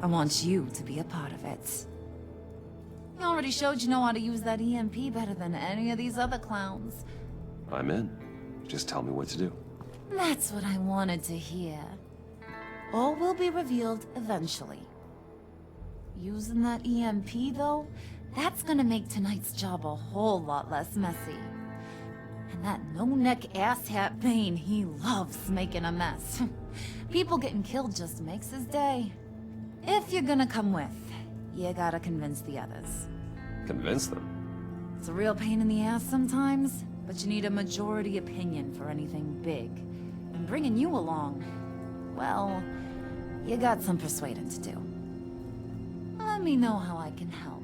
I want you to be a part of it. You already showed you know how to use that EMP better than any of these other clowns. I'm in. Just tell me what to do. That's what I wanted to hear. All will be revealed eventually. Using that EMP, though, that's gonna make tonight's job a whole lot less messy. And that no-neck asshat Bane, he loves making a mess. People getting killed just makes his day. If you're gonna come with, you gotta convince the others. Convince them? It's a real pain in the ass sometimes, but you need a majority opinion for anything big. And bringing you along, well, you got some persuading to do. Let me know how I can help.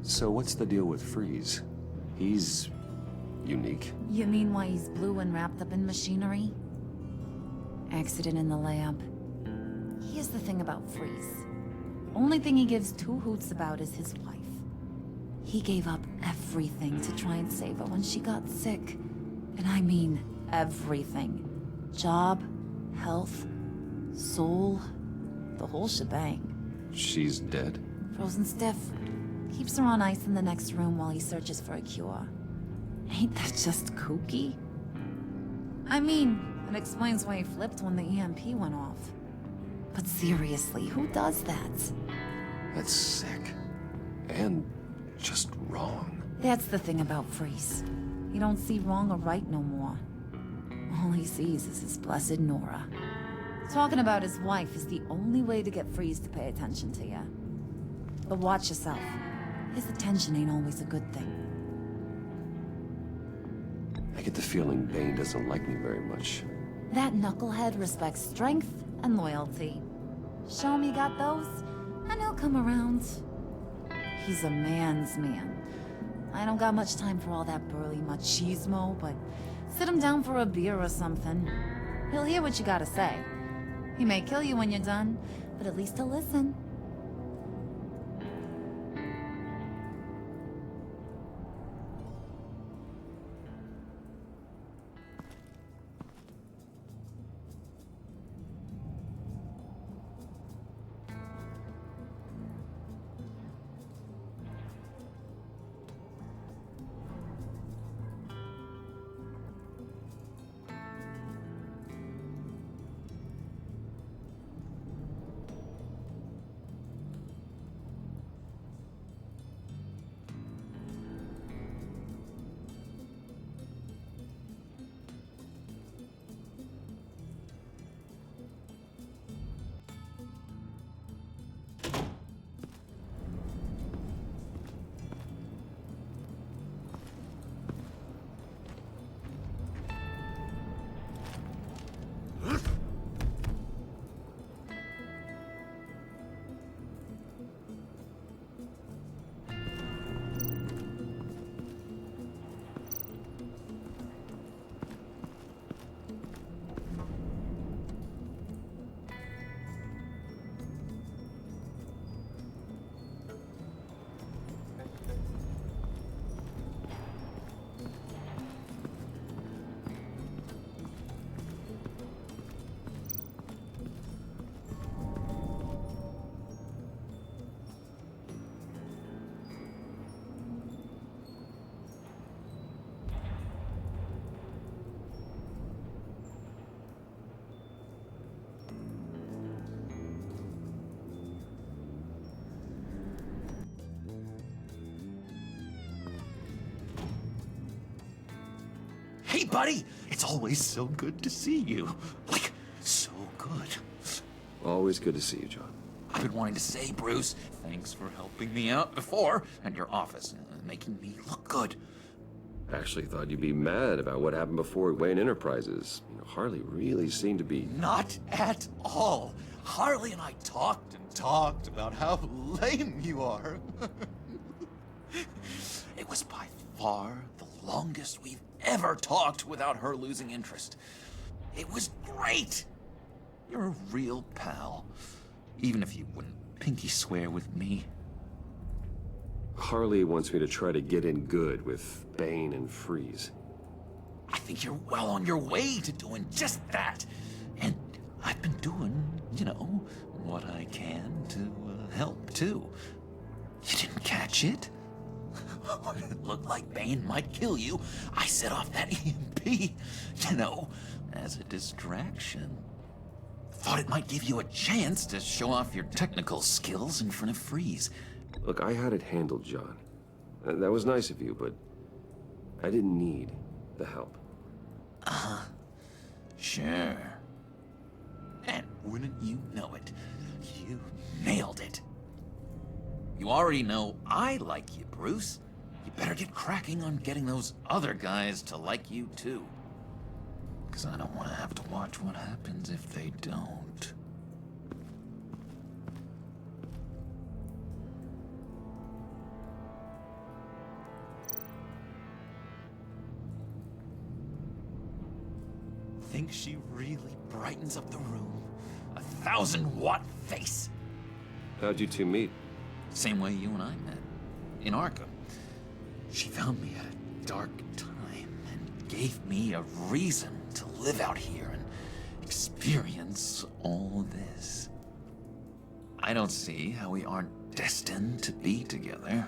So what's the deal with Freeze? He's... unique. You mean why he's blue and wrapped up in machinery? Accident in the lab. Here's the thing about Freeze. Only thing he gives two hoots about is his wife. He gave up everything to try and save her when she got sick. And I mean everything. Job, health, soul, the whole shebang. She's dead? Frozen stiff. Keeps her on ice in the next room while he searches for a cure. Ain't that just kooky? I mean, it explains why he flipped when the EMP went off. But seriously, who does that? That's sick. And just wrong. That's the thing about Freeze. He don't see wrong or right no more. All he sees is his blessed Nora. Talking about his wife is the only way to get Freeze to pay attention to you. But watch yourself. His attention ain't always a good thing. I get the feeling Bane doesn't like me very much. That knucklehead respects strength and loyalty. Show him you got those, and he'll come around. He's a man's man. I don't got much time for all that burly machismo, but sit him down for a beer or something. He'll hear what you gotta say. He may kill you when you're done, but at least he'll listen. Hey, buddy! It's always so good to see you. Like, so good. Always good to see you, John. I've been wanting to say, Bruce, thanks for helping me out before, and your office, making me look good. Actually thought you'd be mad about what happened before at Wayne Enterprises. You know, Harley really seemed to be... Not at all. Harley and I talked and talked about how lame you are. It was by far the longest we've ever talked without her losing interest. It was great. You're a real pal, even if you wouldn't pinky swear with me. Harley wants me to try to get in good with Bane and Freeze. I think you're well on your way to doing just that. And I've been doing, what I can to help, too. You didn't catch it? When it looked like Bane might kill you, I set off that EMP, as a distraction. Thought it might give you a chance to show off your technical skills in front of Freeze. Look, I had it handled, John. That was nice of you, but I didn't need the help. Sure. And wouldn't you know it, you nailed it. You already know I like you, Bruce. You better get cracking on getting those other guys to like you, too. Because I don't want to have to watch what happens if they don't. Think she really brightens up the room? 1,000-watt face! How'd you two meet? Same way you and I met. In Arkham. She found me at a dark time and gave me a reason to live out here and experience all this. I don't see how we aren't destined to be together.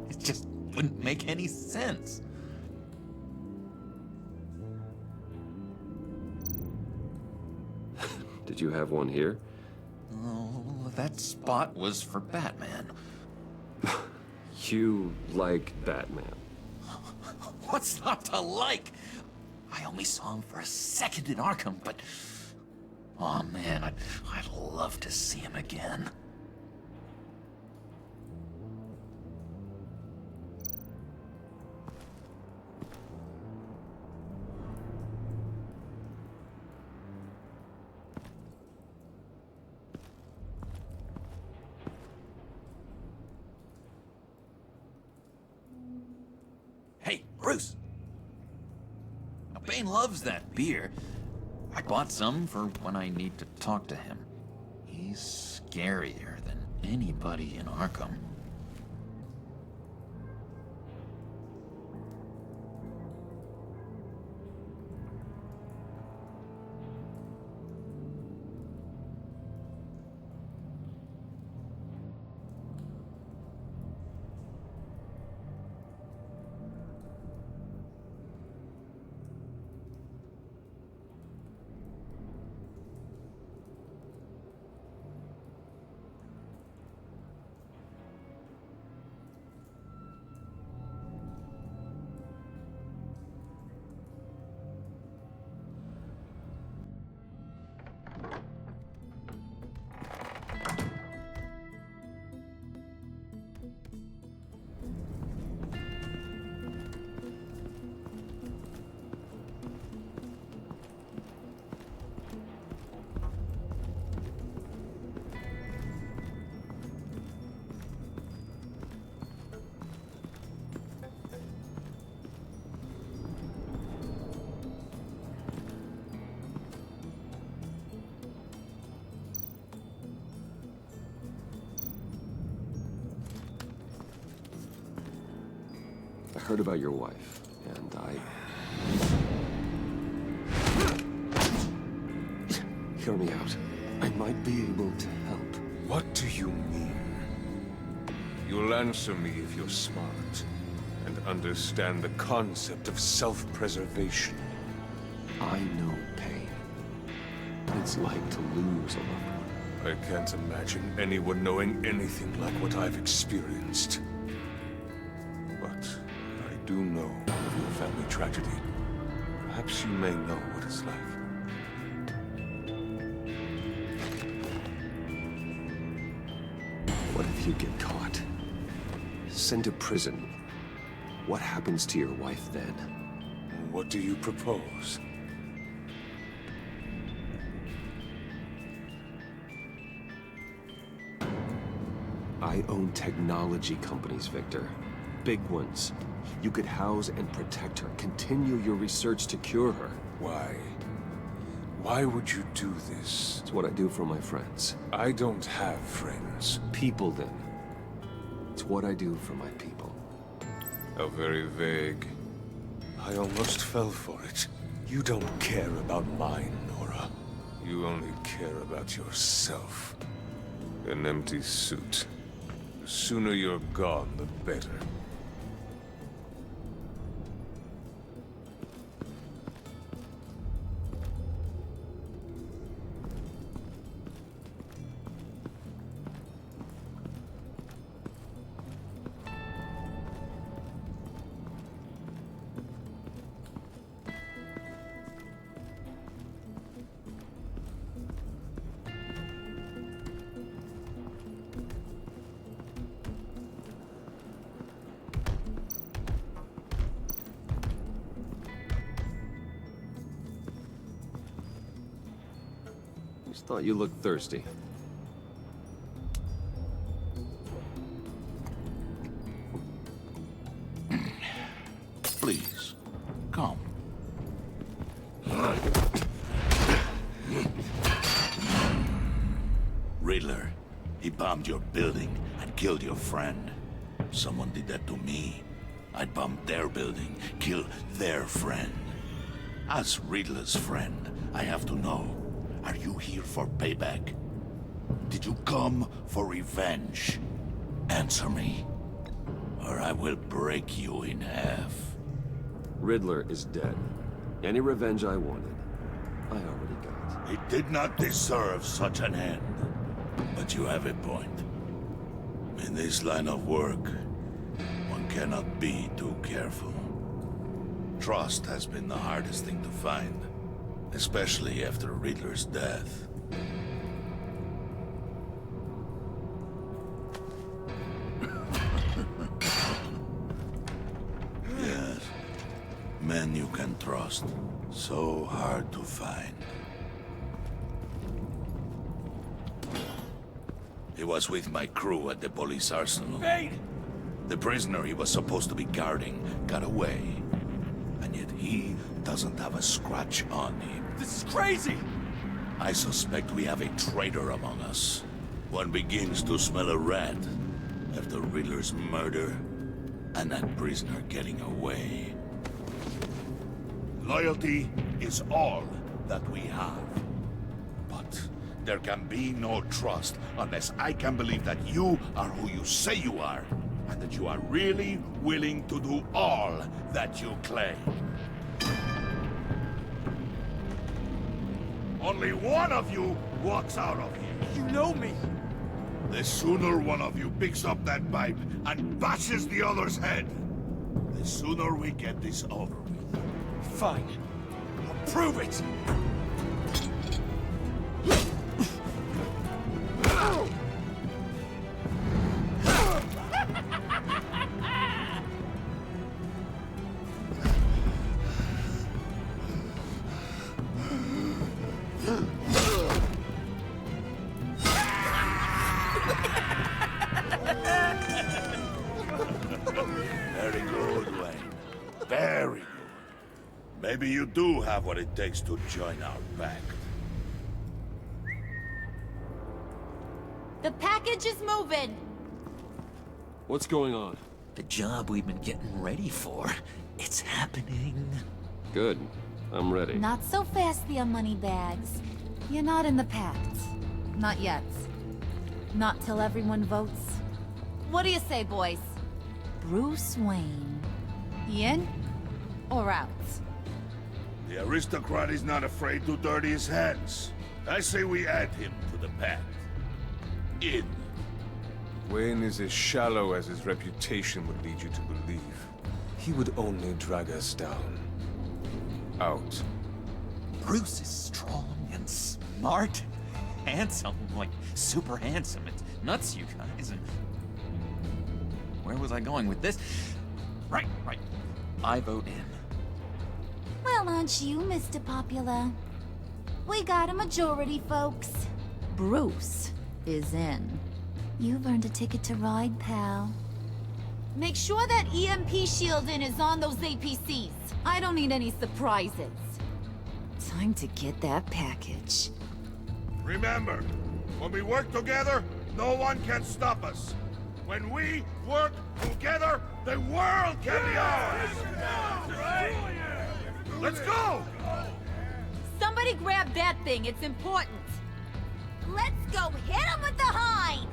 It just wouldn't make any sense. Did you have one here? Oh, that spot was for Batman. You like Batman. What's not to like? I only saw him for a second in Arkham, but... Oh man, I'd love to see him again. Hey, Bruce! Now, Bane loves that beer. I bought some for when I need to talk to him. He's scarier than anybody in Arkham. I heard about your wife, and Hear me out. I might be able to help. What do you mean? You'll answer me if you're smart and understand the concept of self-preservation. I know pain. What it's like to lose a loved one. I can't imagine anyone knowing anything like what I've experienced. But I do know of your family tragedy. Perhaps you may know what it's like. What if you get caught? Sent to prison. What happens to your wife then? What do you propose? I own technology companies, Victor. Big ones. You could house and protect her. Continue your research to cure her. Why? Why would you do this? It's what I do for my friends. I don't have friends. People, then. It's what I do for my people. How very vague. I almost fell for it. You don't care about mine, Nora. You only care about yourself. An empty suit. The sooner you're gone, the better. Just thought you looked thirsty. Please, come. Riddler, he bombed your building and killed your friend. Someone did that to me. I'd bomb their building, kill their friend. As Riddler's friend, I have to know, are you here for payback? Did you come for revenge? Answer me, or I will break you in half. Riddler is dead. Any revenge I wanted, I already got. He did not deserve such an end. But you have a point. In this line of work, one cannot be too careful. Trust has been the hardest thing to find, especially after Riddler's death. Yes, men you can trust. So hard to find. He was with my crew at the police arsenal. Bane! The prisoner he was supposed to be guarding got away. And yet he doesn't have a scratch on him. This is crazy! I suspect we have a traitor among us. One begins to smell a rat after Riddler's murder and that prisoner getting away. Loyalty is all that we have. But there can be no trust unless I can believe that you are who you say you are, and that you are really willing to do all that you claim. Only one of you walks out of here. You know me! The sooner one of you picks up that pipe and bashes the other's head, the sooner we get this over with. Fine. I'll prove it! Very good, Wayne. Very good. Maybe you do have what it takes to join our pact. The package is moving! What's going on? The job we've been getting ready for. It's happening. Good. I'm ready. Not so fast, the Moneybags. You're not in the pact. Not yet. Not till everyone votes. What do you say, boys? Bruce Wayne. In or out? The aristocrat is not afraid to dirty his hands. I say we add him to the pact. In. Wayne is as shallow as his reputation would lead you to believe. He would only drag us down. Out. Bruce is strong and smart. Handsome, like super handsome. It's nuts, you guys. And where was I going with this? Right. I vote in. Well, aren't you, Mr. Popular? We got a majority, folks. Bruce is in. You've earned a ticket to ride, pal. Make sure that EMP shielding is on those APCs. I don't need any surprises. Time to get that package. Remember, when we work together, no one can stop us. When we work together, the world can be ours! Let's go! Somebody grab that thing, it's important. Let's go hit him with the hind!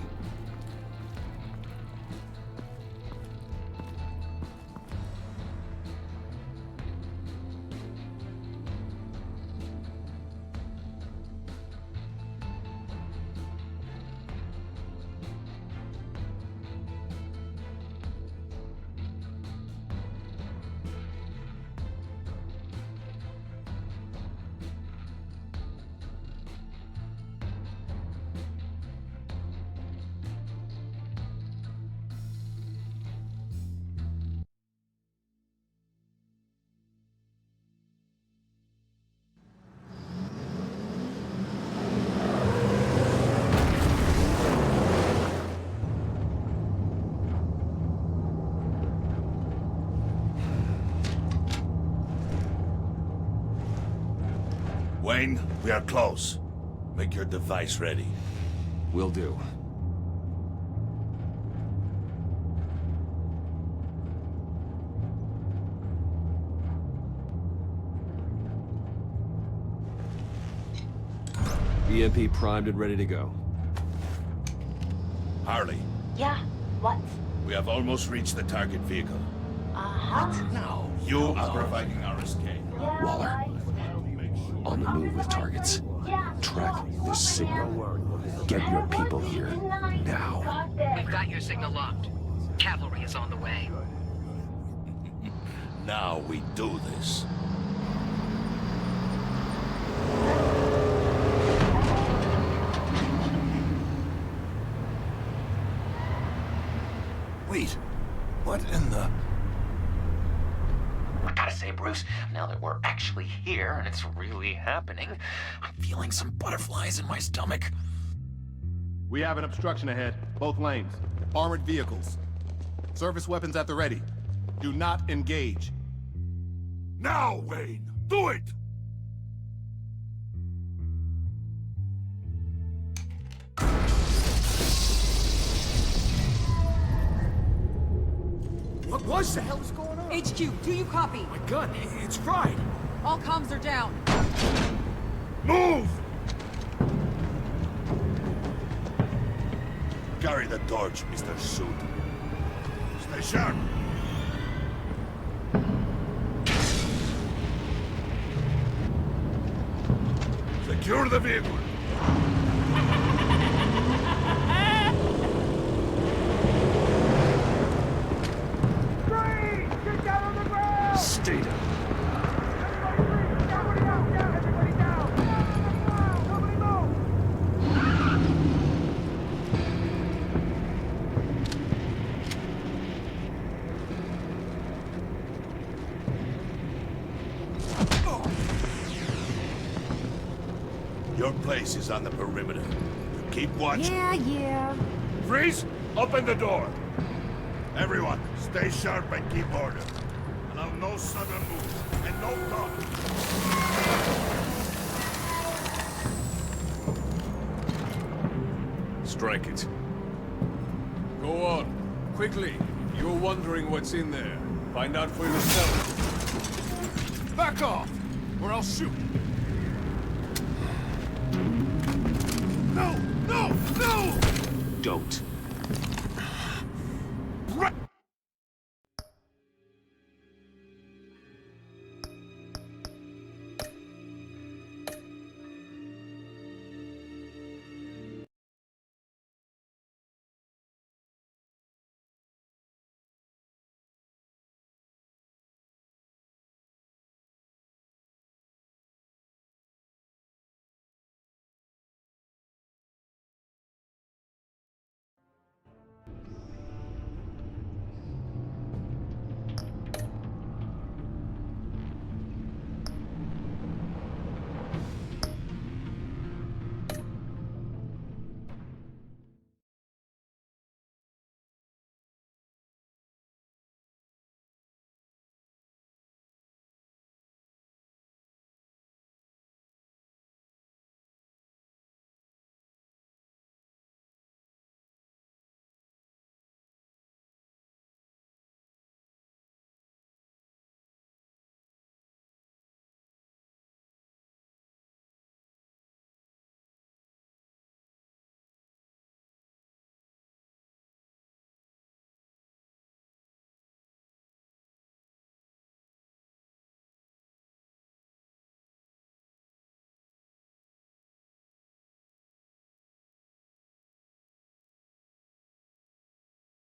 Wayne, we are close. Make your device ready. Will do. EMP primed and ready to go. Harley, Yeah, what? we have almost reached the target vehicle. Uh-huh. Now, you are providing our escape. Yeah, Waller. right. On the move with targets. Yeah. Track this signal. Get your people here. Now. We've got your signal locked. Cavalry is on the way. Now we do this. Wait, what in the... I gotta say, Bruce, now that we're actually here and it's really happening, I'm feeling some butterflies in my stomach. We have an obstruction ahead, both lanes. Armored vehicles. Service weapons at the ready. Do not engage. Now, Wayne! Do it! What was the hell is going on? HQ, do you copy? My gun, it's fried. All comms are down. Move! Carry the torch, Mr. Suit. Stay sharp. Secure the vehicle. Stay down. Your place is on the perimeter. Keep watch. Yeah. Freeze! Open the door! Everyone, stay sharp and keep order. Allow no sudden moves, and no talk. Strike it. Go on. Quickly. You're wondering what's in there. Find out for yourself. Back off, or I'll shoot. No! No! No! Don't.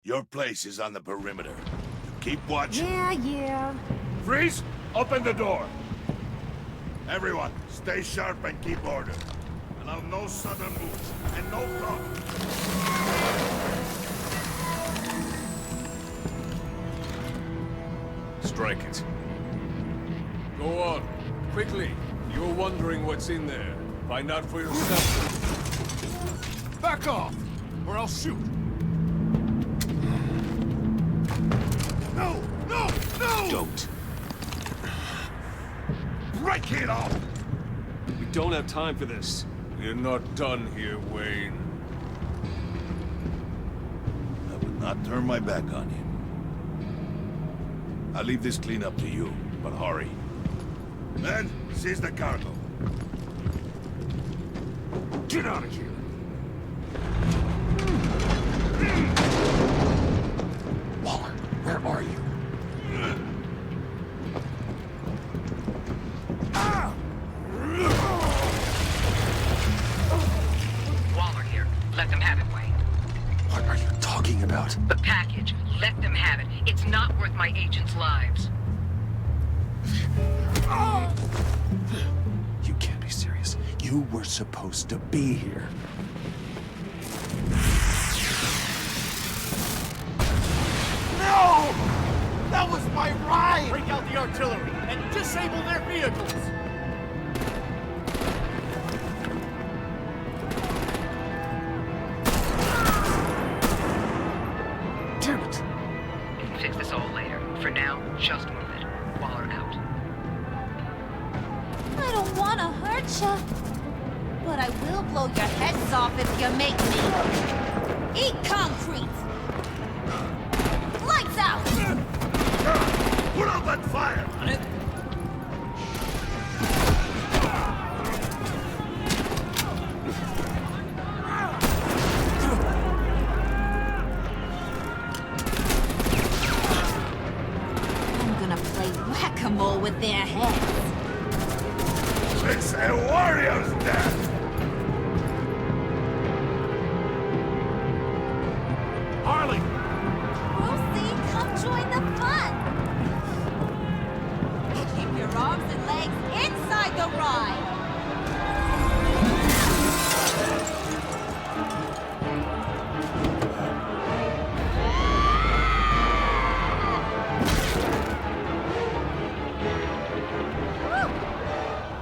Your place is on the perimeter. Keep watch. Yeah. Freeze! Open the door! Everyone, stay sharp and keep order. Allow no sudden moves, and no talk. Strike it. Go on. Quickly. You're wondering what's in there. Find out for yourself. Back off, or I'll shoot. No! No! No! Don't. Break it off! We don't have time for this. We're not done here, Wayne. I would not turn my back on you. I'll leave this cleanup to you, but hurry. Men, seize the cargo. Get out of here. Waller, where are you? Waller here. Let them have it, Wayne. What are you talking about? The package. Let them have it. It's not worth my agents' lives. You can't be serious. You were supposed to be here. No! That was my ride! Break out the artillery and disable their vehicles! Damn it! We can fix this all later. For now, just move it. Waller out. I don't want to hurt you, but I will blow your heads off if you make me. Eat concrete! Lights out! Put out that fire! On it. I'm gonna play whack-a-mole with their heads. It's a warrior's death! Harley! Lucy, come join the fun! Keep your arms and legs inside the ride!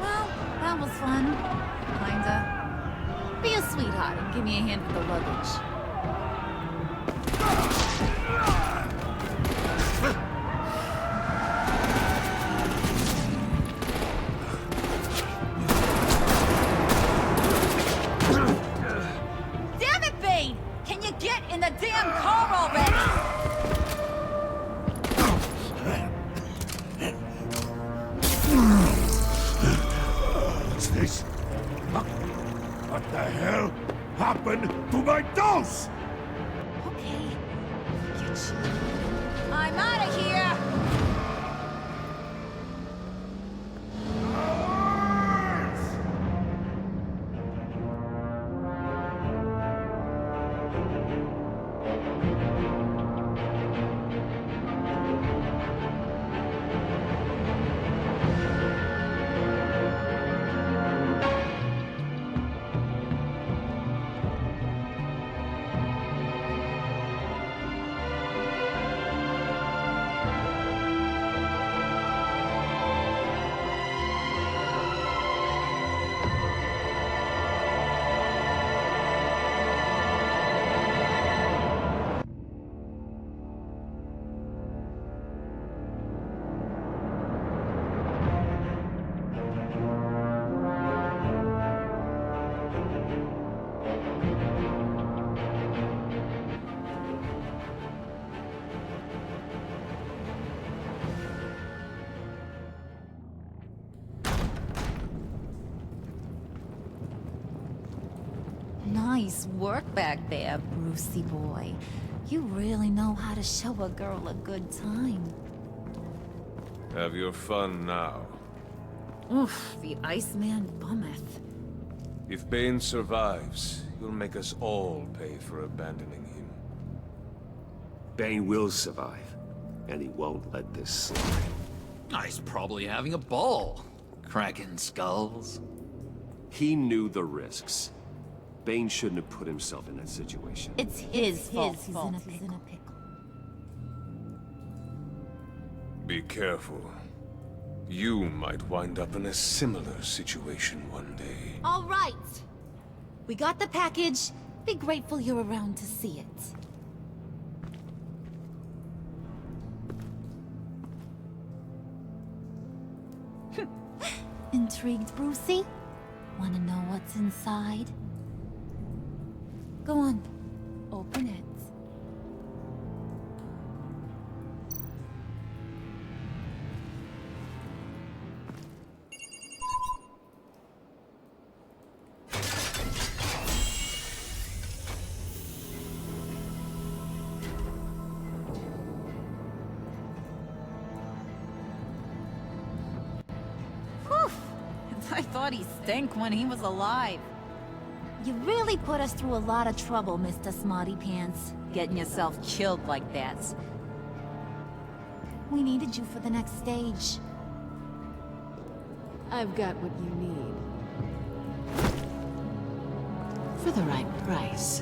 Well, that was fun. Kinda. Be a sweetheart and give me a hand with the luggage. Damn it, Bane! Can you get in the damn car already? What's this? What the hell happened to my dose? Okay. Get you. I'm out of here! Nice work back there, Brucey boy. You really know how to show a girl a good time. Have your fun now. Oof, the Iceman bummeth. If Bane survives, you'll make us all pay for abandoning him. Bane will survive, and he won't let this slide. He's probably having a ball, cracking skulls. He knew the risks. Bane shouldn't have put himself in that situation. It's his fault he's in a pickle. Be careful. You might wind up in a similar situation one day. All right. We got the package. Be grateful you're around to see it. Intrigued, Brucey? Wanna know what's inside? Go on. Open it. I thought he stank when he was alive. You really put us through a lot of trouble, Mr. Smarty Pants. Getting yourself killed like that. We needed you for the next stage. I've got what you need. For the right price.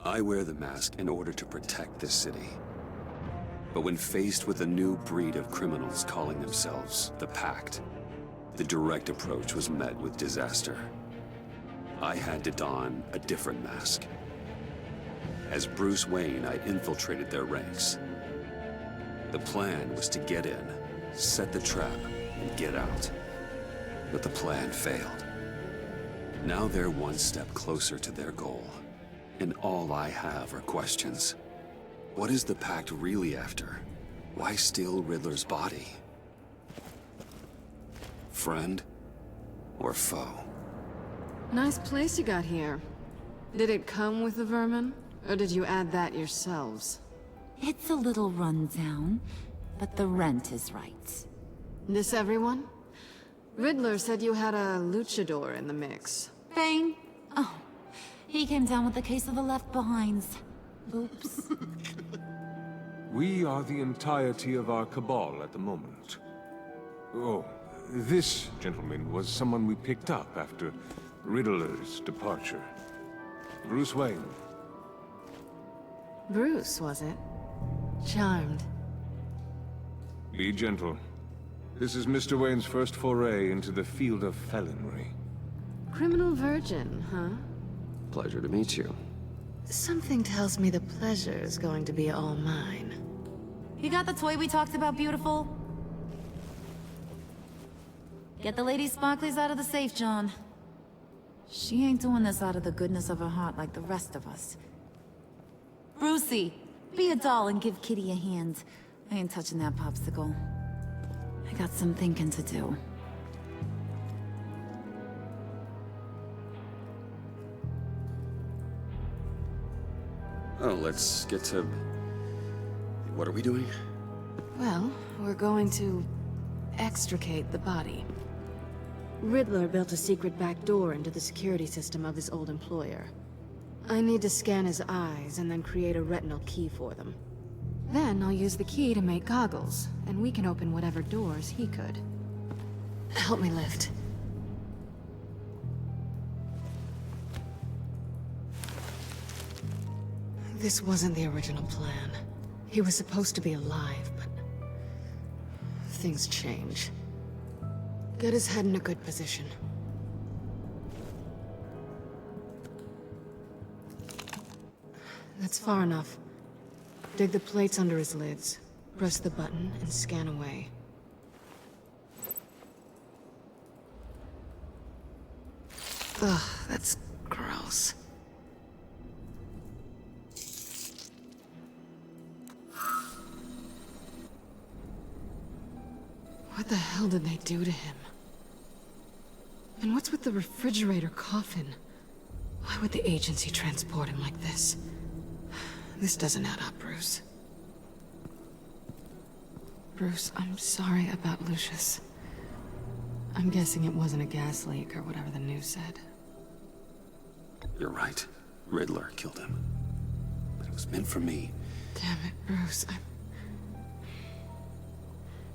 I wear the mask in order to protect this city. But when faced with a new breed of criminals calling themselves the Pact, the direct approach was met with disaster. I had to don a different mask. As Bruce Wayne, I infiltrated their ranks. The plan was to get in, set the trap, and get out. But the plan failed. Now they're one step closer to their goal. And all I have are questions. What is the Pact really after? Why steal Riddler's body? Friend or foe? Nice place you got here. Did it come with the vermin? Or did you add that yourselves? It's a little rundown, but the rent is right. This everyone? Riddler said you had a luchador in the mix. Bane? Oh, he came down with a case of the Left Behinds. Oops. We are the entirety of our cabal at the moment. Oh, this gentleman was someone we picked up after Riddler's departure. Bruce Wayne. Bruce, was it? Charmed. Be gentle. This is Mr. Wayne's first foray into the field of felonry. Criminal virgin, huh? Pleasure to meet you. Something tells me the pleasure is going to be all mine. You got the toy we talked about, beautiful? Get the Lady Sparklies out of the safe, John. She ain't doing this out of the goodness of her heart like the rest of us. Brucey, be a doll and give Kitty a hand. I ain't touching that popsicle. I got some thinking to do. Oh, let's get to... What are we doing? Well, we're going to extricate the body. Riddler built a secret back door into the security system of his old employer. I need to scan his eyes and then create a retinal key for them. Then I'll use the key to make goggles, and we can open whatever doors he could. Help me lift. This wasn't the original plan. He was supposed to be alive, but... things change. Get his head in a good position. That's far enough. Dig the plates under his lids. Press the button and scan away. Ugh, that's gross. What the hell did they do to him? And what's with the refrigerator coffin? Why would the agency transport him like this? This doesn't add up, Bruce. Bruce, I'm sorry about Lucius. I'm guessing it wasn't a gas leak or whatever the news said. You're right. Riddler killed him. But it was meant for me. Damn it, Bruce.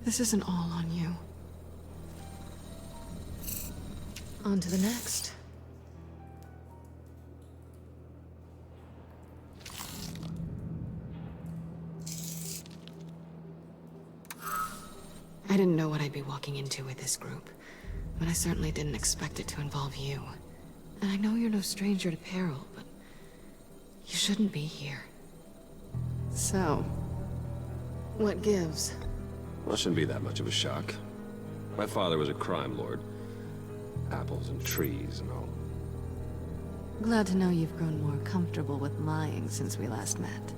This isn't all on you. On to the next. I didn't know what I'd be walking into with this group, but I certainly didn't expect it to involve you. And I know you're no stranger to peril, but you shouldn't be here. So, what gives? Well, it shouldn't be that much of a shock. My father was a crime lord. Apples and trees and all. Glad to know you've grown more comfortable with lying since we last met.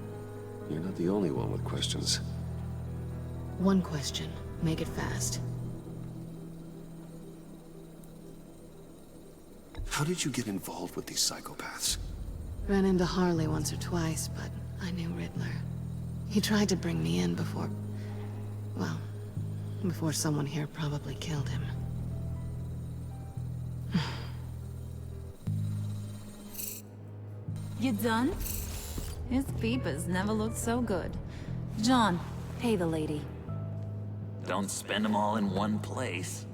You're not the only one with questions. One question. Make it fast. How did you get involved with these psychopaths? Ran into Harley once or twice, but I knew Riddler. He tried to bring me in before... well, before someone here probably killed him. You done? His peepers never looked so good. John, pay the lady. Don't spend them all in one place.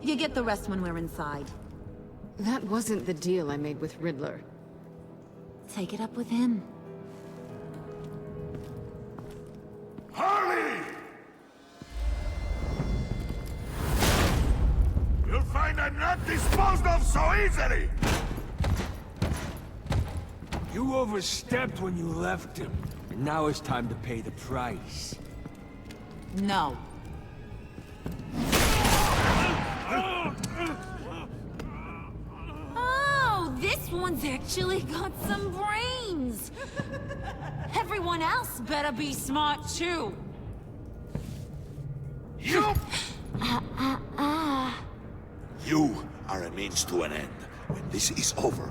You get the rest when we're inside. That wasn't the deal I made with Riddler. Take it up with him. Harley! You'll find I'm not disposed of so easily! You overstepped when you left him. And now it's time to pay the price. No. Oh, this one's actually got some brains. Everyone else better be smart too. You! You are a means to an end. when this is over.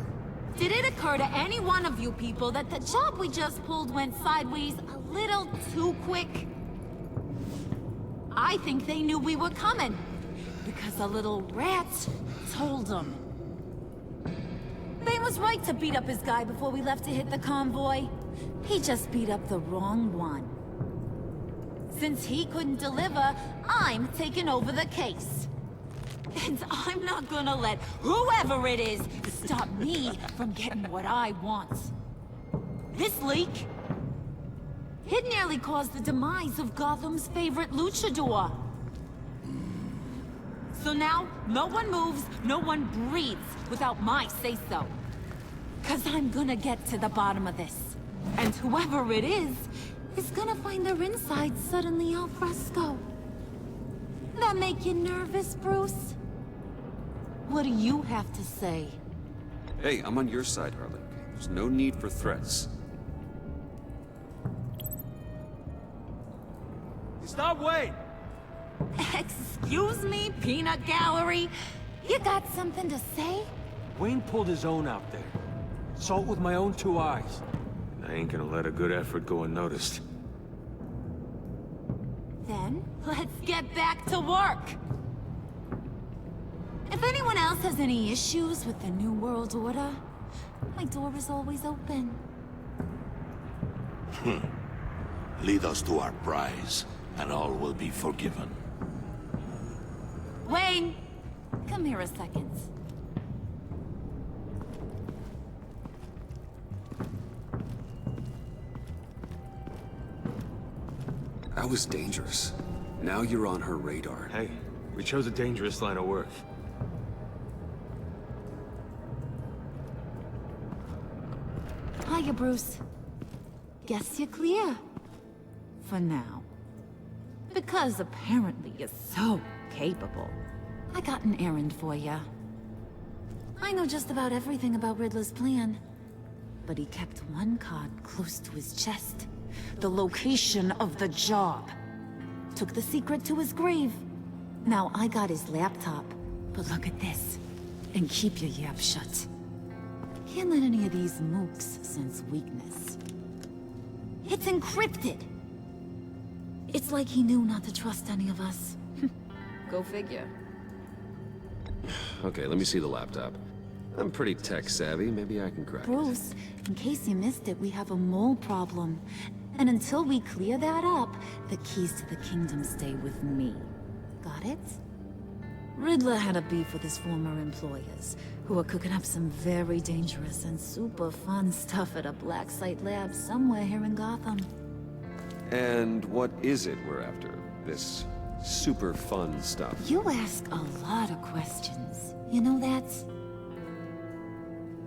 Did it occur to any one of you people that the job we just pulled went sideways a little too quick? I think they knew we were coming, because a little rat told them. Bane was right to beat up his guy before we left to hit the convoy. He just beat up the wrong one. Since he couldn't deliver, I'm taking over the case. And I'm not gonna let whoever it is stop me from getting what I want. This leak, it nearly caused the demise of Gotham's favorite luchador. So now, no one moves, no one breathes without my say-so. 'Cause I'm gonna get to the bottom of this. And whoever it is gonna find their insides suddenly al fresco. That make you nervous, Bruce? What do you have to say? Hey, I'm on your side, Harley. There's no need for threats. Stop, Wayne! Excuse me, Peanut Gallery? You got something to say? Wayne pulled his own out there. Saw it with my own 2 eyes. I ain't gonna let a good effort go unnoticed. Then, let's get back to work. If anyone else has any issues with the New World Order, my door is always open. Lead us to our prize, and all will be forgiven. Wayne, come here a second. That was dangerous. Now you're on her radar. Hey, we chose a dangerous line of work. Hiya, Bruce. Guess you're clear. For now. Because apparently you're so capable. I got an errand for ya. I know just about everything about Riddler's plan. But he kept one card close to his chest. The location of the job. Took the secret to his grave. Now I got his laptop. But look at this. And keep your yap shut. Can't let any of these mooks sense weakness. It's encrypted! It's like he knew not to trust any of us. Go figure. Okay, let me see the laptop. I'm pretty tech savvy. Maybe I can crack it. Bruce, in case you missed it, we have a mole problem. And until we clear that up, the keys to the kingdom stay with me. Got it? Riddler had a beef with his former employers, who were cooking up some very dangerous and super fun stuff at a black site lab somewhere here in Gotham. And what is it we're after? This super fun stuff? You ask a lot of questions. You know that?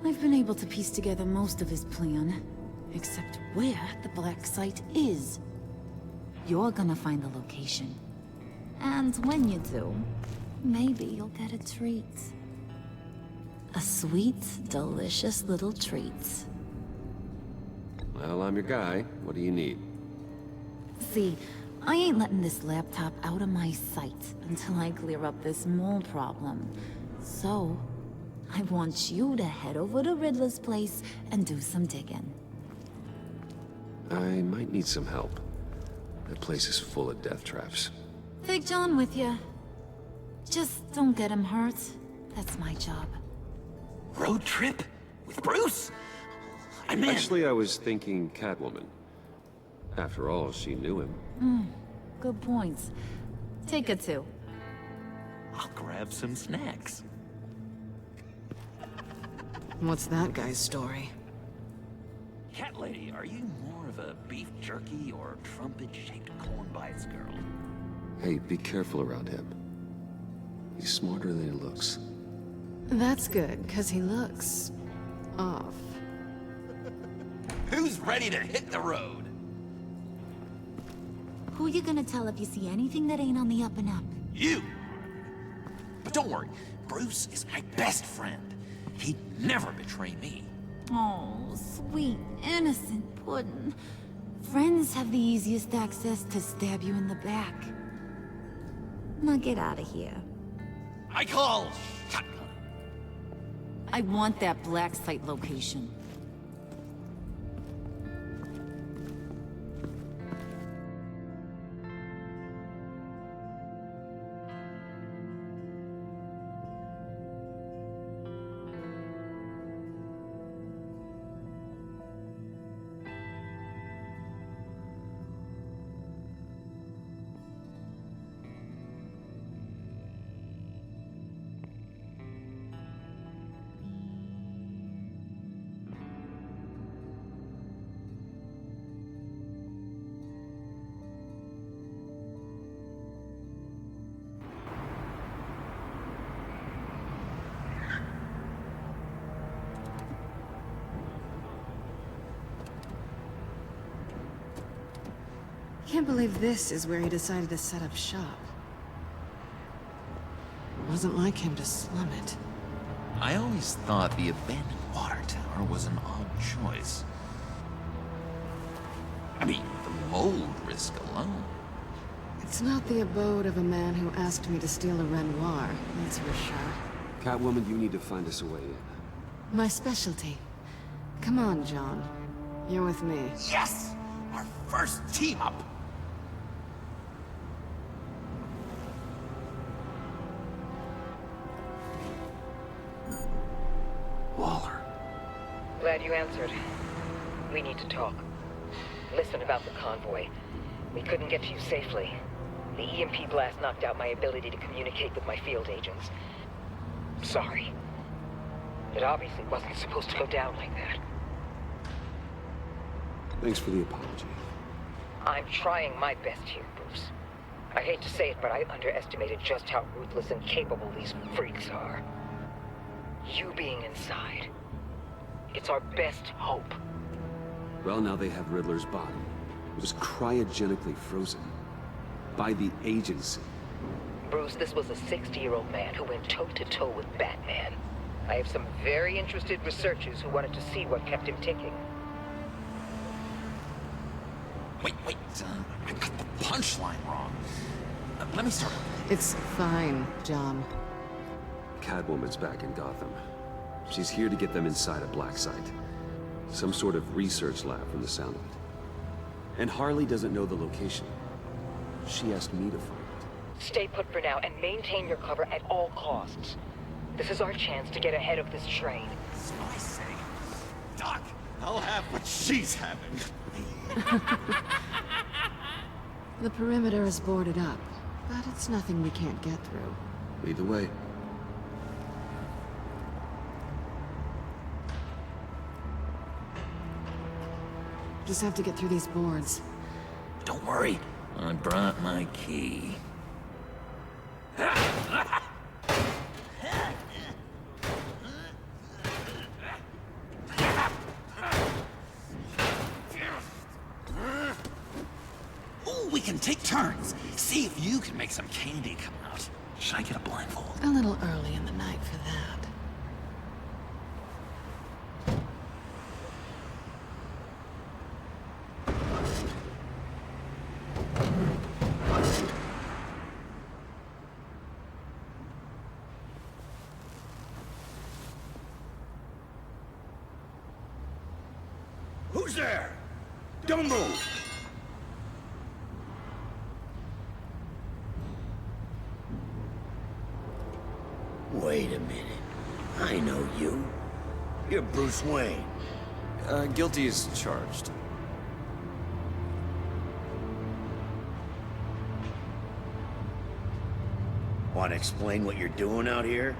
I've been able to piece together most of his plan, except where the black site is. You're gonna find the location. And when you do, maybe you'll get a treat. A sweet, delicious little treat. Well, I'm your guy. What do you need? See, I ain't letting this laptop out of my sight until I clear up this mole problem. So, I want you to head over to Riddler's place and do some digging. I might need some help. That place is full of death traps. Take John with you. Just don't get him hurt. That's my job. Road trip? With Bruce? I'm in. Actually, I was thinking Catwoman. After all, she knew him. Good points. Take her too. I'll grab some snacks. What's that guy's story? Cat lady, are you more of a beef jerky or trumpet-shaped corn bites girl? Hey, be careful around him. He's smarter than he looks. That's good, because he looks... off. Who's ready to hit the road? Who you gonna tell if you see anything that ain't on the up and up? You! But don't worry, Bruce is my best friend. He'd never betray me. Oh, sweet, innocent puddin'. Friends have the easiest access to stab you in the back. Now get out of here. I call shotgun. I want that black site location. Can't believe this is where he decided to set up shop. Wasn't like him to slum it. I always thought the abandoned water tower was an odd choice. I mean, the mold risk alone. It's not the abode of a man who asked me to steal a Renoir, that's for sure. Catwoman, you need to find us a way in. My specialty. Come on, John. You're with me. Yes! Our first team up! Waller. Glad you answered. We need to talk. Listen about the convoy. We couldn't get to you safely. The EMP blast knocked out my ability to communicate with my field agents. Sorry. It obviously wasn't supposed to go down like that. Thanks for the apology. I'm trying my best here, Bruce. I hate to say it, but I underestimated just how ruthless and capable these freaks are. You being inside, it's our best hope. Well, now they have Riddler's body. It was cryogenically frozen. By the agency. Bruce, this was a 60-year-old man who went toe-to-toe with Batman. I have some very interested researchers who wanted to see what kept him ticking. Wait, I got the punchline wrong. Let me start. It's fine, John. Catwoman's back in Gotham. She's here to get them inside a black site. Some sort of research lab from the sound of it. And Harley doesn't know the location. She asked me to find it. Stay put for now and maintain your cover at all costs. This is our chance to get ahead of this train. So I say, Doc, I'll have what she's having. The perimeter is boarded up, but it's nothing we can't get through. Lead the way. Just have to get through these boards. Don't worry, I brought my key. Ooh, we can take turns. See if you can make some candy come out. Should I get a blindfold? A little early in the night for that. Who's there? Don't move! Wait a minute. I know you. You're Bruce Wayne. Guilty as charged. Want to explain what you're doing out here?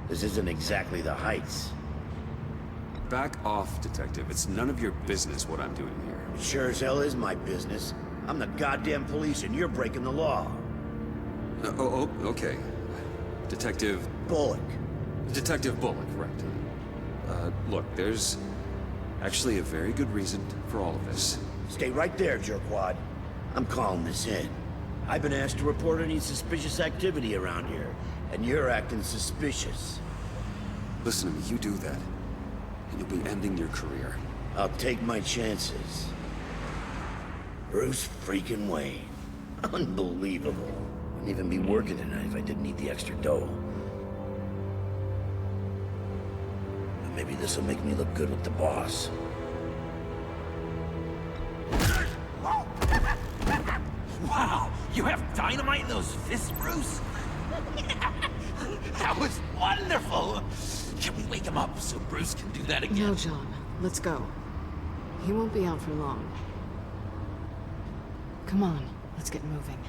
This isn't exactly the Heights. Back off, Detective. It's none of your business what I'm doing here. It sure as hell is my business. I'm the goddamn police and you're breaking the law. Okay. Detective... Bullock. Detective Bullock, right. Look, there's actually a very good reason for all of this. Stay right there, jerkwad. I'm calling this in. I've been asked to report any suspicious activity around here, and you're acting suspicious. Listen to me, you do that, and you'll be ending your career. I'll take my chances. Bruce freaking Wayne. Unbelievable. Wouldn't even be working tonight if I didn't need the extra dough. Maybe this'll make me look good with the boss. Wow, you have dynamite in those fists, Bruce? That was wonderful! Can we wake him up so Bruce can do that again? No, John. Let's go. He won't be out for long. Come on, let's get moving.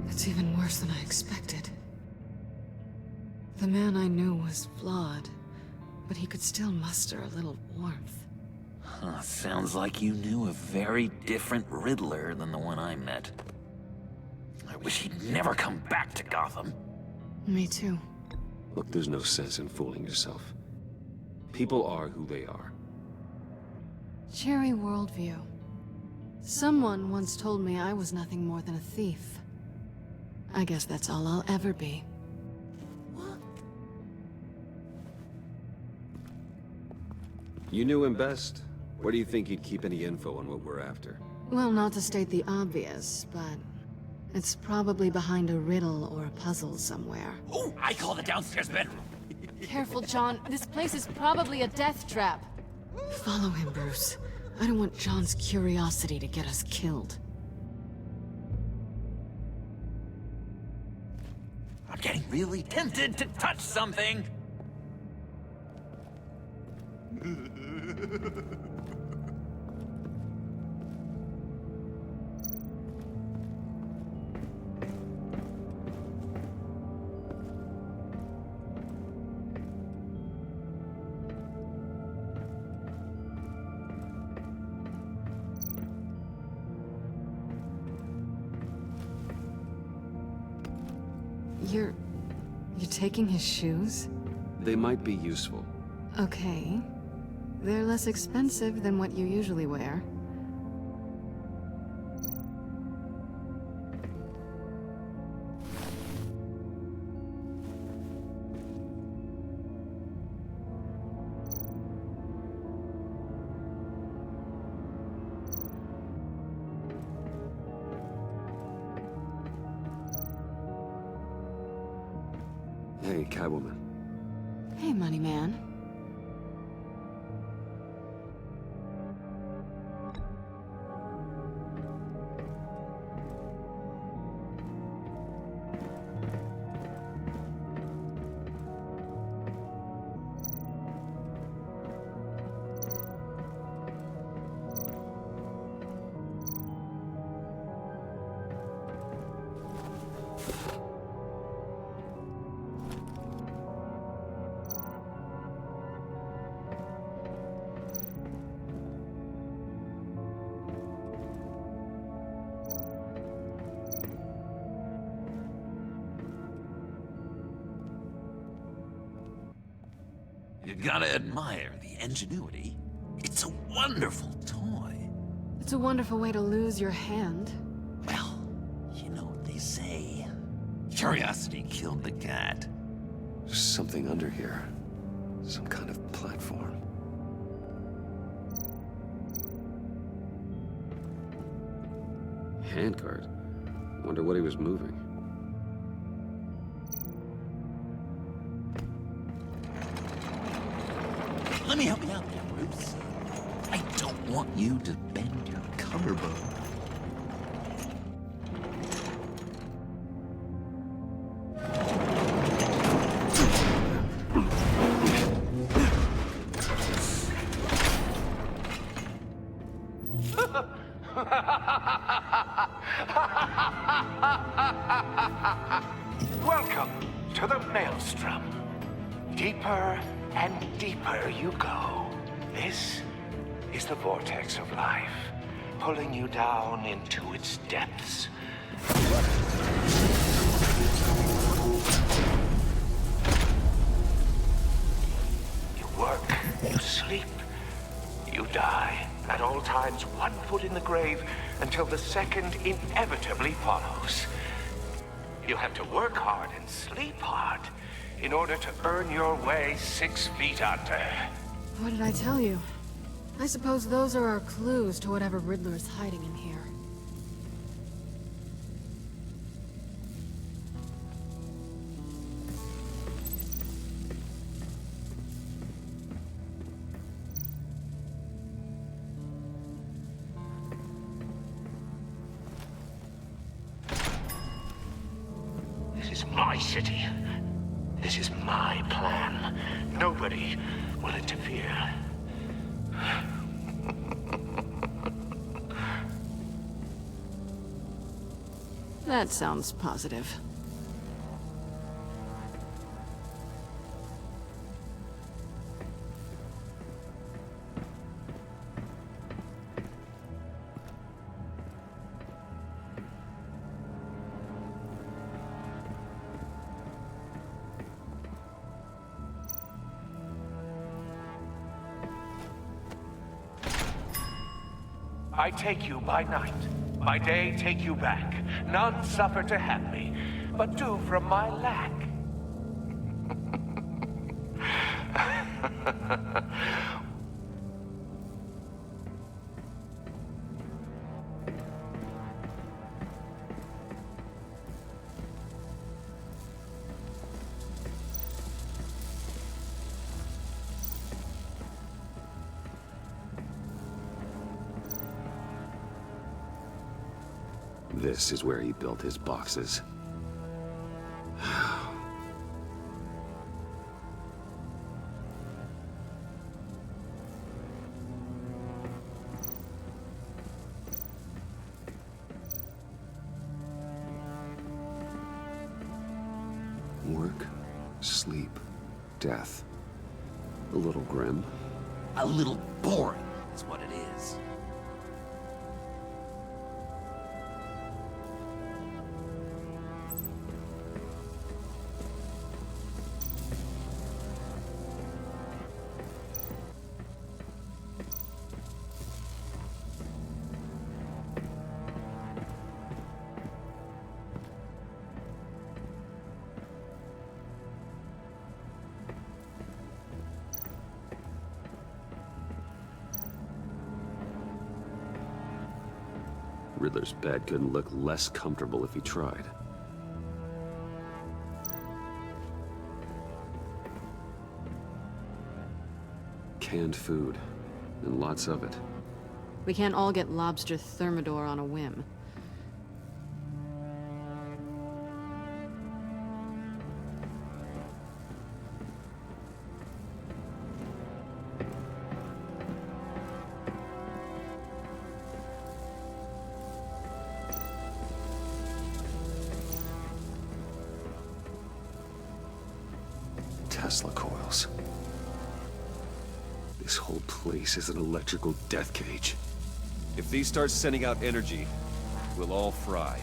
It's even worse than I expected. The man I knew was flawed, but he could still muster a little warmth. Huh, sounds like you knew a very different Riddler than the one I met. I wish he'd never come back to Gotham. Me too. Look, there's no sense in fooling yourself. People are who they are. Cherry worldview. Someone once told me I was nothing more than a thief. I guess that's all I'll ever be. You knew him best. Where do you think he'd keep any info on what we're after? Well, not to state the obvious, but it's probably behind a riddle or a puzzle somewhere. Oh, I call the downstairs bedroom. Careful, John. This place is probably a death trap. Follow him, Bruce. I don't want John's curiosity to get us killed. I'm getting really tempted to touch something. You're taking his shoes? They might be useful. Okay. They're less expensive than what you usually wear. Hey, Catwoman. Hey, Money Man. You gotta admire the ingenuity. It's a wonderful toy. It's a wonderful way to lose your hand. Well, you know what they say. Curiosity killed the cat. There's something under here. Some kind of platform. Handguard. Wonder what he was moving. Let me help you out there, Bruce. I don't want you to bend your collarbone. Welcome to the Maelstrom. Deeper and deeper you go. This is the vortex of life, pulling you down into its depths. sleep, you die. At all times, 1 foot in the grave until the second inevitably follows. You'll have to work hard and sleep hard in order to earn your way 6 feet under. What did I tell you? I suppose those are our clues to whatever Riddler is hiding in here. This is my city. This is my plan. Nobody will interfere. That sounds positive. I take you by night. By day, take you back. None suffer to have me, but do from my lack. This is where he built his boxes. Work, sleep, death. A little grim. A little boring is what it is. Riddler's bed couldn't look less comfortable if he tried. Canned food, and lots of it. We can't all get lobster thermidor on a whim. Tesla coils. This whole place is an electrical death cage. If these start sending out energy, we'll all fry.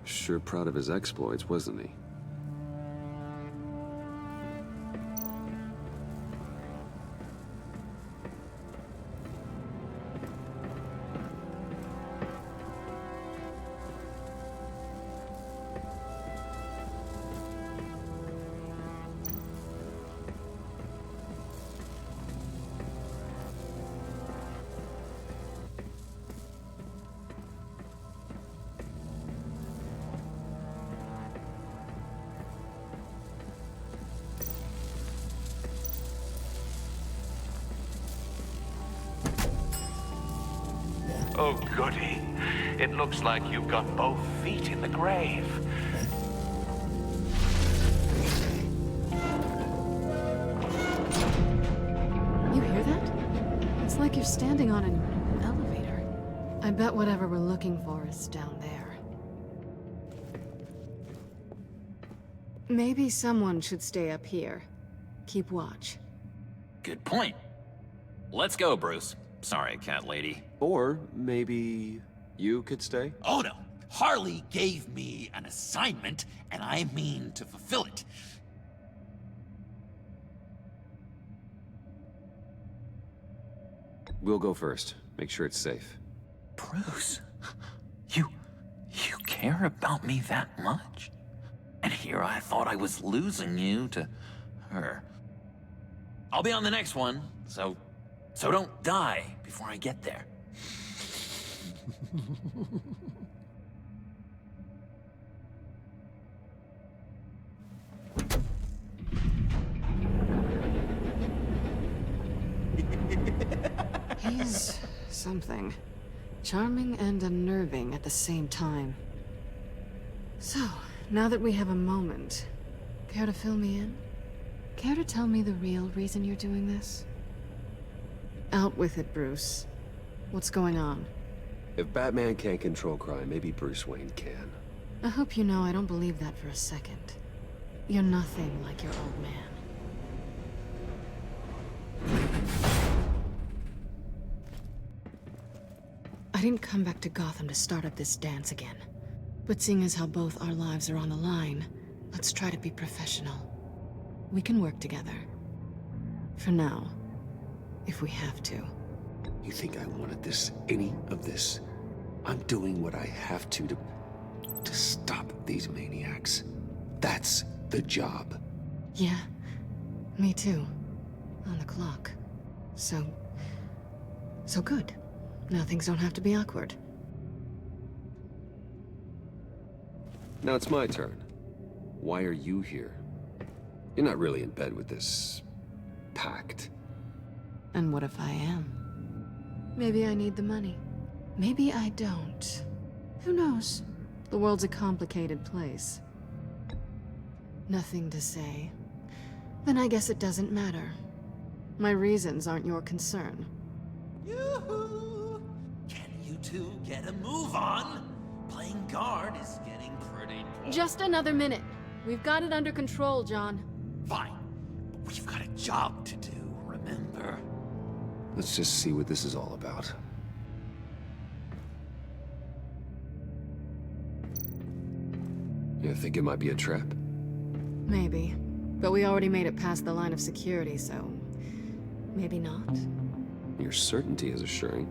Sure proud of his exploits, wasn't he? Oh, goody. It looks like you've got both feet in the grave. You hear that? It's like you're standing on an elevator. I bet whatever we're looking for is down there. Maybe someone should stay up here. Keep watch. Good point. Let's go, Bruce. Sorry, cat lady. Or maybe you could stay? Oh no! Harley gave me an assignment, and I mean to fulfill it. We'll go first. Make sure it's safe. Bruce, you care about me that much? And here I thought I was losing you to her. I'll be on the next one, so don't die before I get there. He's something. Charming and unnerving at the same time. So, now that we have a moment, care to fill me in? Care to tell me the real reason you're doing this? Out with it, Bruce. What's going on? If Batman can't control crime, maybe Bruce Wayne can. I hope you know I don't believe that for a second. You're nothing like your old man. I didn't come back to Gotham to start up this dance again. But seeing as how both our lives are on the line, let's try to be professional. We can work together. For now. If we have to. You think I wanted this? Any of this? I'm doing what I have to stop these maniacs. That's the job. Yeah. Me too. On the clock. So good. Now things don't have to be awkward. Now it's my turn. Why are you here? You're not really in bed with this pact. And what if I am? Maybe I need the money. Maybe I don't. Who knows? The world's a complicated place. Nothing to say. Then I guess it doesn't matter. My reasons aren't your concern. Yoo-hoo! Can you two get a move on? Playing guard is getting pretty boring. Just another minute. We've got it under control, John. Fine. But we've got a job to do, remember? Let's just see what this is all about. You think it might be a trap? Maybe. But we already made it past the line of security, so... maybe not. Your certainty is assuring.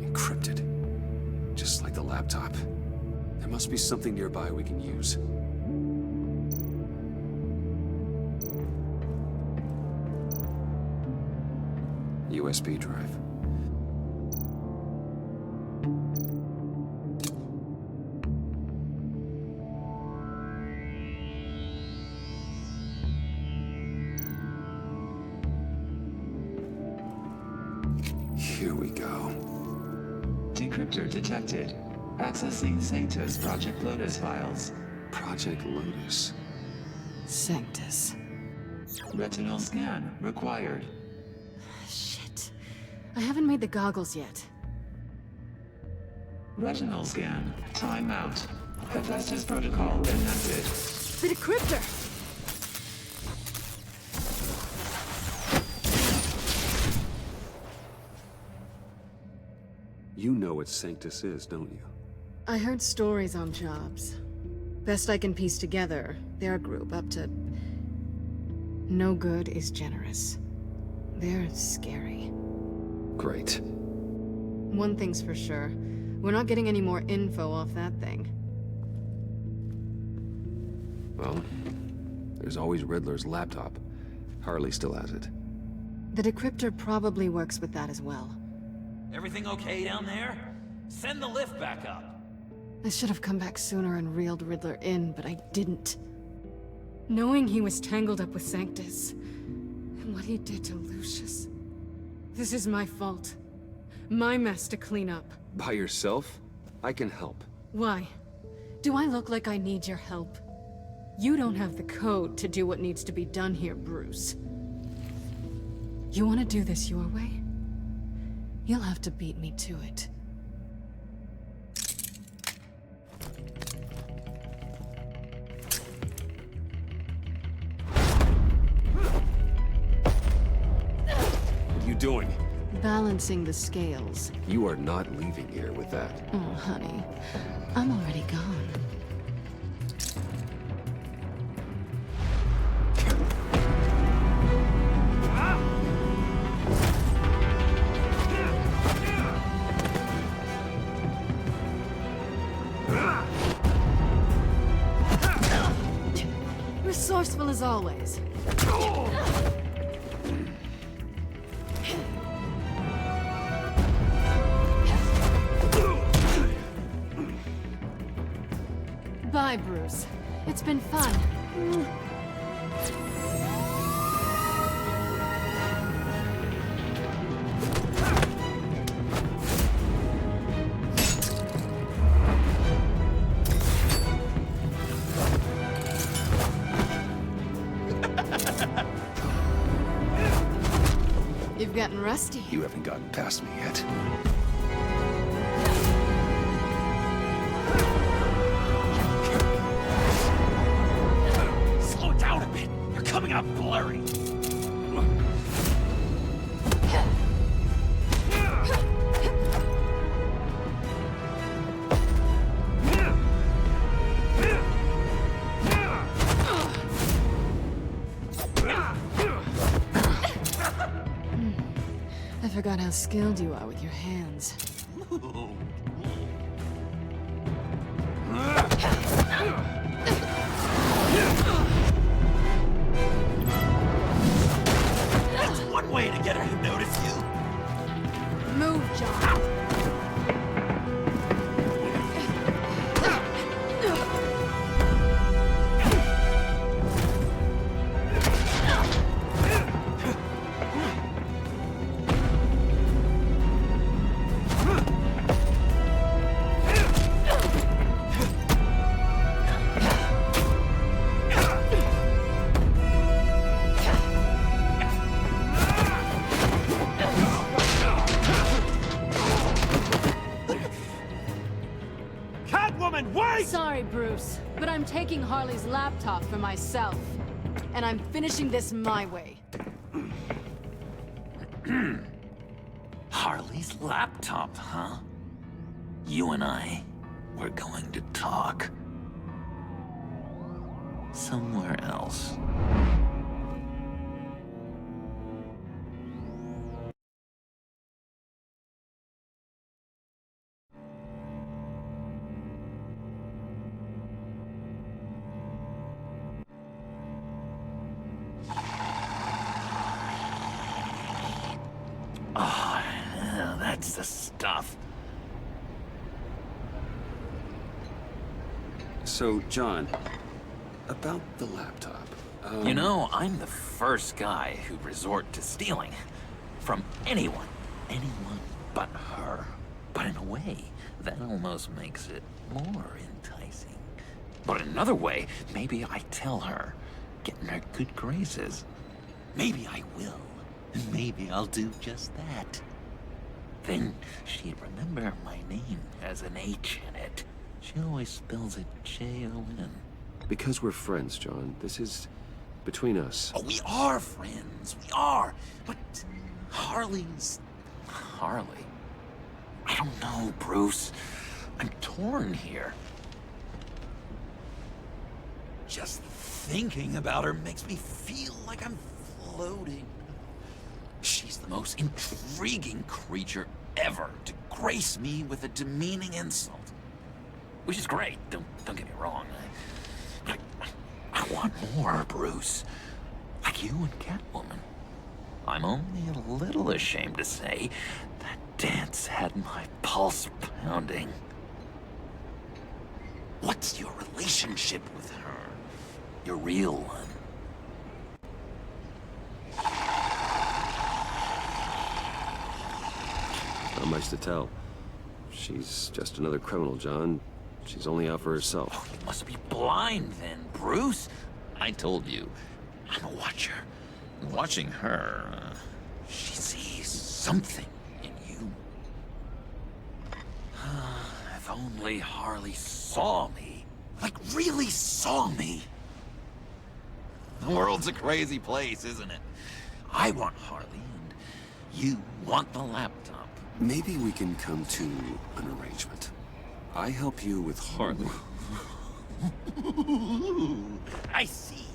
Encrypted. Just like the laptop. There must be something nearby we can use. USB drive. Here we go. Decryptor detected. Accessing Sanctus Project Lotus files. Project Lotus. Sanctus. Retinal scan required. Shit. I haven't made the goggles yet. Retinal scan. Timeout. Hephaestus protocol enacted. The decryptor! You know what Sanctus is, don't you? I heard stories on jobs. Best I can piece together, their group up to... no good is generous. They're scary. Great. One thing's for sure. We're not getting any more info off that thing. Well, there's always Riddler's laptop. Harley still has it. The decryptor probably works with that as well. Everything okay down there? Send the lift back up. I should have come back sooner and reeled Riddler in, but I didn't. Knowing he was tangled up with Sanctus, and what he did to Lucius. This is my fault. My mess to clean up. By yourself? I can help. Why? Do I look like I need your help? You don't have the code to do what needs to be done here, Bruce. You want to do this your way? You'll have to beat me to it. What are you doing? Balancing the scales. You are not leaving here with that. Oh, honey. I'm already gone. Resourceful as always. Bye, Bruce. It's been fun. You've gotten rusty. You haven't gotten past me yet. Slow down a bit. You're coming out blurry. I forgot how skilled you are with your hands. That's one way to get her to notice you. Move, John. Sorry, Bruce, but I'm taking Harley's laptop for myself. And I'm finishing this my way. Harley's laptop, huh? You and I, we're going to talk. Somewhere else. Oh, yeah, that's the stuff. So, John, about the laptop. You know, I'm the first guy who'd resort to stealing. From anyone. Anyone but her. But in a way, that almost makes it more enticing. But in another way, maybe I tell her, get in her good graces. Maybe I will. And maybe I'll do just that. Then she'd remember my name has an H in it. She always spells it J-O-N. Because we're friends, John. This is between us. Oh, we are friends. We are. But Harley's... Harley? I don't know, Bruce. I'm torn here. Just thinking about her makes me feel like I'm floating. She's the most intriguing creature ever to grace me with a demeaning insult. Which is great, don't get me wrong. I want more, Bruce. Like you and Catwoman. I'm only a little ashamed to say that dance had my pulse pounding. What's your relationship with her? Your real one. Not much to tell. She's just another criminal, John. She's only out for herself. You must be blind then, Bruce. I told you, I'm a watcher. And watching her, she sees something in you. If only Harley saw me. Like, really saw me. The world's a crazy place, isn't it? I want Harley, and you want the laptop. Maybe we can come to an arrangement. I help you with Harley. I see.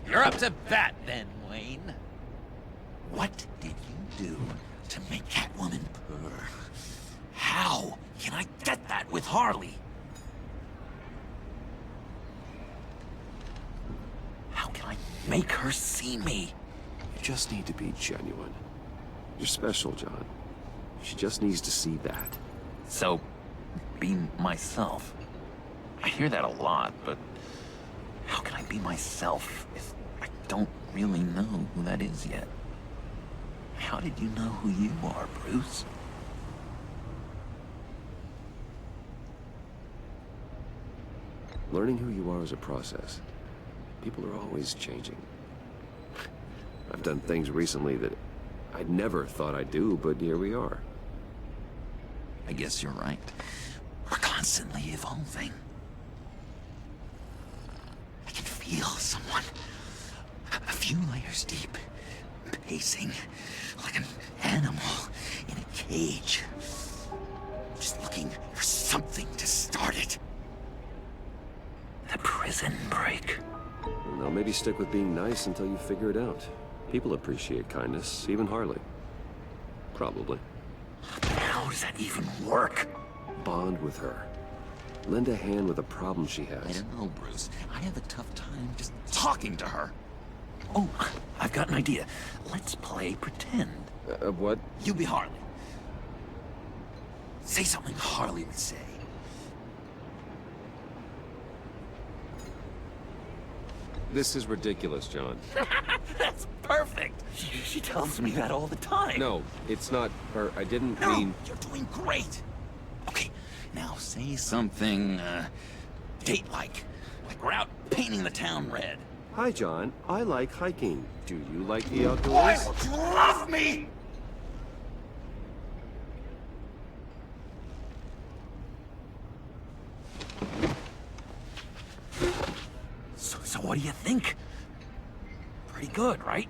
You're up to bat then, Wayne. What did you do to make Catwoman purr? How can I get that with Harley? How can I make her see me? You just need to be genuine. You're special, John. She just needs to see that. So, be myself. I hear that a lot, but how can I be myself if I don't really know who that is yet? How did you know who you are, Bruce? Learning who you are is a process. People are always changing. I've done things recently that I'd never thought I'd do, but here we are. I guess you're right. We're constantly evolving. I can feel someone a few layers deep, pacing like an animal in a cage. Just looking for something to start it. The prison break. Now maybe stick with being nice until you figure it out. People appreciate kindness, even Harley. Probably. How does that even work? Bond with her. Lend a hand with a problem she has. I don't know, Bruce. I have a tough time just talking to her. Oh, I've got an idea. Let's play pretend. What? You be Harley. Say something Harley would say. This is ridiculous, John. That's perfect. She tells me that all the time. No, it's not her. I didn't No, mean... you're doing great. Okay, now say something, date-like. Like we're out painting the town red. Hi, John. I like hiking. Do you like the Why outdoors? don't you love me? So what do you think? Pretty good, right?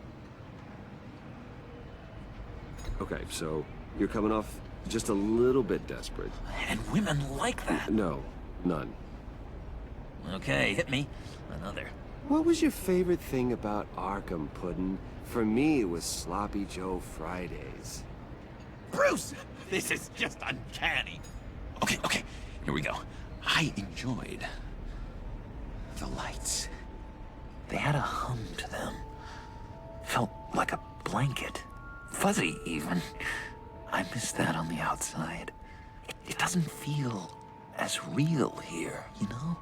Okay, so you're coming off just a little bit desperate. And women like that. No, none. Okay, hit me. Another. What was your favorite thing about Arkham, Puddin'? For me, it was Sloppy Joe Fridays. Bruce! This is just uncanny. Okay, here we go. I enjoyed the lights. They had a hum to them. Felt like a blanket. Fuzzy, even. I miss that on the outside. It doesn't feel as real here, you know?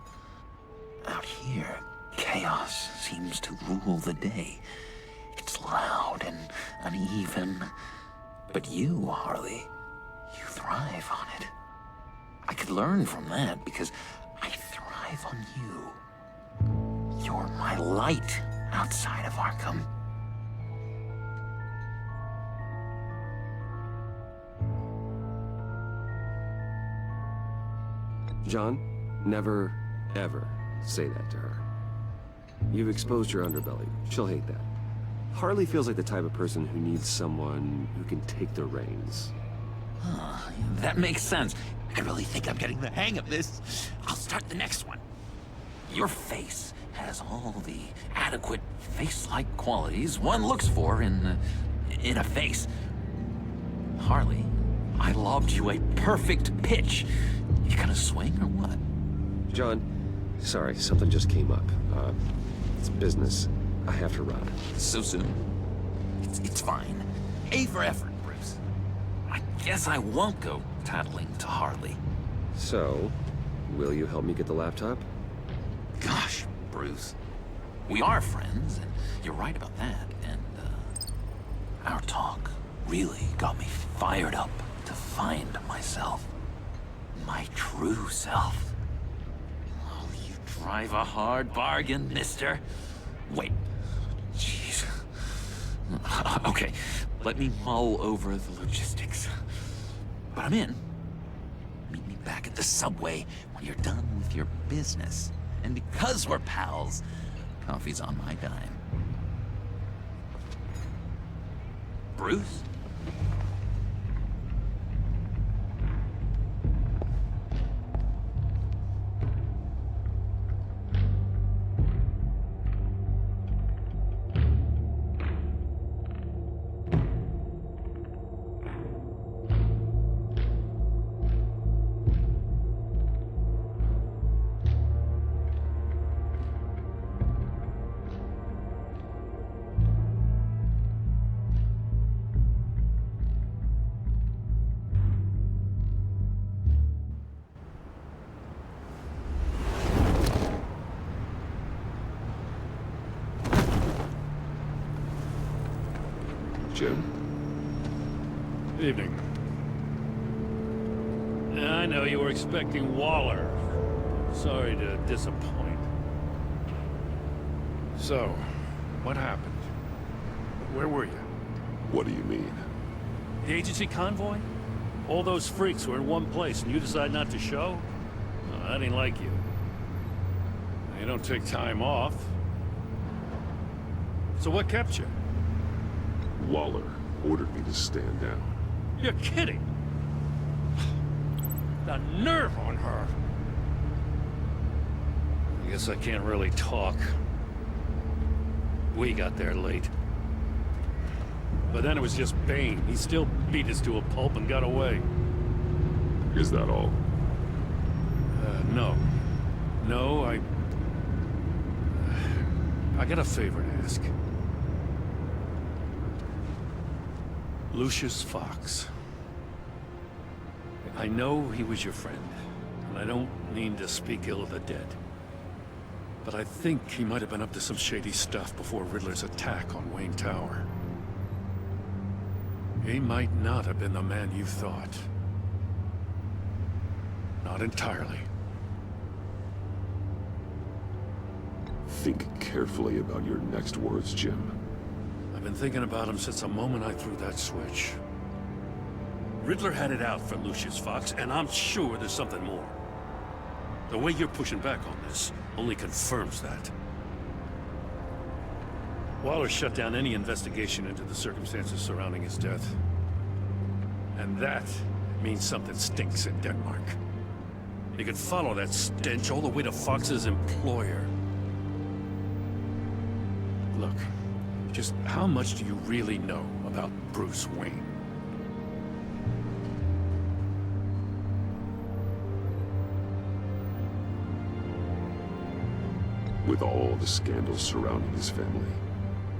Out here, chaos seems to rule the day. It's loud and uneven. But you, Harley, you thrive on it. I could learn from that because I thrive on you. You're my light outside of Arkham. John, never, ever say that to her. You've exposed your underbelly. She'll hate that. Harley feels like the type of person who needs someone who can take the reins. That makes sense. I really think I'm getting the hang of this. I'll start the next one. Your face has all the adequate face-like qualities one looks for in a face. Harley, I lobbed you a perfect pitch. You gonna swing or what? John, sorry, something just came up. It's business. I have to run. So soon? It's fine. A for effort, Bruce. I guess I won't go tattling to Harley. So, will you help me get the laptop? Gosh, Bruce. We are friends, and you're right about that. And, our talk really got me fired up to find myself. My true self. Oh, you drive a hard bargain, mister. Wait. Jeez. Okay, let me mull over the logistics. But I'm in. Meet me back at the subway when you're done with your business. And because we're pals, coffee's on my dime. Bruce? Jim? Evening. I know you were expecting Waller. Sorry to disappoint. So, what happened? Where were you? What do you mean? The agency convoy? All those freaks were in one place and you decide not to show? No, that ain't like you. You don't take time off. So what kept you? Waller ordered me to stand down. You're kidding! The nerve on her! I guess I can't really talk. We got there late. But then it was just Bane. He still beat us to a pulp and got away. Is that all? No. No, I got a favor to ask. Lucius Fox. I know he was your friend, and I don't mean to speak ill of the dead. But I think he might have been up to some shady stuff before Riddler's attack on Wayne Tower. He might not have been the man you thought. Not entirely. Think carefully about your next words, Jim. I've been thinking about him since the moment I threw that switch. Riddler had it out for Lucius Fox, and I'm sure there's something more. The way you're pushing back on this only confirms that. Waller shut down any investigation into the circumstances surrounding his death. And that means something stinks in Denmark. You could follow that stench all the way to Fox's employer. Look, just how much do you really know about Bruce Wayne? With all the scandals surrounding his family,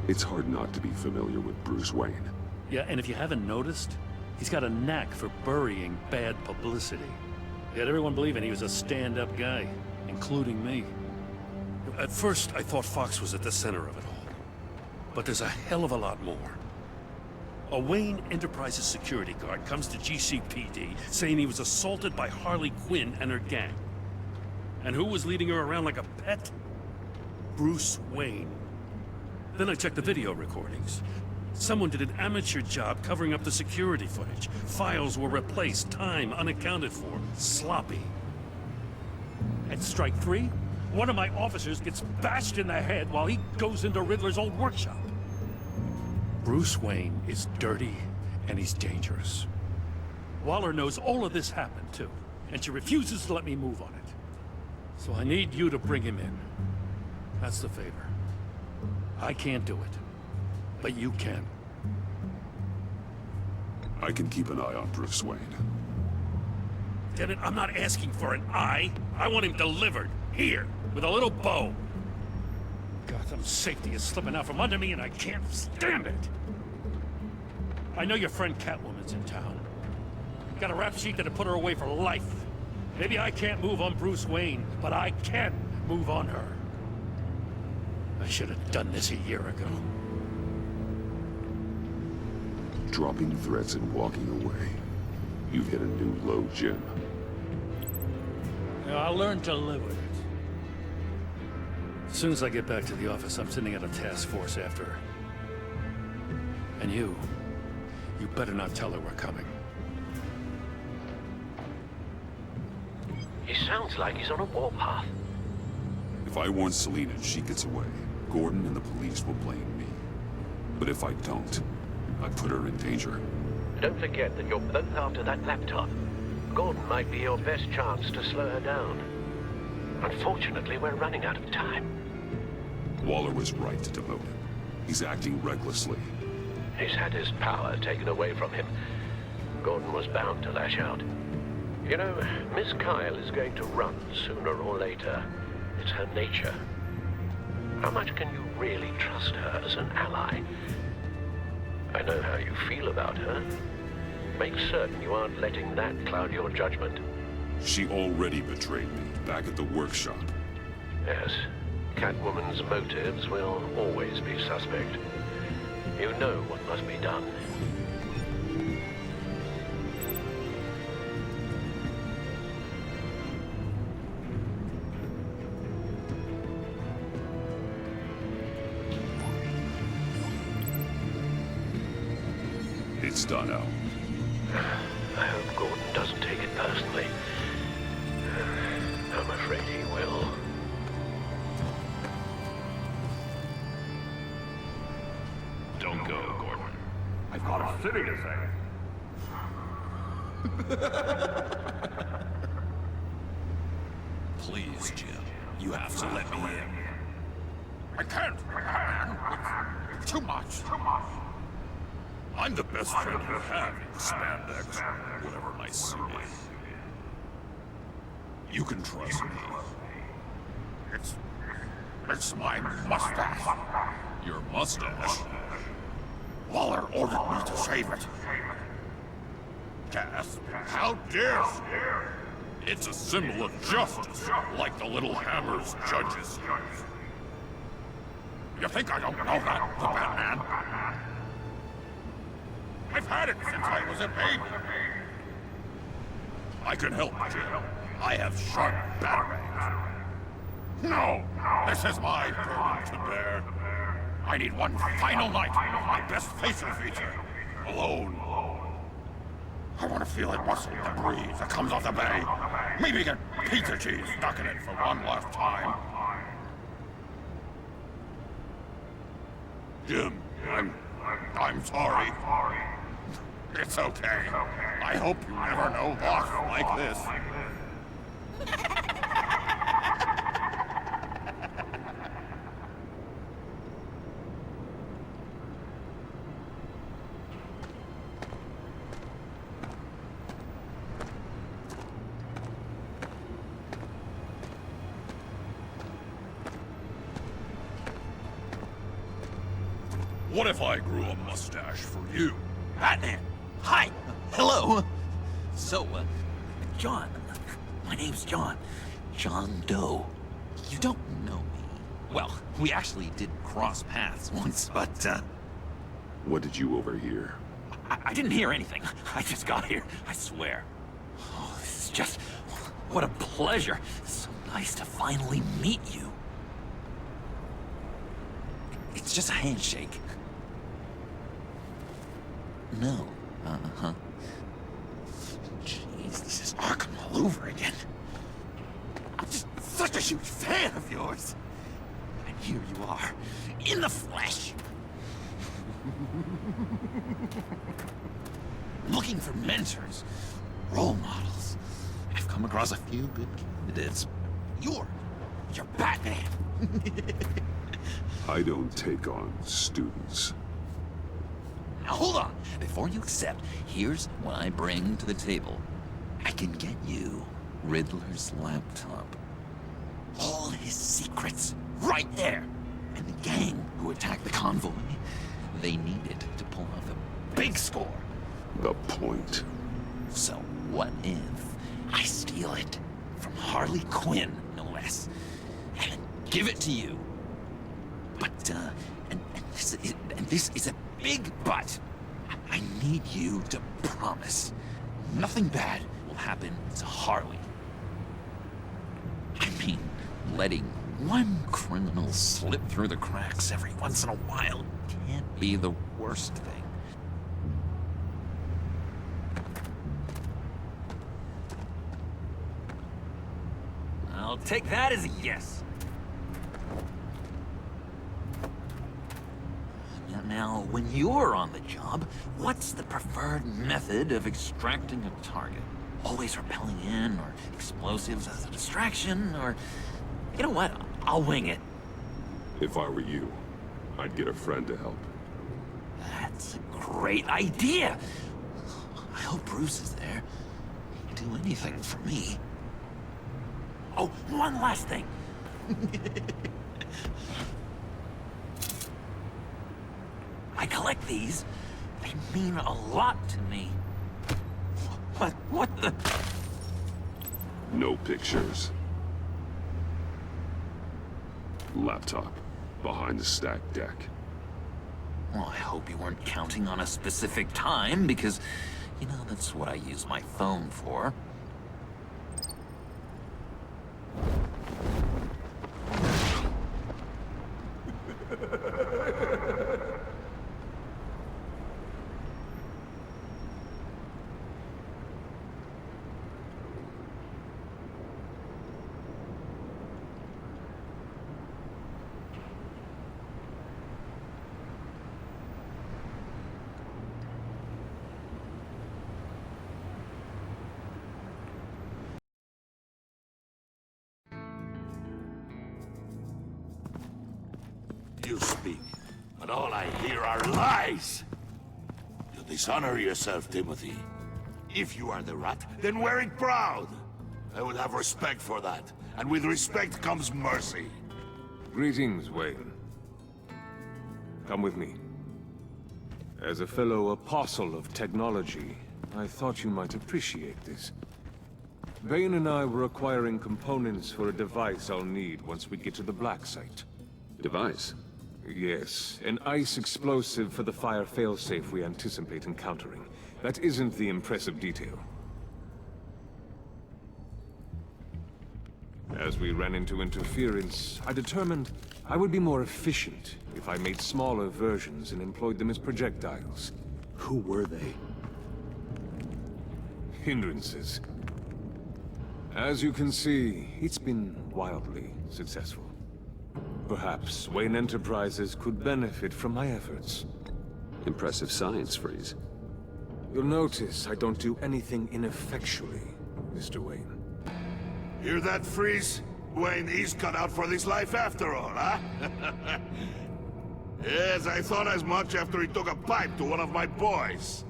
it's hard not to be familiar with Bruce Wayne. Yeah, and if you haven't noticed, he's got a knack for burying bad publicity. He had everyone believing he was a stand-up guy, including me. At first, I thought Fox was at the center of it all. But there's a hell of a lot more. A Wayne Enterprises security guard comes to GCPD saying he was assaulted by Harley Quinn and her gang. And who was leading her around like a pet? Bruce Wayne. Then I checked the video recordings. Someone did an amateur job covering up the security footage. Files were replaced, time unaccounted for, sloppy. At strike 3, one of my officers gets bashed in the head while he goes into Riddler's old workshop. Bruce Wayne is dirty and he's dangerous. Waller knows all of this happened too, and she refuses to let me move on it. So I need you to bring him in. That's the favor. I can't do it, but you can. I can keep an eye on Bruce Wayne. Damn it, I'm not asking for an eye. I want him delivered, here, with a little bow. Gotham's safety is slipping out from under me and I can't stand it. I know your friend Catwoman's in town. Got a rap sheet that'll put her away for life. Maybe I can't move on Bruce Wayne, but I can move on her. I should have done this a year ago. Dropping threats and walking away. You've hit a new low, Jim. Yeah, I'll learn to live with it. As soon as I get back to the office, I'm sending out a task force after her. And you better not tell her we're coming. He sounds like he's on a warpath. If I warn Selina and she gets away, Gordon and the police will blame me. But if I don't, I put her in danger. Don't forget that you're both after that laptop. Gordon might be your best chance to slow her down. Unfortunately, we're running out of time. Waller was right to demote him. He's acting recklessly. He's had his power taken away from him. Gordon was bound to lash out. You know, Miss Kyle is going to run sooner or later. It's her nature. How much can you really trust her as an ally? I know how you feel about her. Make certain you aren't letting that cloud your judgment. She already betrayed me back at the workshop. Yes, Catwoman's motives will always be suspect. You know what must be done. It's done, Al. I hope Gordon doesn't take it personally. I'm afraid he will. Don't go, Gordon. I've got a city to save. Please, Jim. You have to let me in. I can't. It's too much. I'm the best friend you have in spandex, whatever my suit is. You can trust me. It's my mustache. Your mustache? Waller ordered me to shave it. Cass, how dare you? It's a symbol of justice, like the little hammer's judges. You think I don't know that, the Batman? I've had it since I was a baby. I can help, Jim. I have sharp batarangs. No! This is my burden to bear. I need one final night of my best facial feature. Alone. I want to feel it rustle the breeze that comes off the bay. Maybe get pizza cheese stuck in it for one last time. Jim, I'm sorry. It's okay. I hope you never know loss like this. what if I grew a mustache for you? Batman! Hi! Hello! So, John. My name's John. John Doe. You don't know me. Well, we actually did cross paths once, but, What did you overhear? I didn't hear anything. I just got here, I swear. Oh, this is just... what a pleasure. So nice to finally meet you. It's just a handshake. No. Uh-huh. Jeez, this is Arkham all over again. I'm just such a huge fan of yours. And here you are, in the flesh. Looking for mentors, role models. I've come across a few good candidates. You're Batman. I don't take on students. Now hold on. Before you accept, here's what I bring to the table. I can get you Riddler's laptop. All his secrets, right there. And the gang who attacked the convoy, they need it to pull off a big score. The point. So what if I steal it from Harley Quinn, no less, and give it to you? But, and this is a big but. I need you to promise nothing bad will happen to Harley. I mean, letting one criminal slip through the cracks every once in a while can't be the worst thing. I'll take that as a yes. Now, when you're on the job, what's the preferred method of extracting a target? Always rappelling in, or explosives as a distraction, or... You know what? I'll wing it. If I were you, I'd get a friend to help. That's a great idea! I hope Bruce is there. He'd do anything for me. Oh, one last thing! I collect these. They mean a lot to me. What the... No pictures. Laptop. Behind the stacked deck. Well, I hope you weren't counting on a specific time, because, you know, that's what I use my phone for. You speak, but all I hear are lies! You dishonor yourself, Timothy. If you are the rat, then wear it proud! I would have respect for that, and with respect comes mercy. Greetings, Wayne. Come with me. As a fellow apostle of technology, I thought you might appreciate this. Bane and I were acquiring components for a device I'll need once we get to the Black Site. Device? Yes, an ice explosive for the fire failsafe we anticipate encountering. That isn't the impressive detail. As we ran into interference, I determined I would be more efficient if I made smaller versions and employed them as projectiles. Who were they? Hindrances. As you can see, it's been wildly successful. Perhaps Wayne Enterprises could benefit from my efforts. Impressive science, Freeze. You'll notice I don't do anything ineffectually, Mr. Wayne. Hear that, Freeze? Wayne is cut out for this life after all, huh? Yes, I thought as much after he took a pipe to one of my boys.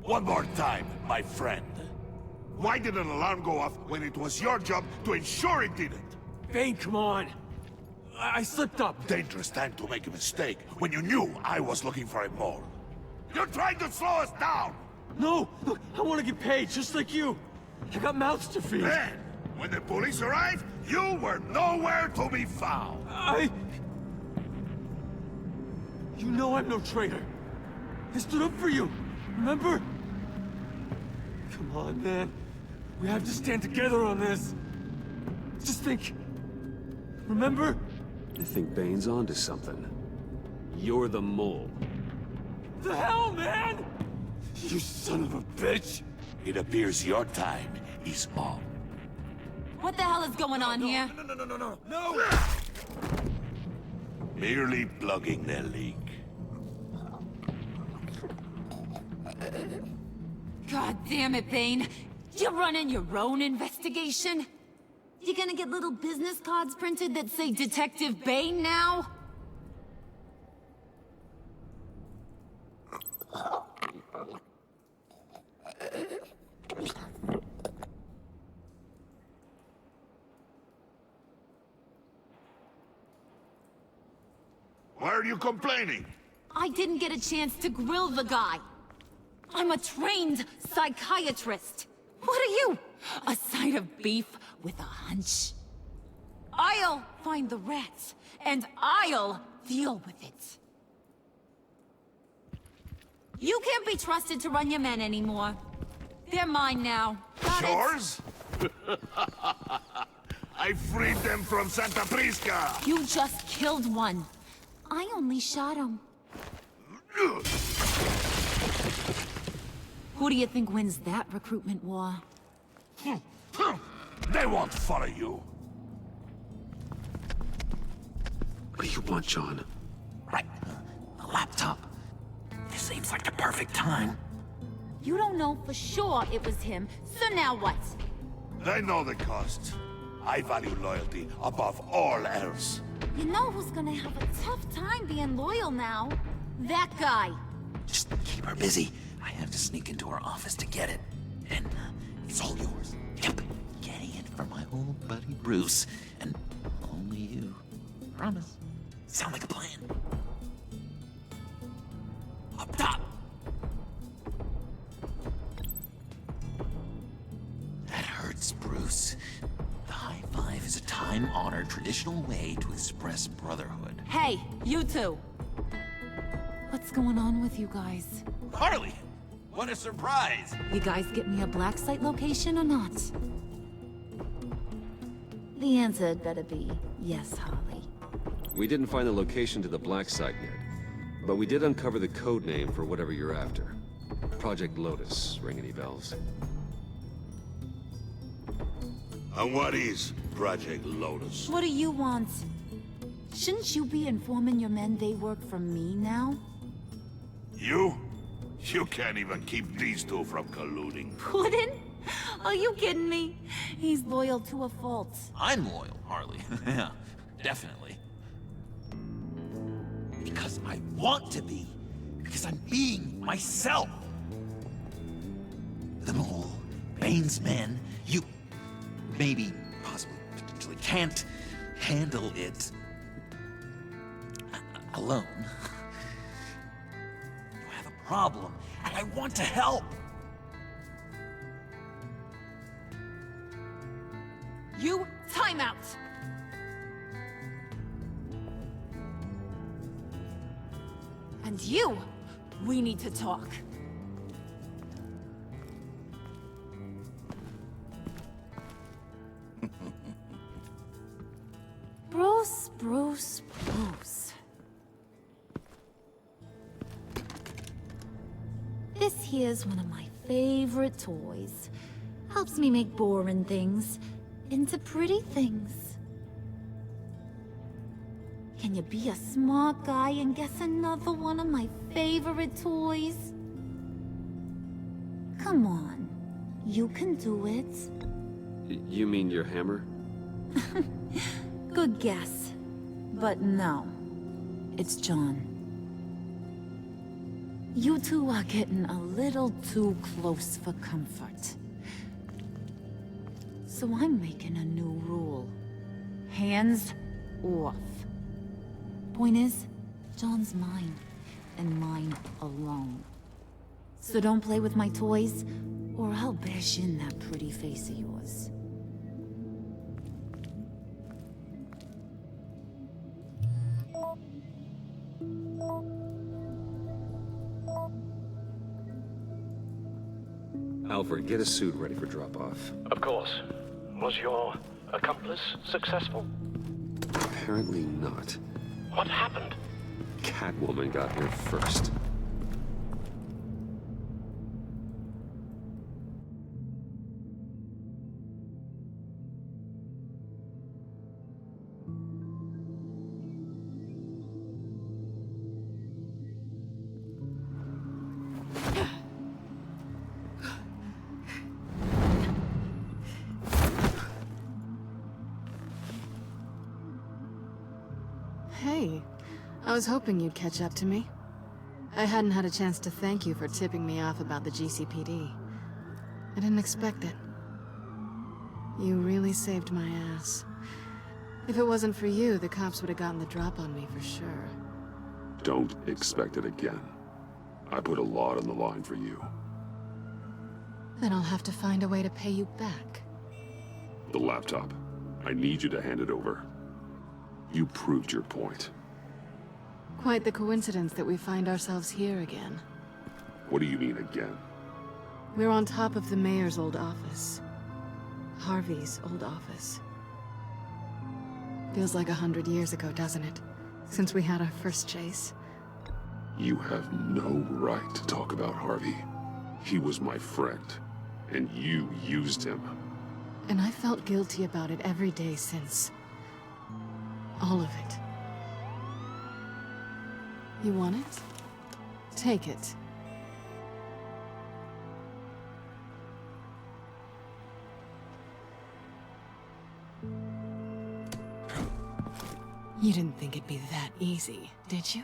One more time, my friend. Why did an alarm go off when it was your job to ensure it didn't? Bane, come on! I slipped up! Dangerous time to make a mistake when you knew I was looking for a mole. You're trying to slow us down! No! Look, I want to get paid, just like you! I got mouths to feed! Then, when the police arrived, you were nowhere to be found! You know I'm no traitor! I stood up for you, remember? Come on, man. We have to stand together on this. Just think... Remember? I think Bane's onto something. You're the mole. The hell, man? You son of a bitch! It appears your time is up. What the hell is going on here? No! Merely plugging the leak. God damn it, Bane. You're running your own investigation? You gonna get little business cards printed that say Detective Bane now? Why are you complaining? I didn't get a chance to grill the guy. I'm a trained psychiatrist. What are you? A side of beef with a hunch? I'll find the rats, and I'll deal with it. You can't be trusted to run your men anymore. They're mine now. Got it? Yours? I freed them from Santa Prisca! You just killed one. I only shot him. Who do you think wins that recruitment war? They won't follow you. What do you want, John? Right. The laptop. This seems like the perfect time. You don't know for sure it was him, so now what? I know the cost. I value loyalty above all else. You know who's gonna have a tough time being loyal now? That guy. Just keep her busy. I have to sneak into her office to get it. And it's all yours. Yep. Getting it for my old buddy Bruce. And only you. Promise. Sound like a plan. Up top! That hurts, Bruce. The high five is a time-honored traditional way to express brotherhood. Hey, you two. What's going on with you guys? Harley! What a surprise! You guys get me a black site location or not? The answer had better be yes, Harley. We didn't find the location to the black site yet, but we did uncover the code name for whatever you're after. Project Lotus. Ring any bells? And what is Project Lotus? What do you want? Shouldn't you be informing your men they work for me now? You? You can't even keep these two from colluding. Puddin'? Are you kidding me? He's loyal to a fault. I'm loyal, Harley. Yeah, definitely. Because I want to be. Because I'm being myself. The Mole, Bane's men, you maybe, possibly, potentially can't handle it alone. You have a problem, and I want to help. You, time out! And you, we need to talk. Bruce. This here's one of my favorite toys. Helps me make boring things into pretty things. Can you be a smart guy and guess another one of my favorite toys? Come on, you can do it. You mean your hammer? Good guess. But no, it's John. You two are getting a little too close for comfort. So I'm making a new rule. Hands off. Point is, John's mine, and mine alone. So don't play with my toys, or I'll bash in that pretty face of yours. Alfred, get a suit ready for drop-off. Of course. Was your accomplice successful? Apparently not. What happened? Catwoman got here first. Hey, I was hoping you'd catch up to me. I hadn't had a chance to thank you for tipping me off about the GCPD. I didn't expect it. You really saved my ass. If it wasn't for you, the cops would have gotten the drop on me for sure. Don't expect it again. I put a lot on the line for you. Then I'll have to find a way to pay you back. The laptop. I need you to hand it over. You proved your point. Quite the coincidence that we find ourselves here again. What do you mean again? We're on top of the mayor's old office. Harvey's old office. Feels like 100 years ago, doesn't it? Since we had our first chase. You have no right to talk about Harvey. He was my friend, and you used him. And I felt guilty about it every day since. All of it. You want it? Take it. You didn't think it'd be that easy, did you?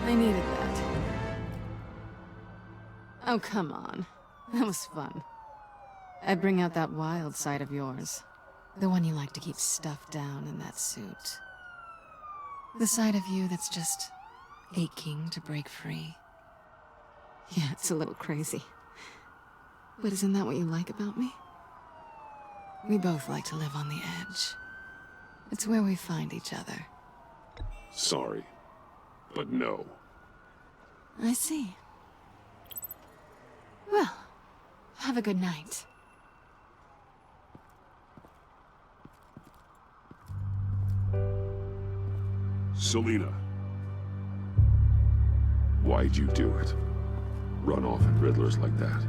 I needed that. Oh, come on. That was fun. I bring out that wild side of yours. The one you like to keep stuffed down in that suit. The side of you that's just aching to break free. Yeah, it's a little crazy. But isn't that what you like about me? We both like to live on the edge. It's where we find each other. Sorry, but no. I see. Well, have a good night. Selina. Why'd you do it? Run off at Riddlers like that?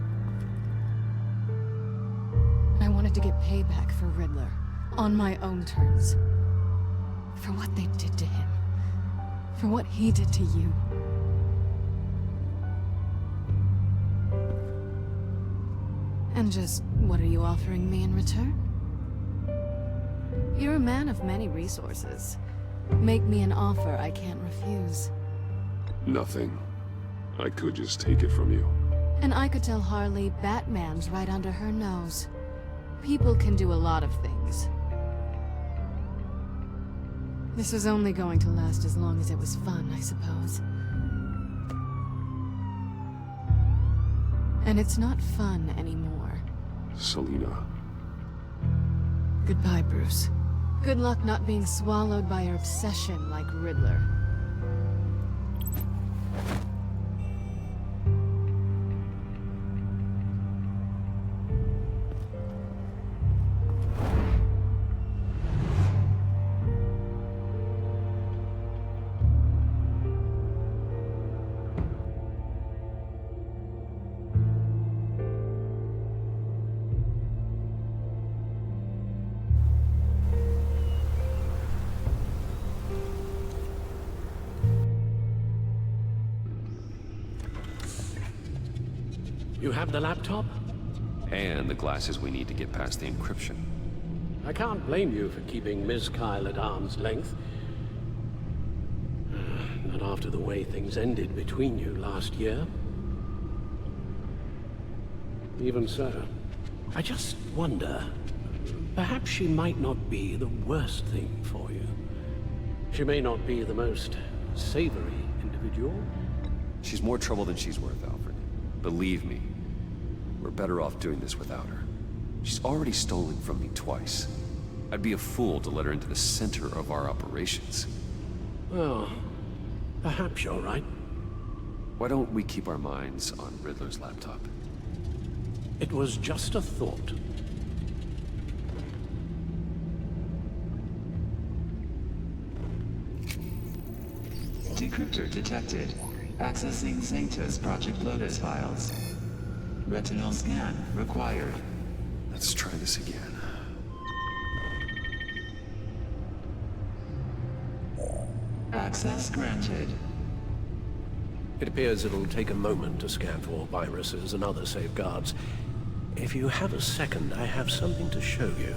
I wanted to get payback for Riddler, on my own terms. For what they did to him. For what he did to you. And just, what are you offering me in return? You're a man of many resources. Make me an offer I can't refuse. Nothing. I could just take it from you. And I could tell Harley Batman's right under her nose. People can do a lot of things. This was only going to last as long as it was fun, I suppose. And it's not fun anymore. Selina. Goodbye, Bruce. Good luck not being swallowed by your obsession like Riddler. You have the laptop? And the glasses we need to get past the encryption. I can't blame you for keeping Ms. Kyle at arm's length. Not after the way things ended between you last year. Even so, I just wonder, perhaps she might not be the worst thing for you. She may not be the most savory individual. She's more trouble than she's worth, Alfred. Believe me, we're better off doing this without her. She's already stolen from me twice. I'd be a fool to let her into the center of our operations. Well, perhaps you're right. Why don't we keep our minds on Riddler's laptop? It was just a thought. Decryptor detected. Accessing Sanctus Project Lotus files. Retinal scan required. Let's try this again. Access granted. It appears it'll take a moment to scan for viruses and other safeguards. If you have a second, I have something to show you.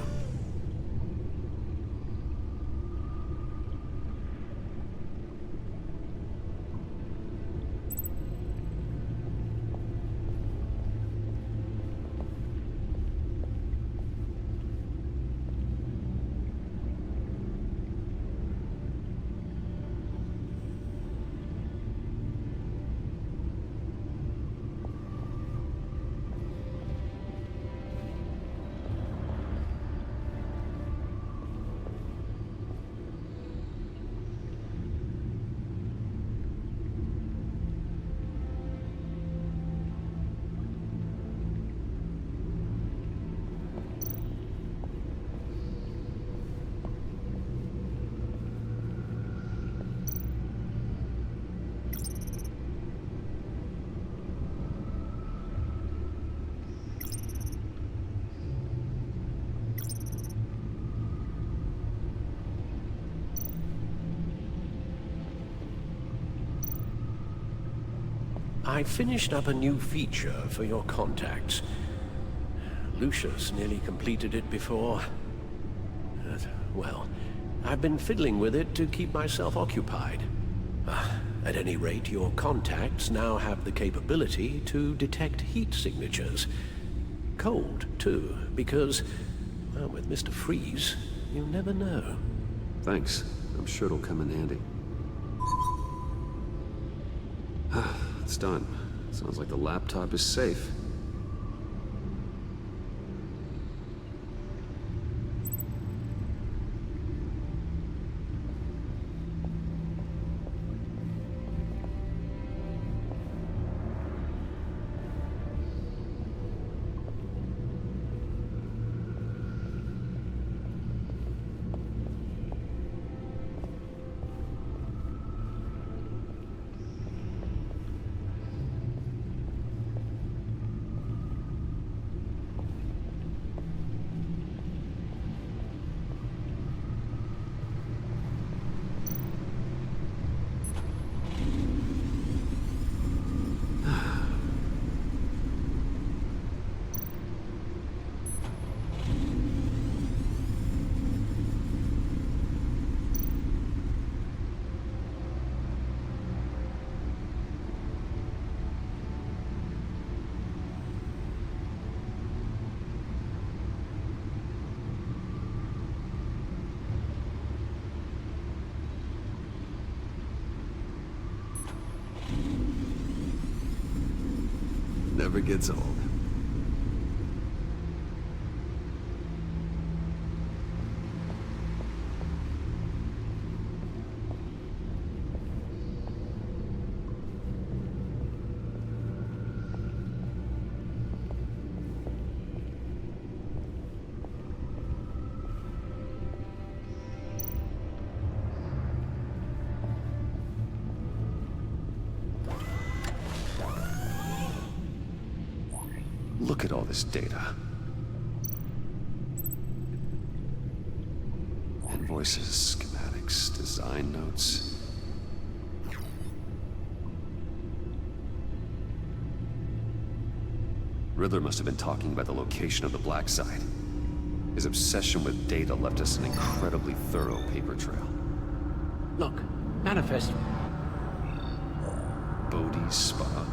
I finished up a new feature for your contacts. Lucius nearly completed it before. Well, I've been fiddling with it to keep myself occupied. At any rate, your contacts now have the capability to detect heat signatures. Cold, too, because, well, with Mr. Freeze, you never know. Thanks. I'm sure it'll come in handy. It's done. Sounds like the laptop is safe. Never gets old. Look at all this data. Invoices, schematics, design notes. Riddler must have been talking about the location of the Black Site. His obsession with data left us an incredibly thorough paper trail. Look, manifest. Bodhi's Spa.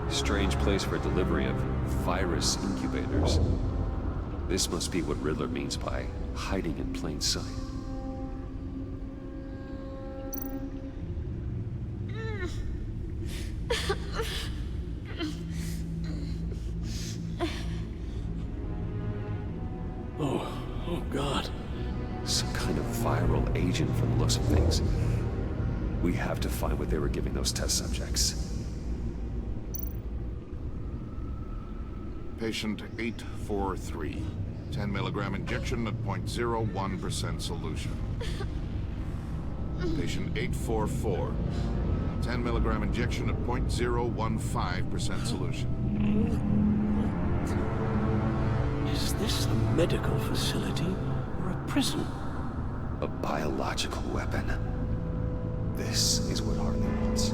Strange place for delivery of virus incubators. This must be what Riddler means by hiding in plain sight. Oh God. Some kind of viral agent from the looks of things. We have to find what they were giving those test subjects. Patient 843. 10 milligram injection at 0.01% solution. Patient 844. 10 milligram injection at 0.015% solution. Is this a medical facility or a prison? A biological weapon. This is what Harley wants.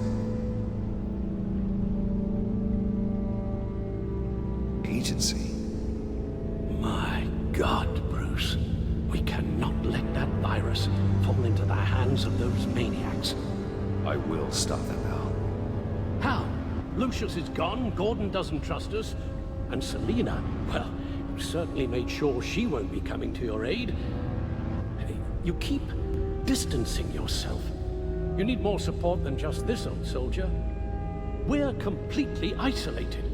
agency. My God, Bruce. We cannot let that virus fall into the hands of those maniacs. I will stop them, Al. How? Lucius is gone, Gordon doesn't trust us, and Selina, well, you certainly made sure she won't be coming to your aid. You keep distancing yourself. You need more support than just this old soldier. We're completely isolated.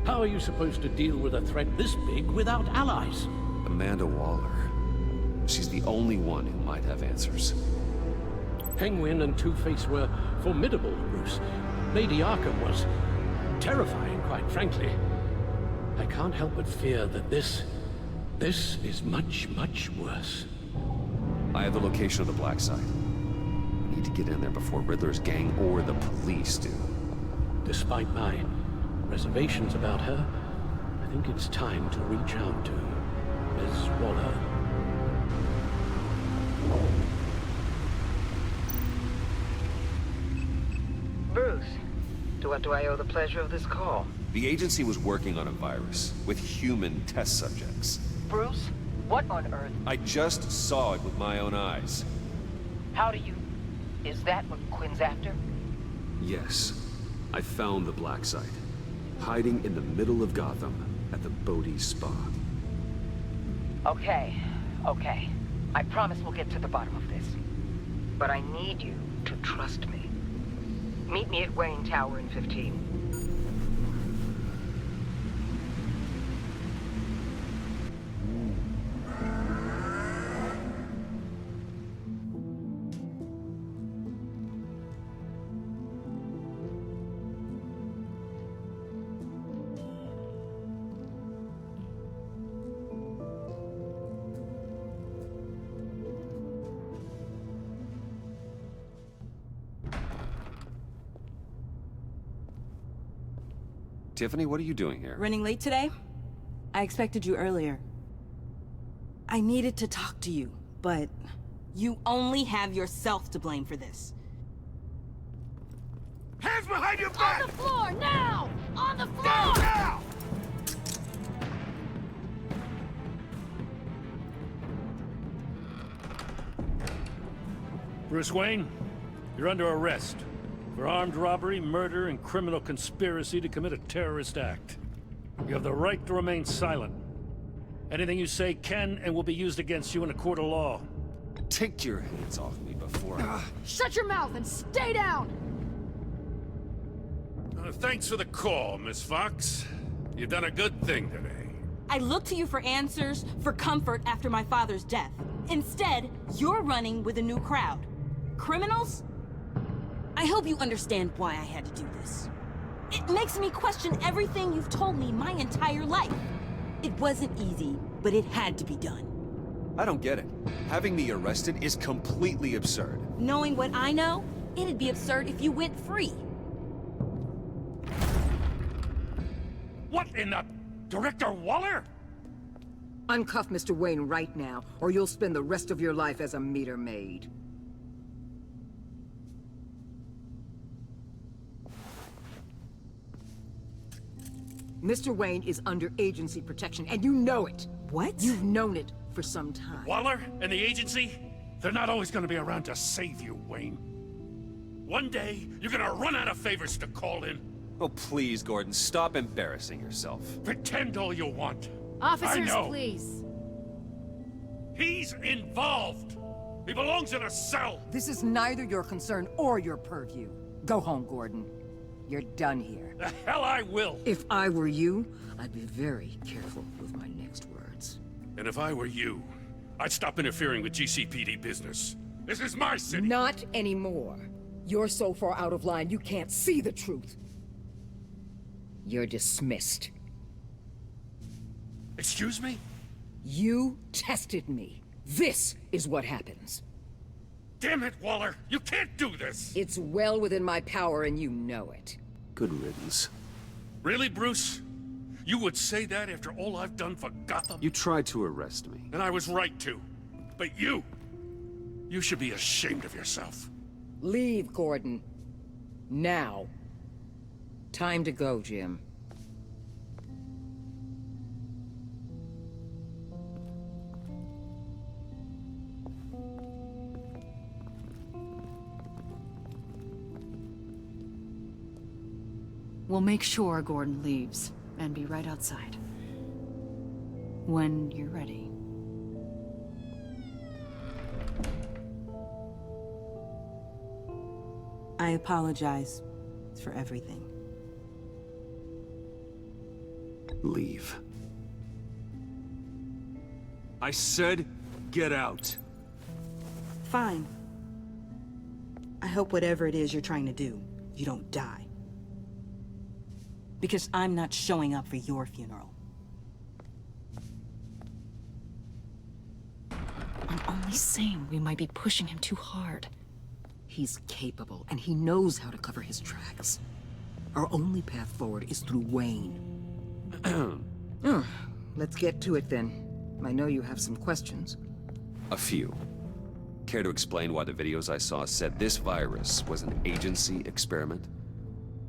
How are you supposed to deal with a threat this big without allies? Amanda Waller. She's the only one who might have answers. Penguin and Two-Face were formidable, Bruce. Lady Arkham was terrifying, quite frankly. I can't help but fear that this is much, much worse. I have the location of the Black Site. I need to get in there before Riddler's gang or the police do. Despite my reservations about her, I think it's time to reach out to Ms. Waller. Bruce, to what do I owe the pleasure of this call? The agency was working on a virus with human test subjects. Bruce, what on earth? I just saw it with my own eyes. How do you... Is that what Quinn's after? Yes. I found the Black Site, hiding in the middle of Gotham at the Bodhi Spa. Okay. I promise we'll get to the bottom of this. But I need you to trust me. Meet me at Wayne Tower in 15. Tiffany, what are you doing here? Running late today? I expected you earlier. I needed to talk to you, but you only have yourself to blame for this. Hands behind your back! On the floor, now! On the floor! Down, now! Bruce Wayne, you're under arrest for armed robbery, murder, and criminal conspiracy to commit a terrorist act. You have the right to remain silent. Anything you say can and will be used against you in a court of law. Take your hands off me before I... Shut your mouth and stay down! Thanks for the call, Miss Fox. You've done a good thing today. I looked to you for answers, for comfort after my father's death. Instead, you're running with a new crowd. Criminals? I hope you understand why I had to do this. It makes me question everything you've told me my entire life. It wasn't easy, but it had to be done. I don't get it. Having me arrested is completely absurd. Knowing what I know, it'd be absurd if you went free. What in the... Director Waller? Uncuff Mr. Wayne right now, or you'll spend the rest of your life as a meter maid. Mr. Wayne is under agency protection, and you know it. What? You've known it for some time. Waller and the agency? They're not always gonna be around to save you, Wayne. One day, you're gonna run out of favors to call in. Oh, please, Gordon, stop embarrassing yourself. Pretend all you want. Officers, I know. please. He's involved. He belongs in a cell. This is neither your concern or your purview. Go home, Gordon. You're done here. The hell I will. If I were you, I'd be very careful with my next words. And if I were you, I'd stop interfering with GCPD business. This is my city. Not anymore. You're so far out of line, you can't see the truth. You're dismissed. Excuse me? You tested me. This is what happens. Damn it, Waller! You can't do this! It's well within my power and you know it. Good riddance. Really, Bruce? You would say that after all I've done for Gotham? You tried to arrest me. And I was right to. But you should be ashamed of yourself. Leave, Gordon. Now. Time to go, Jim. We'll make sure Gordon leaves, and be right outside. When you're ready. I apologize for everything. Leave. I said, get out. Fine. I hope whatever it is you're trying to do, you don't die. Because I'm not showing up for your funeral. I'm only saying we might be pushing him too hard. He's capable, and he knows how to cover his tracks. Our only path forward is through Wayne. Let's get to it then. I know you have some questions. A few. Care to explain why the videos I saw said this virus was an agency experiment?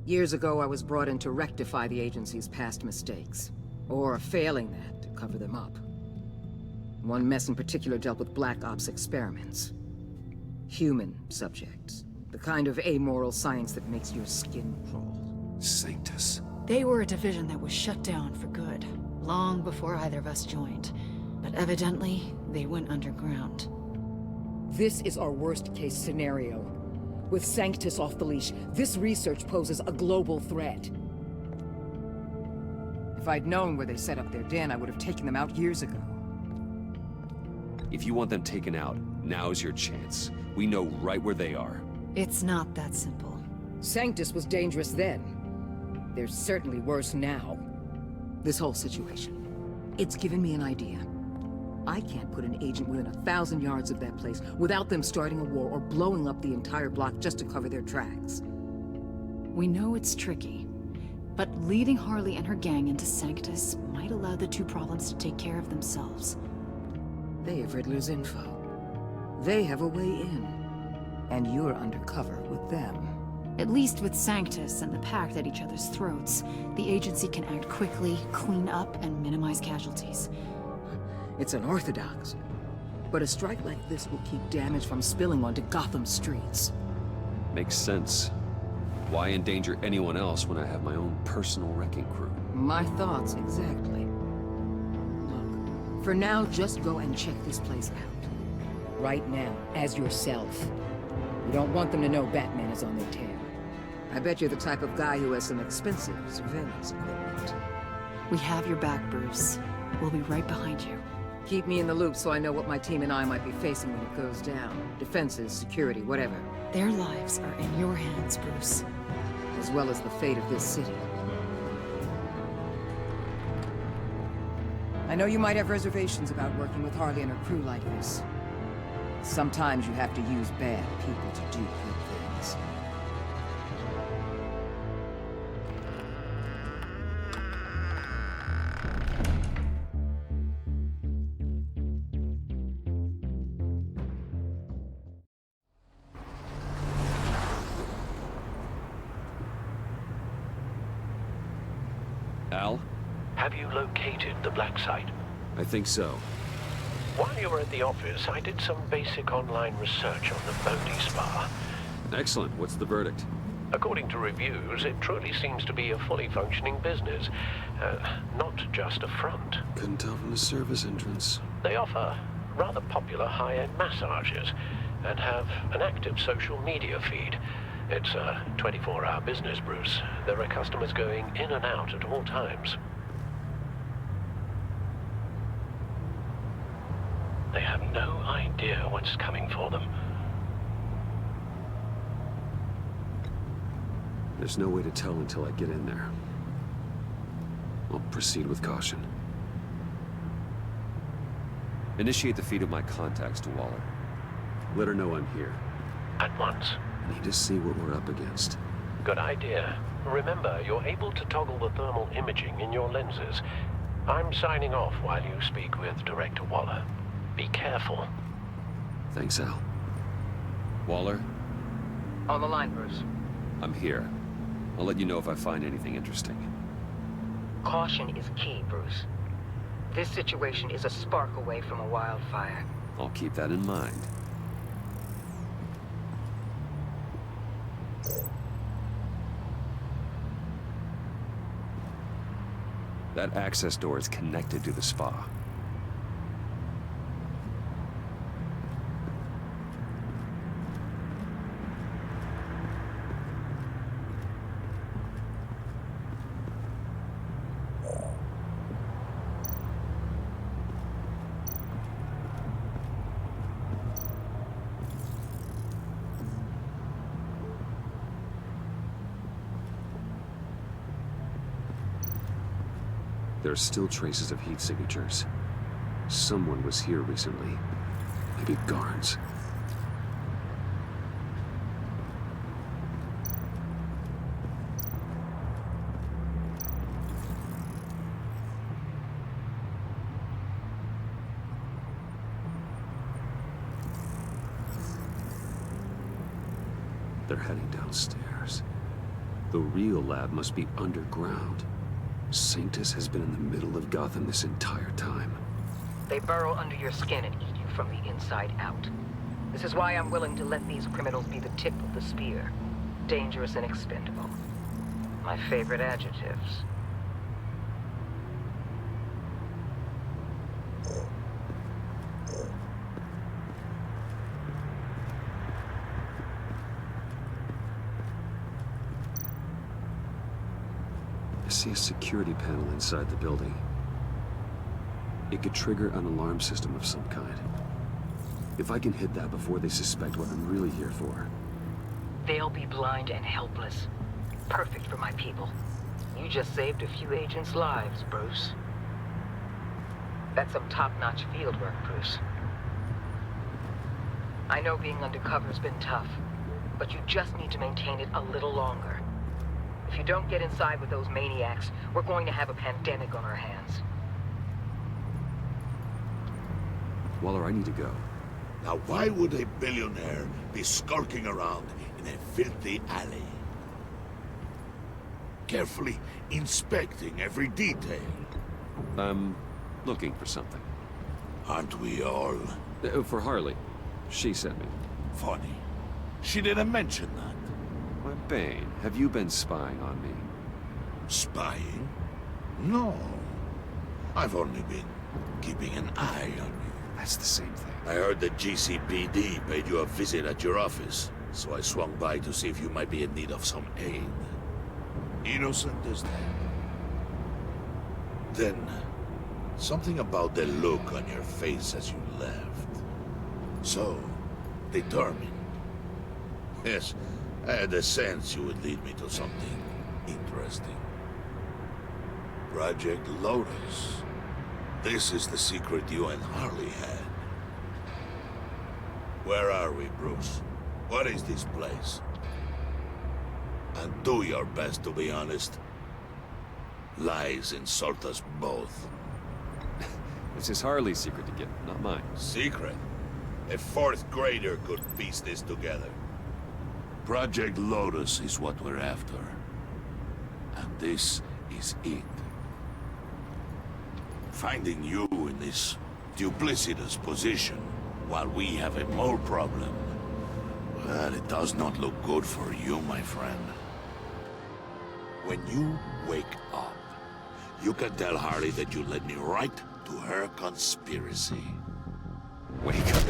Years ago, I was brought in to rectify the agency's past mistakes. Or, failing that, to cover them up. One mess in particular dealt with Black Ops experiments. Human subjects. The kind of amoral science that makes your skin crawl. Sanctus. They were a division that was shut down for good, long before either of us joined. But evidently, they went underground. This is our worst-case scenario. With Sanctus off the leash, this research poses a global threat. If I'd known where they set up their den, I would have taken them out years ago. If you want them taken out, now's your chance. We know right where they are. It's not that simple. Sanctus was dangerous then. They're certainly worse now. This whole situation, it's given me an idea. I can't put an agent within 1,000 yards of that place without them starting a war or blowing up the entire block just to cover their tracks. We know it's tricky, but leading Harley and her gang into Sanctus might allow the two problems to take care of themselves. They have Riddler's info. They have a way in. And you're undercover with them. At least with Sanctus and the Pact at each other's throats, the agency can act quickly, clean up, and minimize casualties. It's unorthodox. But a strike like this will keep damage from spilling onto Gotham streets. Makes sense. Why endanger anyone else when I have my own personal wrecking crew? My thoughts, exactly. Look, for now, just go and check this place out. Right now, as yourself. You don't want them to know Batman is on their tail. I bet you're the type of guy who has some expensive surveillance equipment. We have your back, Bruce. We'll be right behind you. Keep me in the loop so I know what my team and I might be facing when it goes down. Defenses, security, whatever. Their lives are in your hands, Bruce. As well as the fate of this city. I know you might have reservations about working with Harley and her crew like this. Sometimes you have to use bad people to do good things. Al? Have you located the black site? I think so. While you were at the office, I did some basic online research on the Bodhi Spa. Excellent. What's the verdict? According to reviews, it truly seems to be a fully functioning business, not just a front. Couldn't tell from the service entrance. They offer rather popular high-end massages and have an active social media feed. It's a 24-hour business, Bruce. There are customers going in and out at all times. They have no idea what's coming for them. There's no way to tell until I get in there. I'll proceed with caution. Initiate the feed of my contacts to Waller. Let her know I'm here. At once. Need to see what we're up against. Good idea. Remember, you're able to toggle the thermal imaging in your lenses. I'm signing off while you speak with Director Waller. Be careful. Thanks, Al. Waller? On the line, Bruce. I'm here. I'll let you know if I find anything interesting. Caution is key, Bruce. This situation is a spark away from a wildfire. I'll keep that in mind. That access door is connected to the spa. There are still traces of heat signatures. Someone was here recently. Maybe guards. They're heading downstairs. The real lab must be underground. Sanctus has been in the middle of Gotham this entire time. They burrow under your skin and eat you from the inside out. This is why I'm willing to let these criminals be the tip of the spear. Dangerous and expendable. My favorite adjectives. I see a security panel inside the building. It could trigger an alarm system of some kind. If I can hit that before they suspect what I'm really here for. They'll be blind and helpless. Perfect for my people. You just saved a few agents' lives, Bruce. That's some top-notch field work, Bruce. I know being undercover's been tough, but you just need to maintain it a little longer. If you don't get inside with those maniacs, we're going to have a pandemic on our hands. Waller, I need to go. Now why would a billionaire be skulking around in a filthy alley? Carefully inspecting every detail. I'm looking for something. Aren't we all? For Harley. She sent me. Funny. She didn't mention that. Why, Bane, have you been spying on me? Spying? No. I've only been keeping an eye on you. That's the same thing. I heard that GCPD paid you a visit at your office, so I swung by to see if you might be in need of some aid. Innocent as that. Then, something about the look on your face as you left. So, determined. Yes, I had a sense you would lead me to something interesting. Project Lotus. This is the secret you and Harley had. Where are we, Bruce? What is this place? And do your best to be honest. Lies insult us both. This is Harley's secret to get, not mine. Secret? A fourth grader could piece this together. Project Lotus is what we're after. And this is it. Finding you in this duplicitous position while we have a mole problem, well, it does not look good for you, my friend. When you wake up, you can tell Harley that you led me right to her conspiracy. Wake up.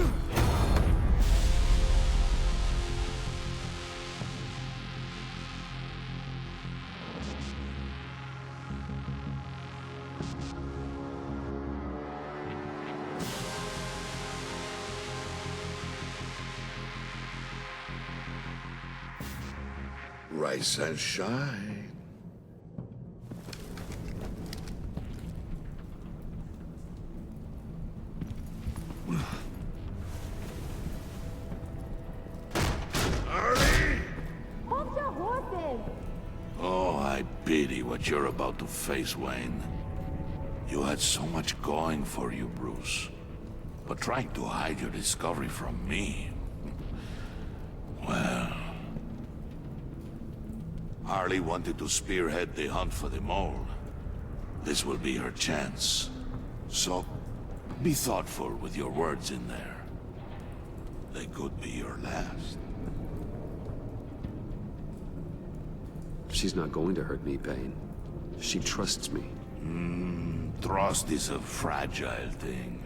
Rise and shine. Harley! Hold your horses! Oh, I pity what you're about to face, Wayne. You had so much going for you, Bruce. But trying to hide your discovery from me... well... Harley wanted to spearhead the hunt for the mole. This will be her chance. So, be thoughtful with your words in there. They could be your last. She's not going to hurt me, Bane. She trusts me. Trust is a fragile thing.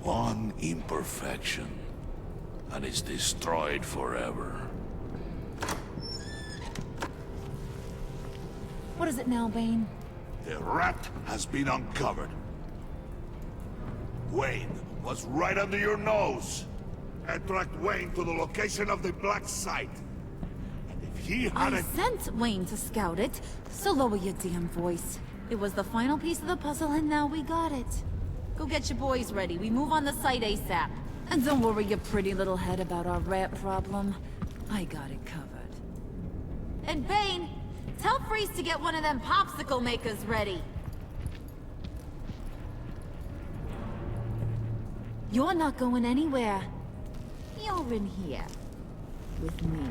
One imperfection, and it's destroyed forever. What is it now, Bane? The rat has been uncovered. Wayne was right under your nose. I tracked Wayne to the location of the black site. And if he I hadn't... sent Wayne to scout it, so lower your damn voice. It was the final piece of the puzzle, and now we got it. Go get your boys ready. We move on the site ASAP. And don't worry your pretty little head about our rat problem. I got it covered. And Bane, tell Freeze to get one of them popsicle makers ready. You're not going anywhere. You're in here. With me.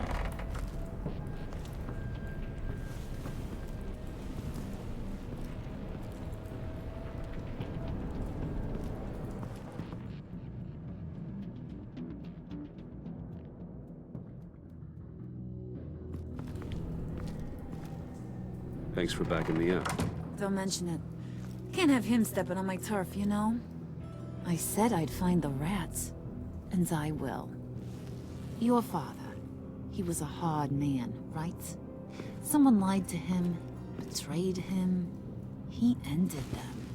Thanks for backing me up. Don't mention it. Can't have him stepping on my turf, you know? I said I'd find the rats. And I will. Your father. He was a hard man, right? Someone lied to him, betrayed him. He ended them.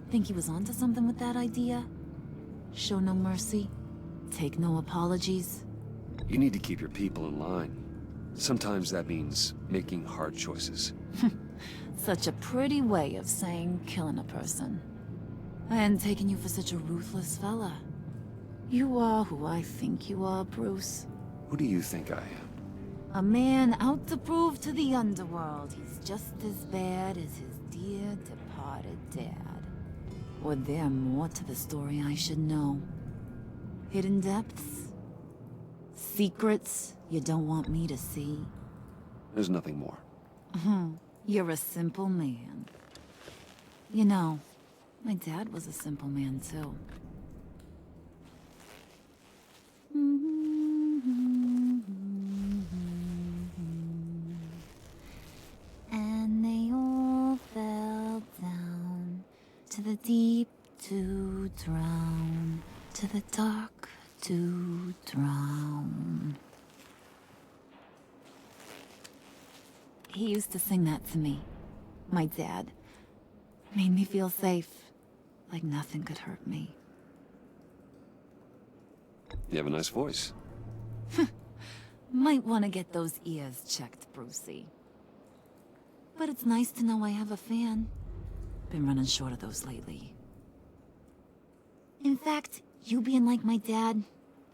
Think he was onto something with that idea? Show no mercy? Take no apologies? You need to keep your people in line. Sometimes that means making hard choices. Such a pretty way of saying killing a person. I hadn't taken you for such a ruthless fella. You are who I think you are, Bruce. Who do you think I am? A man out to prove to the underworld he's just as bad as his dear departed dad. Or there more to the story I should know. Hidden depths? Secrets you don't want me to see? There's nothing more. You're a simple man. You know, my dad was a simple man too. And they all fell down to the deep to drown, to the dark to drown. He used to sing that to me. My dad. Made me feel safe. Like nothing could hurt me. You have a nice voice. Might want to get those ears checked, Brucey. But it's nice to know I have a fan. Been running short of those lately. In fact, you being like my dad,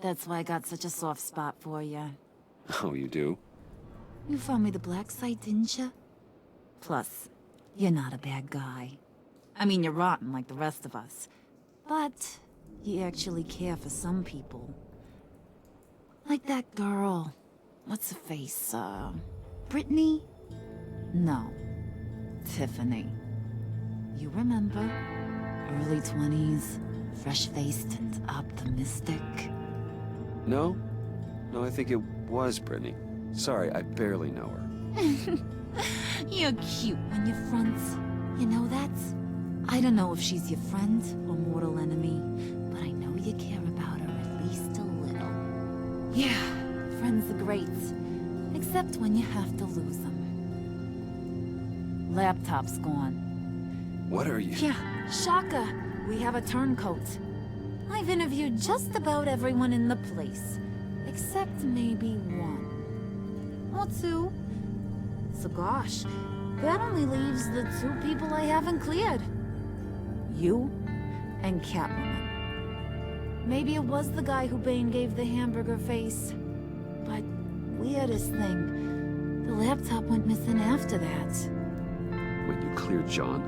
that's why I got such a soft spot for you. Oh, you do? You found me the black site, didn't you? Plus, you're not a bad guy. I mean, you're rotten like the rest of us. But you actually care for some people. Like that girl. What's her face? Brittany? No. Tiffany. You remember? Early 20s, fresh-faced and optimistic. No? No, I think it was Brittany. Sorry, I barely know her. You're cute when you're friends. You know that? I don't know if she's your friend or mortal enemy, but I know you care about her at least a little. Yeah, friends are great. Except when you have to lose them. Laptop's gone. What are you? Yeah, Shaka. We have a turncoat. I've interviewed just about everyone in the place. Except maybe one. Or two. So gosh, that only leaves the two people I haven't cleared. You and Catwoman. Maybe it was the guy who Bane gave the hamburger face. But weirdest thing, the laptop went missing after that. When you cleared John?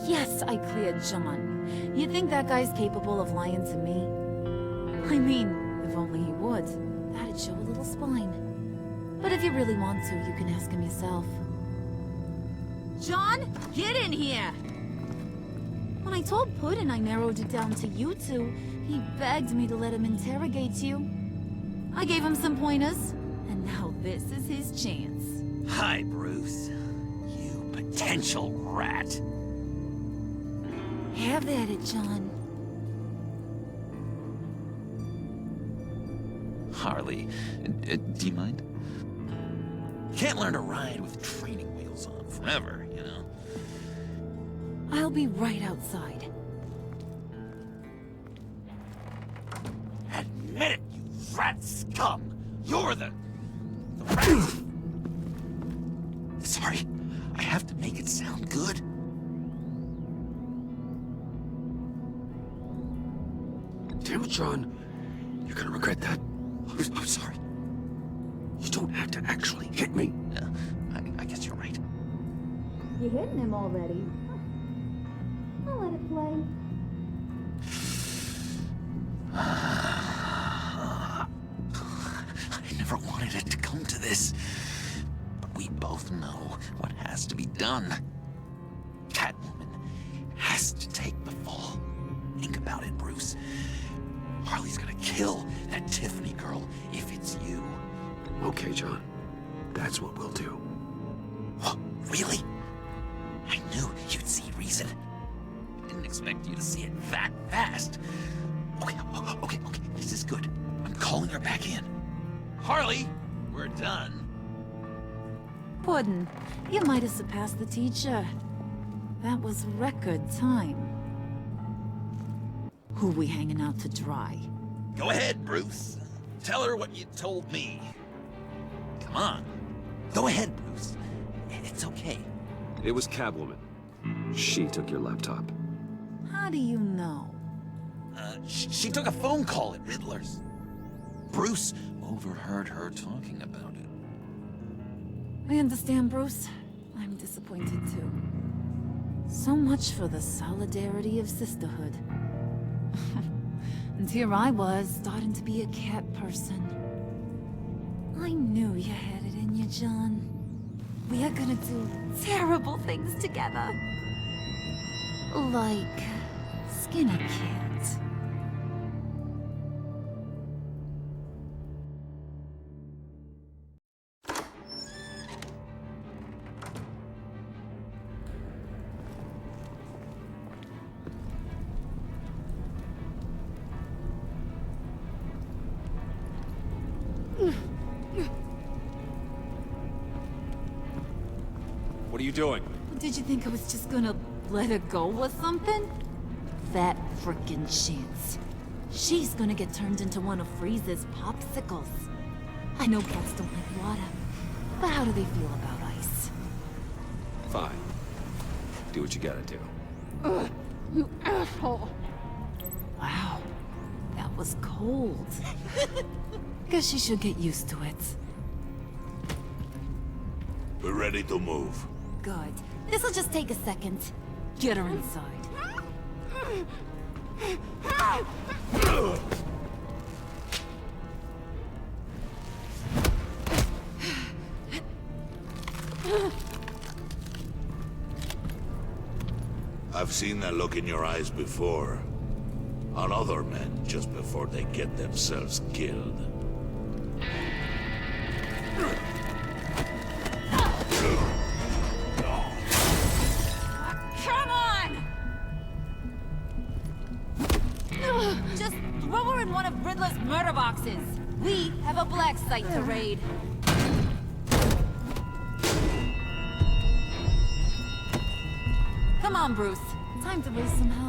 Yes, I cleared John. You think that guy's capable of lying to me? I mean, if only he would. That'd show a little spine. But if you really want to, you can ask him yourself. John, get in here! When I told Puddin' I narrowed it down to you two, he begged me to let him interrogate you. I gave him some pointers, and now this is his chance. Hi, Bruce. You potential rat. Have at it, John. Harley, do you mind? Can't learn to ride with training wheels on forever, you know? I'll be right outside. Admit it, you rat scum! You're the rat! Sorry, I have to make it sound good. Damn it, John. You're gonna regret that. I'm sorry. You don't have to actually hit me. Yeah, I guess you're right. You hitting him already? I'll let it play. I never wanted it to come to this. But we both know what has to be done. Catwoman has to take the fall. Think about it, Bruce. Harley's gonna kill that Tiffany girl if it's you. Okay, John. That's what we'll do. Oh, really? I knew you'd see reason. Didn't expect you to see it that fast. Okay. This is good. I'm calling her back in. Harley, we're done. Puddin', you might have surpassed the teacher. That was record time. Who we hanging out to dry? Go ahead, Bruce. Tell her what you told me. Come on. Go ahead, Bruce. It's okay. It was Catwoman. She took your laptop. How do you know? She took a phone call at Riddler's. Bruce overheard her talking about it. I understand, Bruce. I'm disappointed too. So much for the solidarity of sisterhood. And here I was, starting to be a cat person. I knew you had it in you, John. We are gonna do terrible things together. Like skin a cat. What are you doing? Did you think I was just gonna let her go or something? That frickin' chance. She's gonna get turned into one of Freeze's popsicles. I know cats don't like water, but how do they feel about ice? Fine. Do what you gotta do. Ugh, you asshole. Wow, that was cold. Guess she should get used to it. We're ready to move. Good. This'll just take a second. Get her inside. I've seen that look in your eyes before. On other men, just before they get themselves killed. Come on! Just throw her in one of Riddler's murder boxes. We have a black site to raid. Come on, Bruce. Time to raise some hell.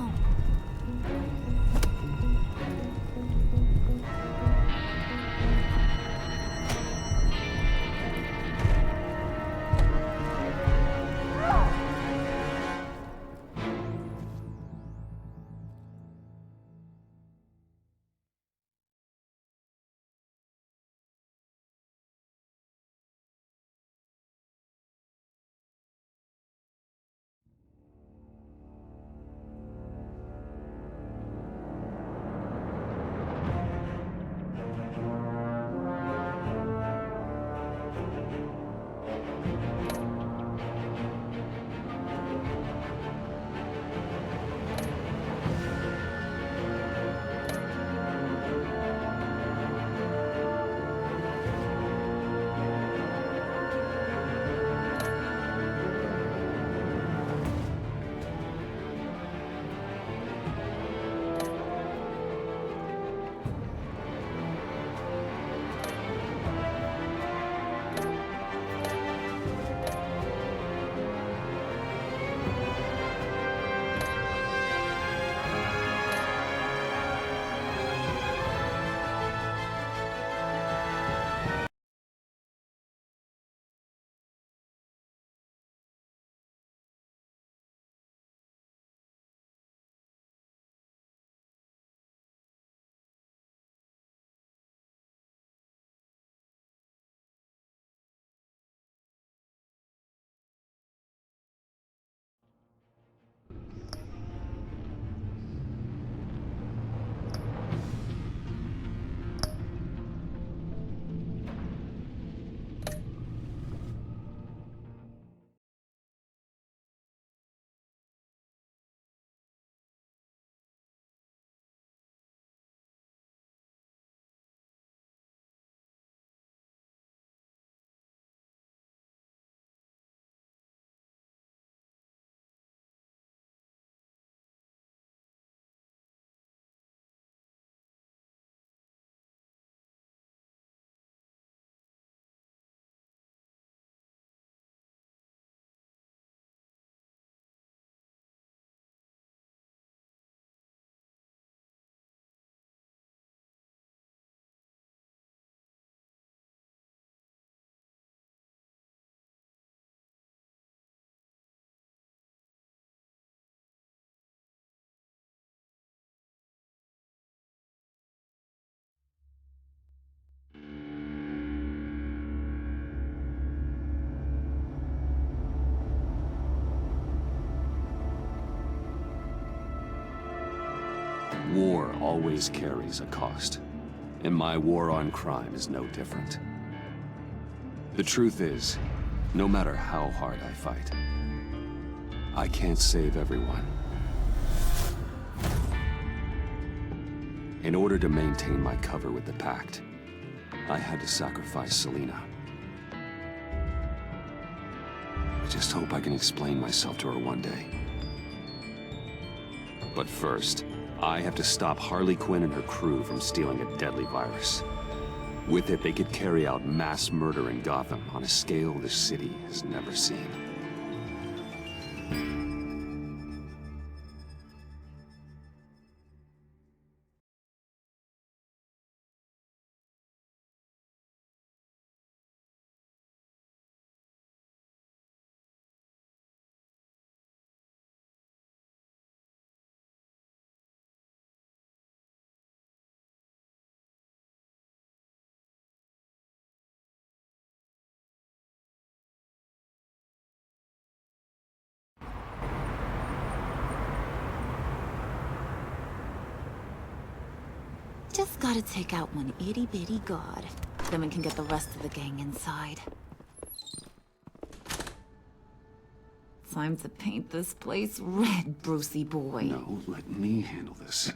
War always carries a cost, and my war on crime is no different. The truth is, no matter how hard I fight, I can't save everyone. In order to maintain my cover with the Pact, I had to sacrifice Selina. I just hope I can explain myself to her one day. But first, I have to stop Harley Quinn and her crew from stealing a deadly virus. With it, they could carry out mass murder in Gotham on a scale this city has never seen. Just gotta take out one itty-bitty god. Then we can get the rest of the gang inside. Time to paint this place red, Brucey boy. No, let me handle this.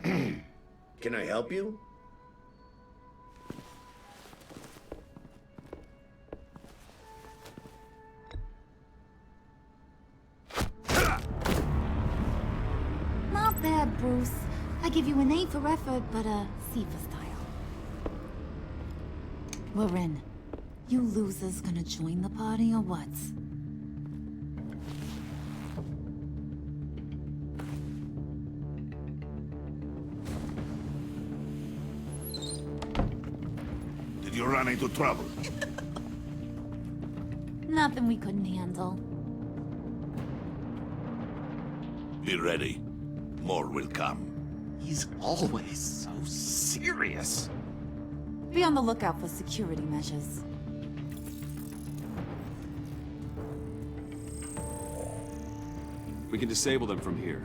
Can I help you? Not bad, Bruce. I give you an A for effort, but a C for style. We're in. You losers gonna join the party or what? Did you run into trouble? Nothing we couldn't handle. Be ready. More will come. He's always so serious. Be on the lookout for security measures. We can disable them from here.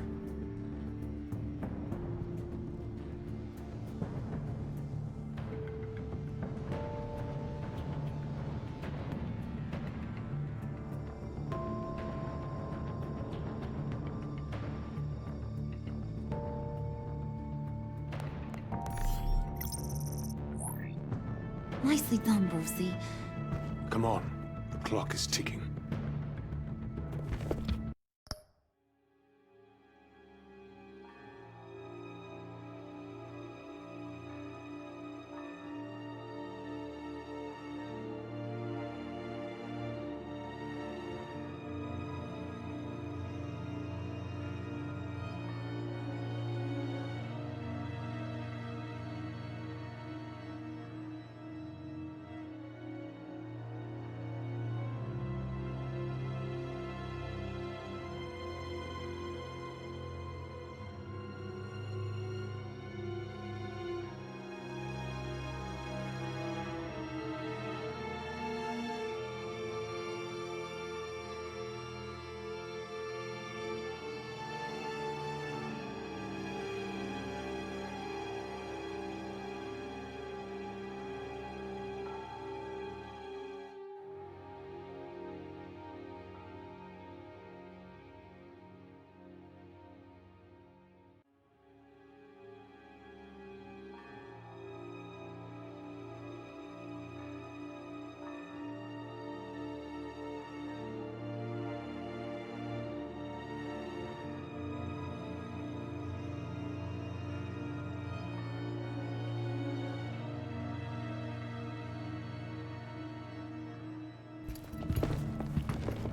Nicely done, Brucey. Come on. The clock is ticking.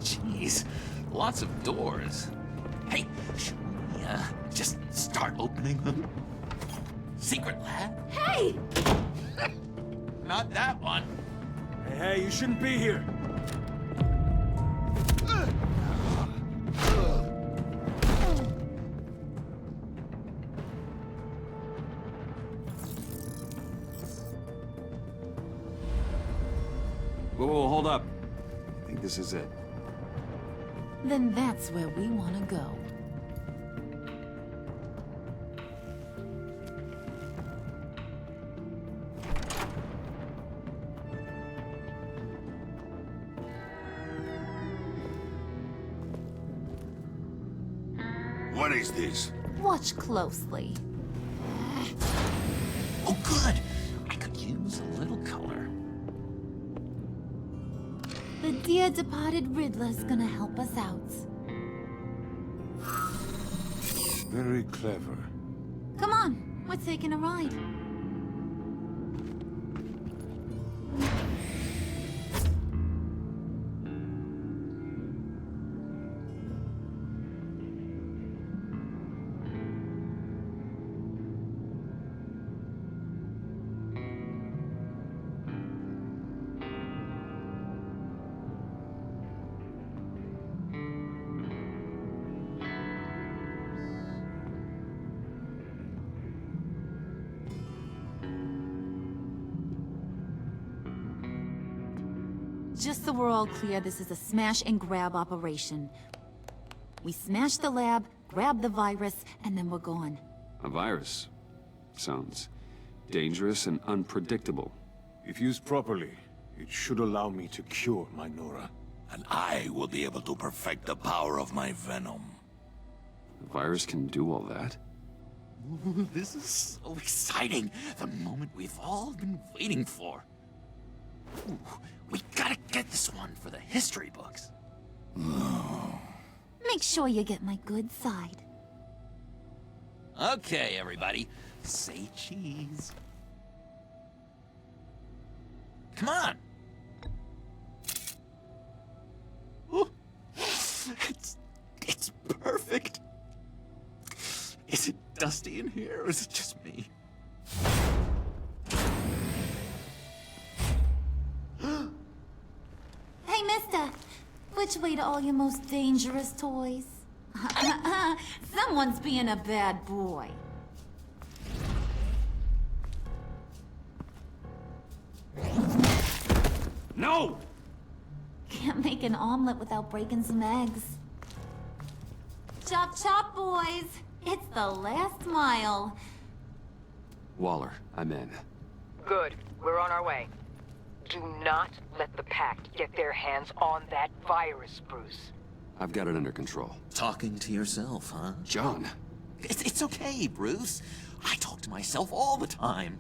Jeez, lots of doors. Hey, should we, just start opening them? Secret lab? Hey! Not that one. Hey, you shouldn't be here. Whoa, hold up. I think this is it. Then that's where we want to go. What is this? Watch closely. Oh, good! I could use a little color. The dear departed Riddler's gonna help us out. Very clever. Come on, we're taking a ride. Just so we're all clear, this is a smash and grab operation. We smash the lab, grab the virus, and then we're gone. A virus? Sounds dangerous and unpredictable. If used properly, it should allow me to cure my Nora. And I will be able to perfect the power of my venom. The virus can do all that? Ooh, this is so exciting. The moment we've all been waiting for. Ooh, we gotta get this one for the history books. Make sure you get my good side. Okay, everybody. Say cheese. Come on. Ooh, it's perfect. Is it dusty in here, or is it just me? Hey, mister. Which way to all your most dangerous toys? Someone's being a bad boy. No! Can't make an omelet without breaking some eggs. Chop chop, boys. It's the last mile. Waller, I'm in. Good. We're on our way. Do not let the Pact get their hands on that virus, Bruce. I've got it under control. Talking to yourself, huh? John! It's okay, Bruce. I talk to myself all the time.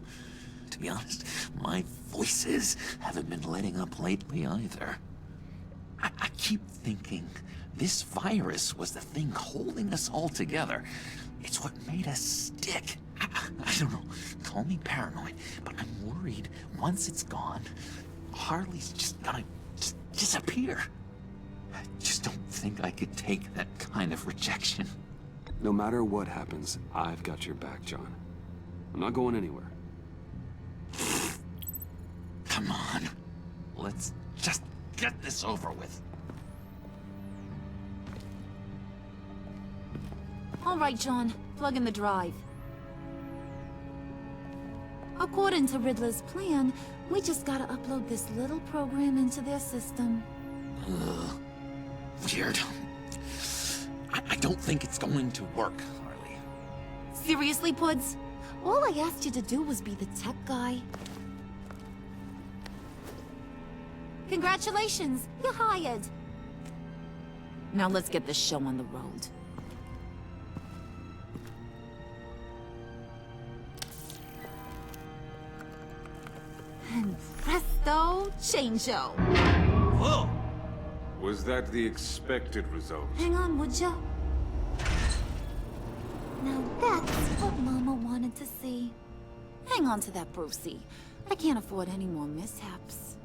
To be honest, my voices haven't been letting up lately either. I keep thinking this virus was the thing holding us all together. It's what made us stick. I don't know, call me paranoid, but I'm worried once it's gone, Harley's just gonna disappear. I just don't think I could take that kind of rejection. No matter what happens, I've got your back, John. I'm not going anywhere. Come on, let's just get this over with. All right, John. Plug in the drive. According to Riddler's plan, we just gotta upload this little program into their system. Ugh. Weird. I don't think it's going to work, Harley. Seriously, Puds? All I asked you to do was be the tech guy. Congratulations, you're hired. Now let's get this show on the road. And presto, changeo. Whoa! Was that the expected result? Hang on, would ya? Now that's what Mama wanted to see. Hang on to that, Brucey. I can't afford any more mishaps.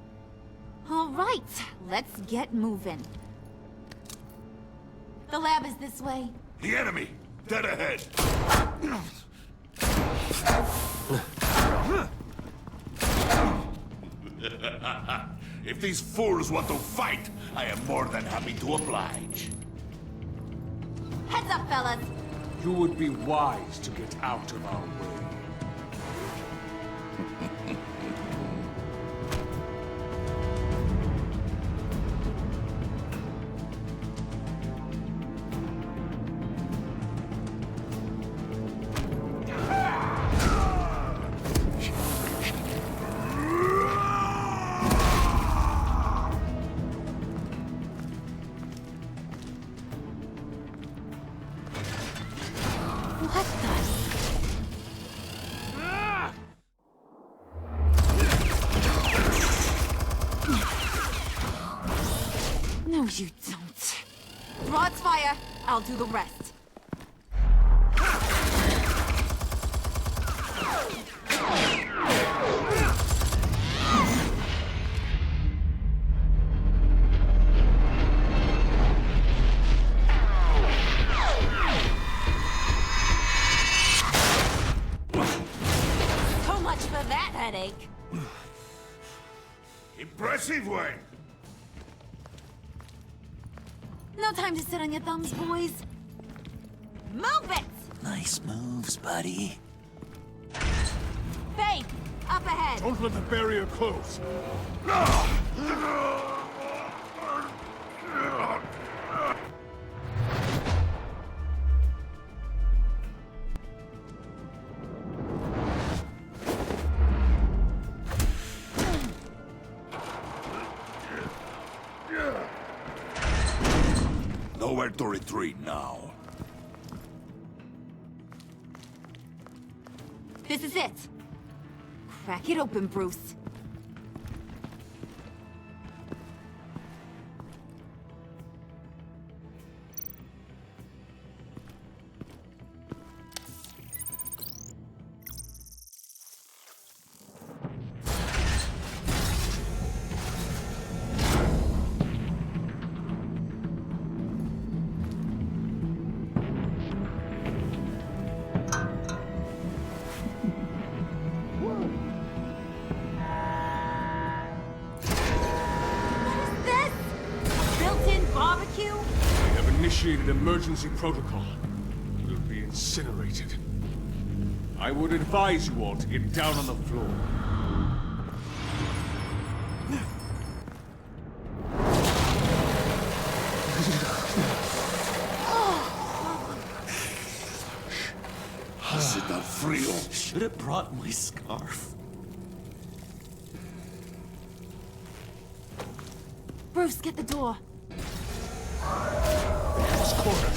All right, let's get moving. The lab is this way. The enemy! Dead ahead! If these fools want to fight, I am more than happy to oblige. Heads up, fellas. You would be wise to get out of our way. you don't. Rod's fire. I'll do the rest. So much for that headache. Impressive, Wayne. No time to sit on your thumbs, boys. Move it! Nice moves, buddy. Faith, up ahead. Don't let the barrier close. Nowhere to retreat now. This is it. Crack it open, Bruce. Initiated emergency protocol. We'll be incinerated. I would advise you all to get down on the floor. Is it not frío? Should have brought my scarf. Bruce, get the door. It's cornered.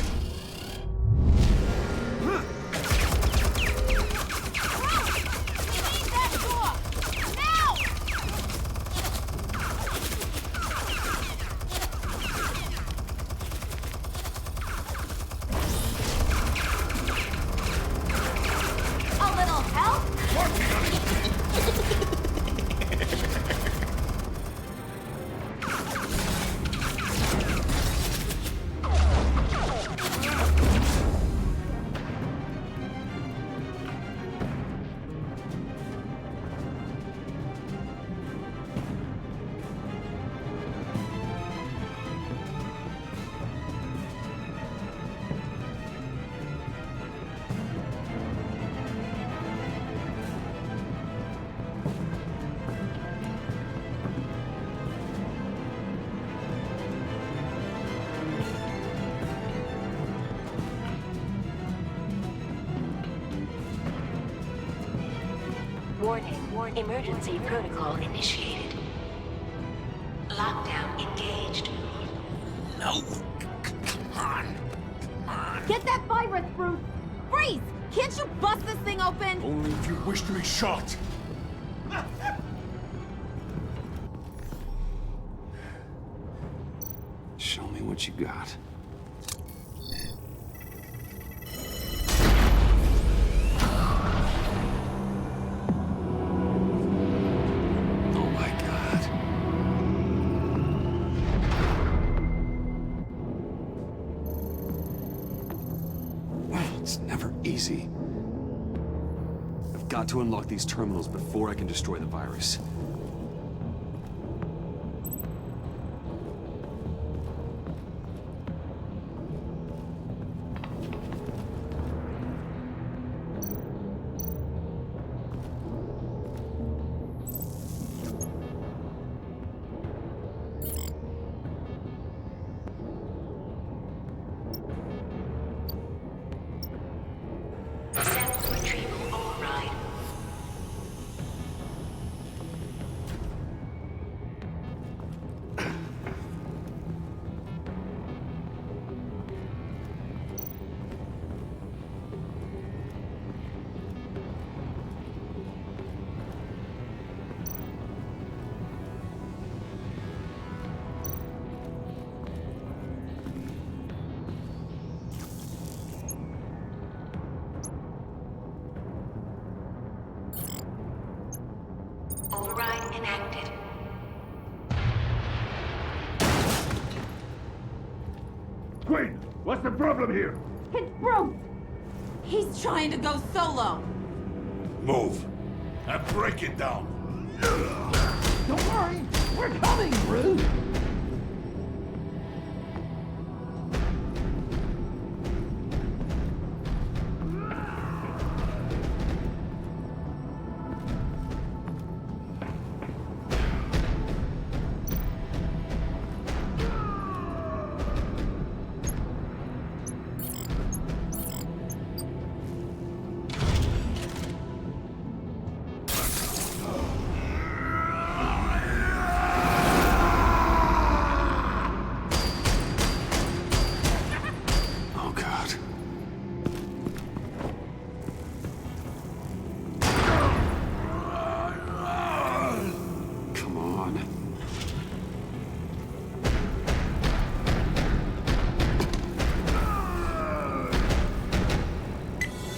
Warning, emergency protocol initiated. Lockdown engaged. No. Come on. Get that virus, Bruce! Freeze! Can't you bust this thing open? Only if you wish to be shot. Show me what you got. Easy. I've got to unlock these terminals before I can destroy the virus. Override enacted. Queen, what's the problem here? It's Bruce! He's trying to go solo! Move. And break it down. Don't worry, we're coming, Bruce!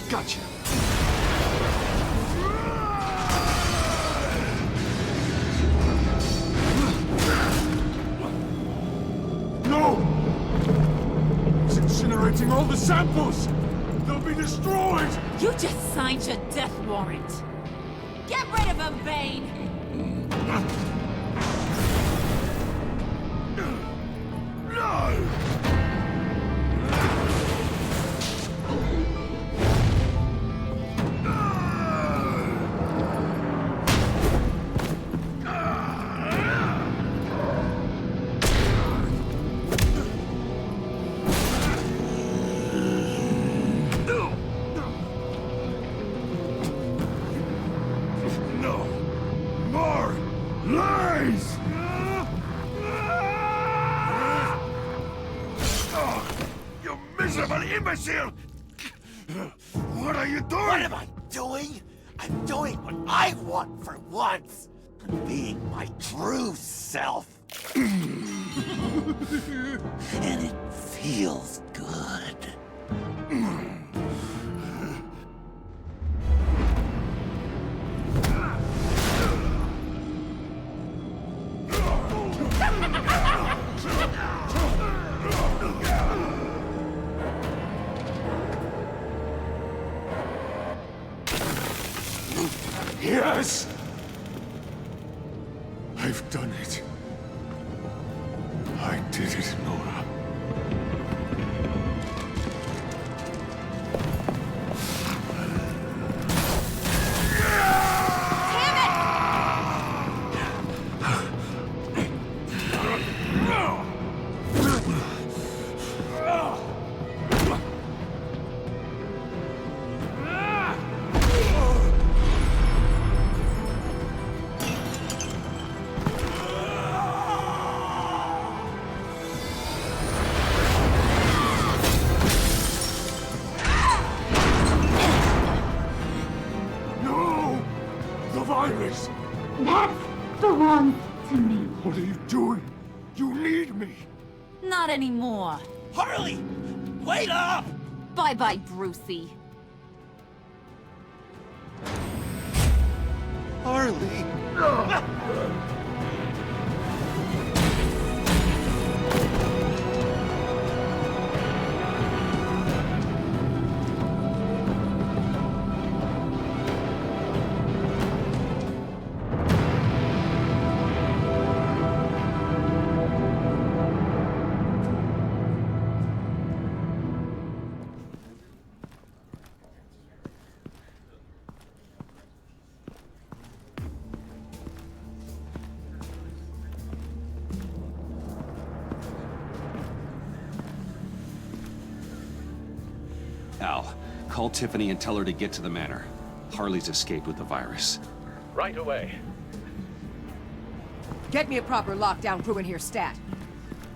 Gotcha. No! It's incinerating all the samples! They'll be destroyed! You just signed your death warrant! Get rid of him, Bane! No! Lies! You miserable imbecile! What are you doing? What am I doing? I'm doing what I want for once. I'm being my true self. And it feels good. Yes! I've done it. I did it, Nora. Virus! That's belongs to me. What are you doing? You need me! Not anymore. Harley! Wait up! Bye-bye, Brucey. Harley! Al, call Tiffany and tell her to get to the manor. Harley's escaped with the virus. Right away. Get me a proper lockdown crew in here, stat.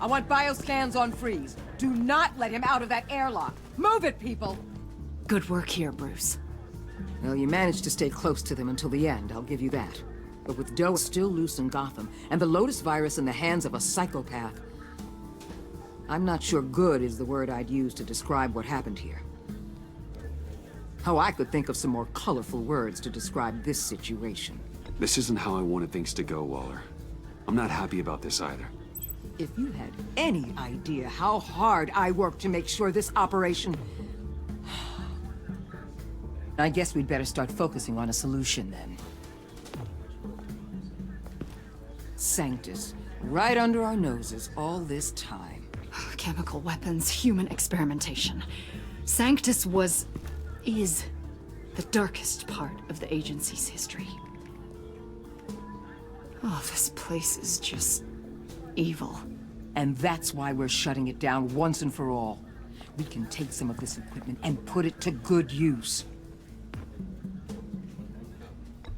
I want bioscans on freeze. Do not let him out of that airlock. Move it, people! Good work here, Bruce. Well, you managed to stay close to them until the end, I'll give you that. But with Doe still loose in Gotham, and the Lotus virus in the hands of a psychopath, I'm not sure good is the word I'd use to describe what happened here. Oh, I could think of some more colorful words to describe this situation. This isn't how I wanted things to go, Waller. I'm not happy about this either. If you had any idea how hard I worked to make sure this operation... I guess we'd better start focusing on a solution then. Sanctus, right under our noses all this time. Chemical weapons, human experimentation. Sanctus is the darkest part of the agency's history. Oh, this place is just evil. And that's why we're shutting it down once and for all. We can take some of this equipment and put it to good use.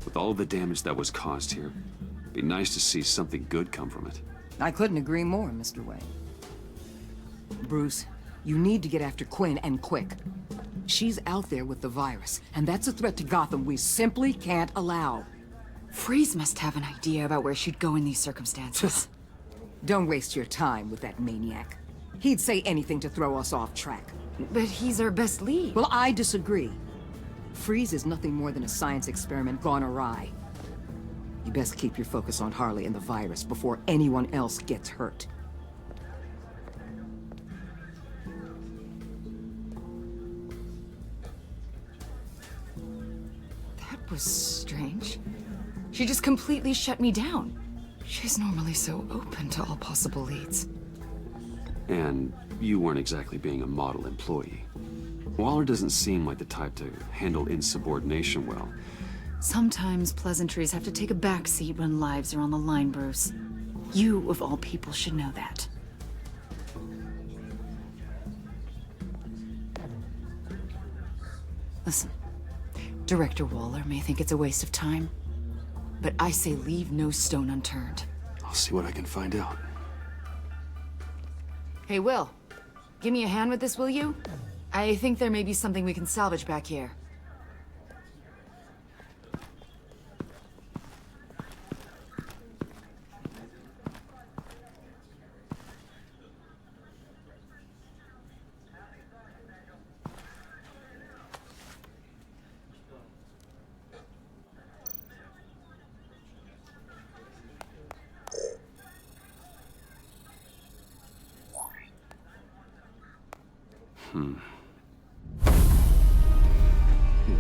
With all the damage that was caused here, it'd be nice to see something good come from it. I couldn't agree more, Mr. Wayne. Bruce, you need to get after Quinn, and quick. She's out there with the virus, and that's a threat to Gotham we simply can't allow. Freeze must have an idea about where she'd go in these circumstances. Don't waste your time with that maniac. He'd say anything to throw us off track. But he's our best lead. Well, I disagree. Freeze is nothing more than a science experiment gone awry. You best keep your focus on Harley and the virus before anyone else gets hurt. That was strange. She just completely shut me down. She's normally so open to all possible leads. And you weren't exactly being a model employee. Waller doesn't seem like the type to handle insubordination well. Sometimes pleasantries have to take a backseat when lives are on the line, Bruce. You, of all people, should know that. Listen, Director Waller may think it's a waste of time, but I say leave no stone unturned. I'll see what I can find out. Hey, Will. Give me a hand with this, will you? I think there may be something we can salvage back here.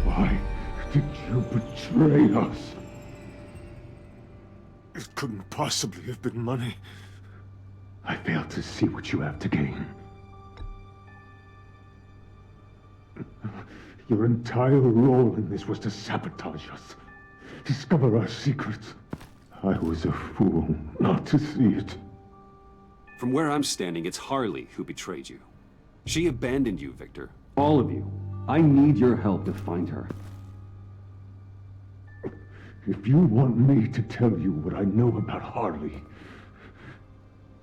Why did you betray us? It couldn't possibly have been money. I fail to see what you have to gain. Your entire role in this was to sabotage us, discover our secrets. I was a fool not to see it. From where I'm standing, it's Harley who betrayed you. She abandoned you, Victor. All of you. I need your help to find her. If you want me to tell you what I know about Harley,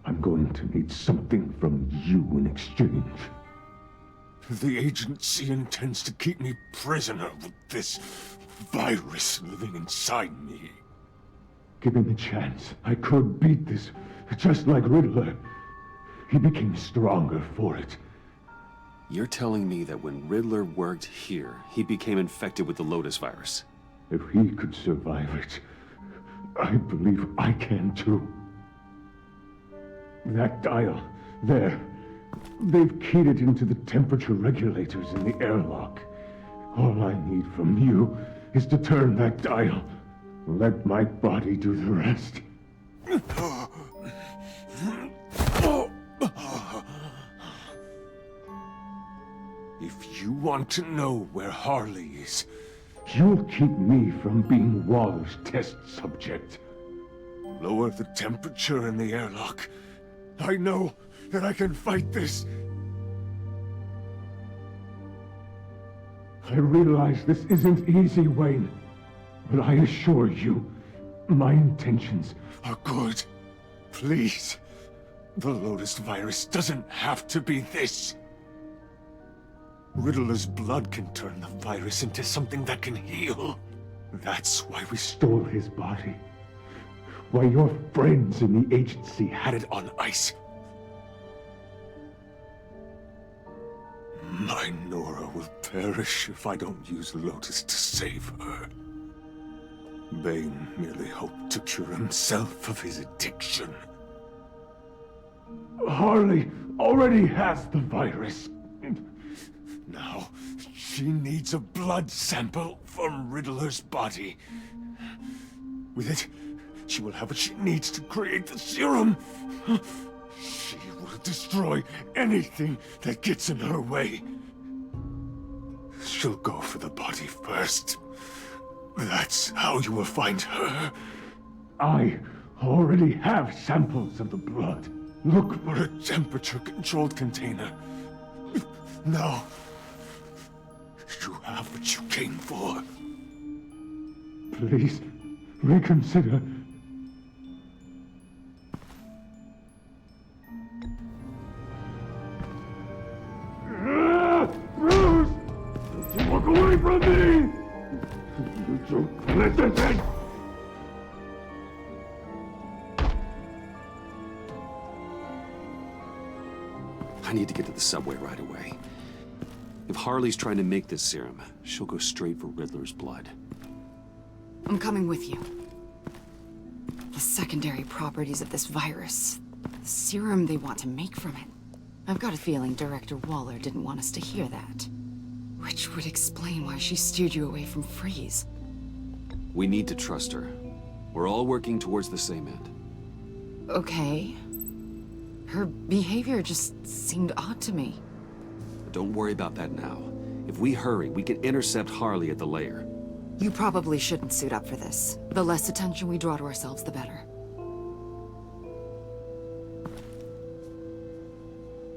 I'm going to need something from you in exchange. The agency intends to keep me prisoner with this virus living inside me. Given the chance, I could beat this, just like Riddler. He became stronger for it. You're telling me that when Riddler worked here, he became infected with the Lotus virus? If he could survive it, I believe I can too. That dial, there. They've keyed it into the temperature regulators in the airlock. All I need from you is to turn that dial. Let my body do the rest. If you want to know where Harley is, you'll keep me from being Waller's test subject. Lower the temperature in the airlock. I know that I can fight this. I realize this isn't easy, Wayne. But I assure you, my intentions are good. Please. The Lotus virus doesn't have to be this. Riddler's blood can turn the virus into something that can heal. That's why we stole his body. Why your friends in the agency had it on ice. My Nora will perish if I don't use Lotus to save her. Bane merely hoped to cure himself of his addiction. Harley already has the virus. Now, she needs a blood sample from Riddler's body. With it, she will have what she needs to create the serum. She will destroy anything that gets in her way. She'll go for the body first. That's how you will find her. I already have samples of the blood. Look for a temperature-controlled container. Now, you have what you came for. Please, reconsider. Bruce! Don't you walk away from me! You don't listen! I need to get to the subway right away. If Harley's trying to make this serum, she'll go straight for Riddler's blood. I'm coming with you. The secondary properties of this virus. The serum they want to make from it. I've got a feeling Director Waller didn't want us to hear that. Which would explain why she steered you away from Freeze. We need to trust her. We're all working towards the same end. Okay. Her behavior just seemed odd to me. But don't worry about that now. If we hurry, we can intercept Harley at the lair. You probably shouldn't suit up for this. The less attention we draw to ourselves, the better.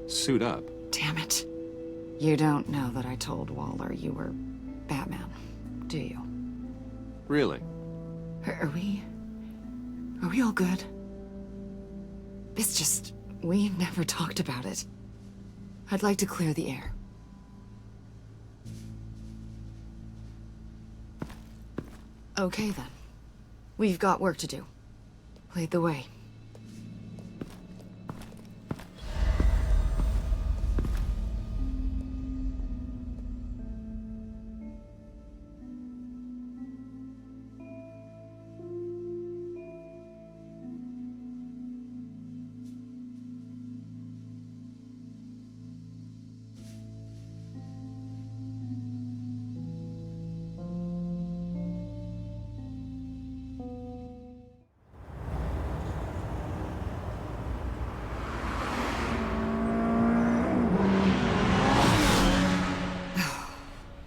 Suit up? Damn it. You don't know that I told Waller you were Batman, do you? Really? Are we all good? It's just, we never talked about it. I'd like to clear the air. Okay then. We've got work to do. Lead the way.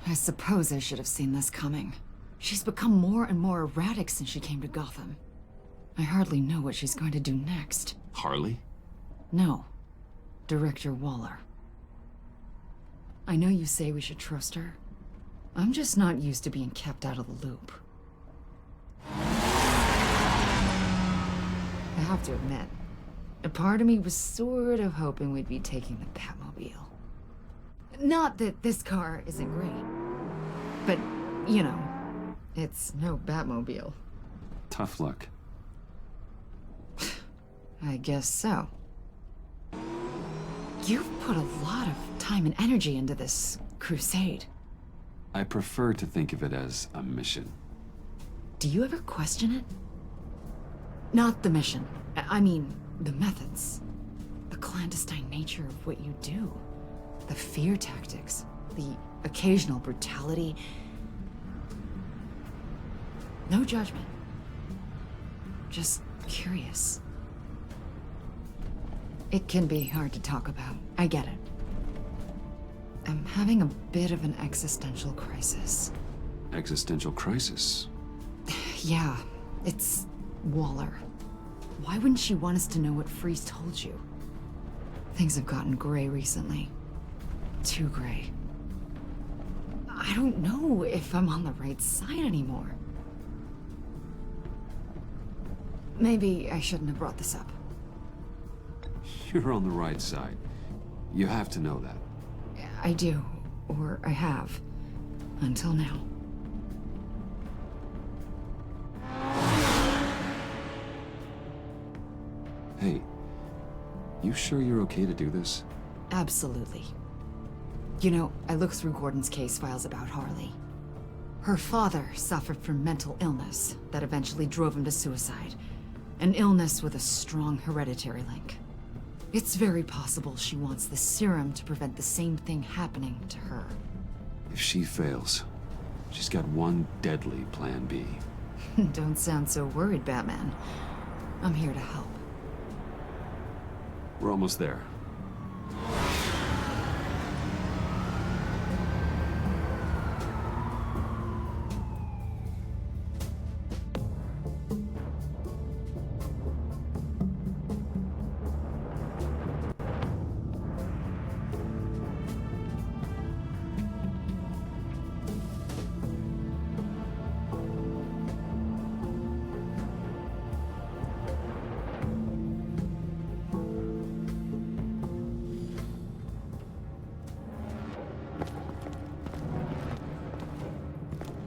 I suppose I should have seen this coming. She's become more and more erratic since she came to Gotham. I hardly know what she's going to do next. Harley? No. Director Waller. I know you say we should trust her. I'm just not used to being kept out of the loop. I have to admit, a part of me was sort of hoping we'd be taking the Batmobile. Not that this car isn't great, but, you know, it's no Batmobile. Tough luck. I guess so. You've put a lot of time and energy into this crusade. I prefer to think of it as a mission. Do you ever question it? Not the mission. I mean, the methods. The clandestine nature of what you do. The fear tactics. The occasional brutality. No judgment. Just curious. It can be hard to talk about. I get it. I'm having a bit of an existential crisis. Existential crisis? Yeah, it's Waller. Why wouldn't she want us to know what Freeze told you? Things have gotten gray recently. Too gray. I don't know if I'm on the right side anymore. Maybe I shouldn't have brought this up. You're on the right side. You have to know that. I do, or I have, until now. Hey, you sure you're okay to do this? Absolutely. You know, I looked through Gordon's case files about Harley. Her father suffered from mental illness that eventually drove him to suicide. An illness with a strong hereditary link. It's very possible she wants the serum to prevent the same thing happening to her. If she fails, she's got one deadly plan B. Don't sound so worried, Batman. I'm here to help. We're almost there.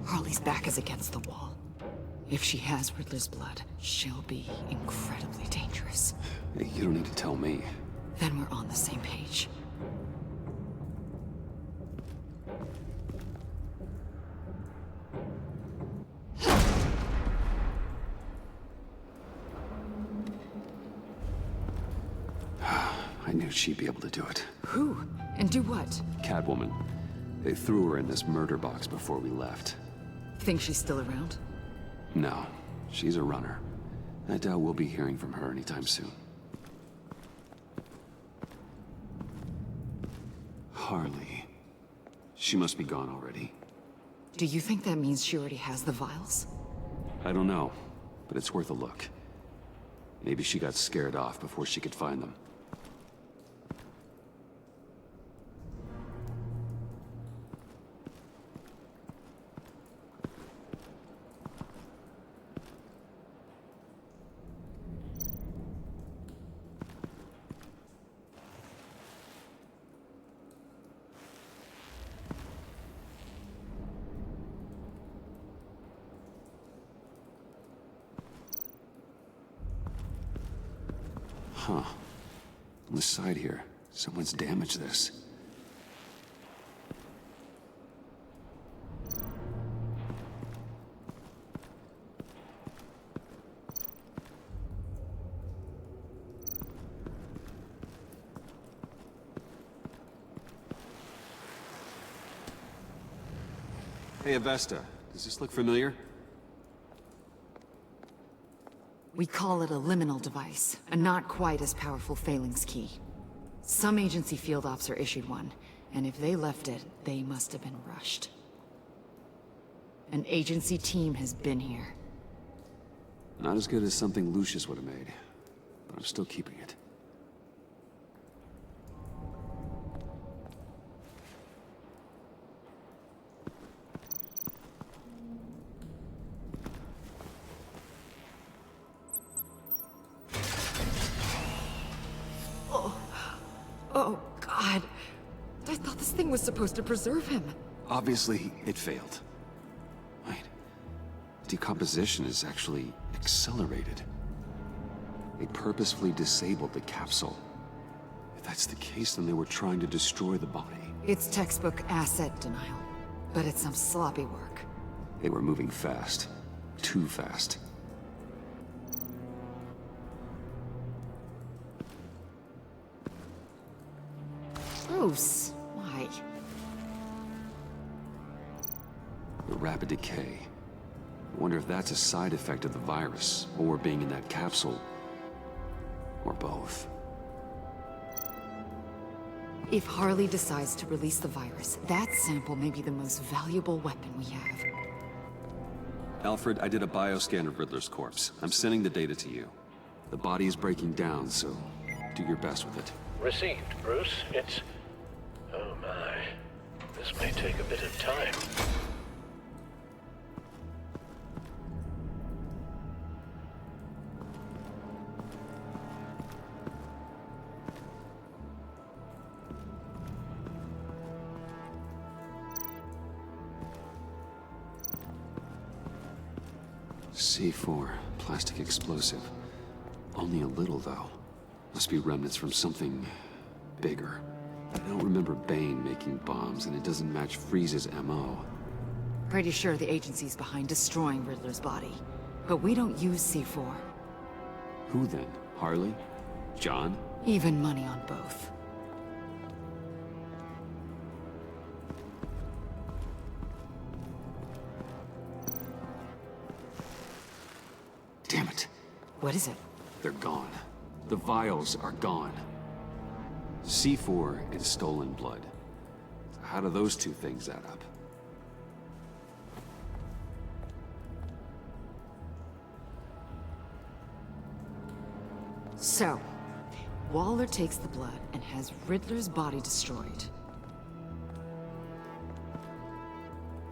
Harley's back is against the wall. If she has Riddler's blood, she'll be incredibly dangerous. Hey, you don't need to tell me. Then we're on the same page. I knew she'd be able to do it. Who? And do what? Catwoman. They threw her in this murder box before we left. Think she's still around? No, she's a runner. I doubt we'll be hearing from her anytime soon. Harley. She must be gone already. Do you think that means she already has the vials? I don't know, but it's worth a look. Maybe she got scared off before she could find them. Huh. On the side here, someone's damaged this. Hey, Avesta. Does this look familiar? We call it a liminal device, a not quite as powerful Phalanx key. Some agency field ops are issued one, and if they left it, they must have been rushed. An agency team has been here. Not as good as something Lucius would have made, but I'm still keeping it. Oh, God. I thought this thing was supposed to preserve him. Obviously, it failed. Wait. Decomposition is actually accelerated. They purposefully disabled the capsule. If that's the case, then they were trying to destroy the body. It's textbook asset denial, but it's some sloppy work. They were moving fast. Too fast. Bruce, why? The rapid decay. I wonder if that's a side effect of the virus, or being in that capsule, or both. If Harley decides to release the virus, that sample may be the most valuable weapon we have. Alfred, I did a bioscan of Riddler's corpse. I'm sending the data to you. The body is breaking down, so do your best with it. Received, Bruce. It's... oh my. This may take a bit of time. C4, plastic explosive. Only a little, though. Must be remnants from something bigger. I don't remember Bane making bombs, and it doesn't match Freeze's MO. Pretty sure the agency's behind destroying Riddler's body. But we don't use C4. Who then? Harley? John? Even money on both. Damn it. What is it? They're gone. The vials are gone. C4 and stolen blood. How do those two things add up? So, Waller takes the blood and has Riddler's body destroyed.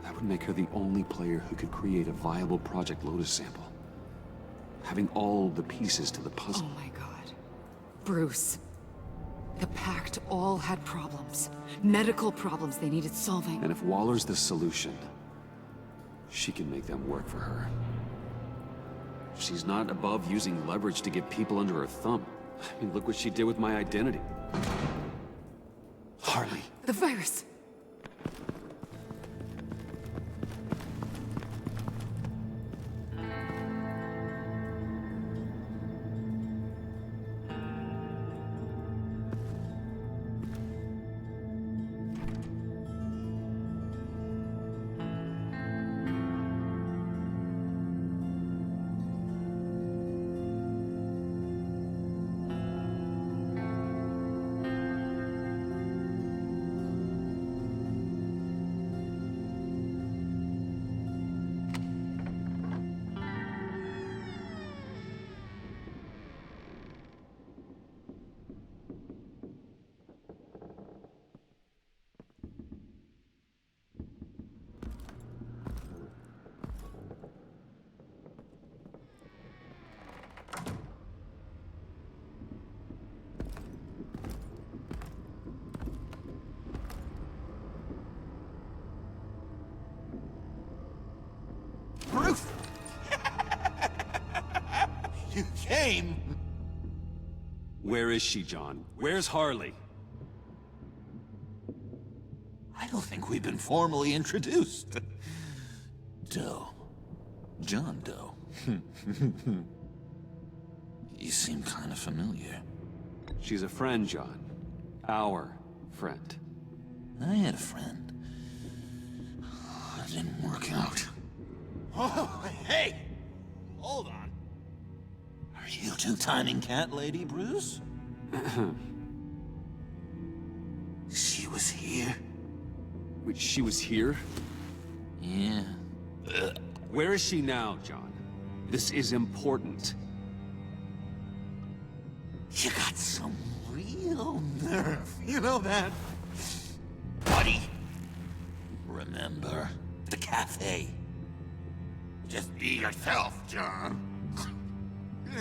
That would make her the only player who could create a viable Project Lotus sample. Having all the pieces to the puzzle. Oh my god. Bruce. The Pact all had problems. Medical problems they needed solving. And if Waller's the solution, she can make them work for her. She's not above using leverage to get people under her thumb. I mean, look what she did with my identity. Harley. The virus! Bruce! You came! Where is she, John? Where's Harley? I don't think we've been formally introduced. Doe. John Doe. You seem kind of familiar. She's a friend, John. Our friend. I had a friend. It didn't work out. Oh, hey! Hold on. Are you two-timing cat lady, Bruce? She was here. Wait, she was here? Yeah. Where is she now, John? This is important. You got some real nerve, you know that? Buddy! Remember the cafe? Just be yourself, John.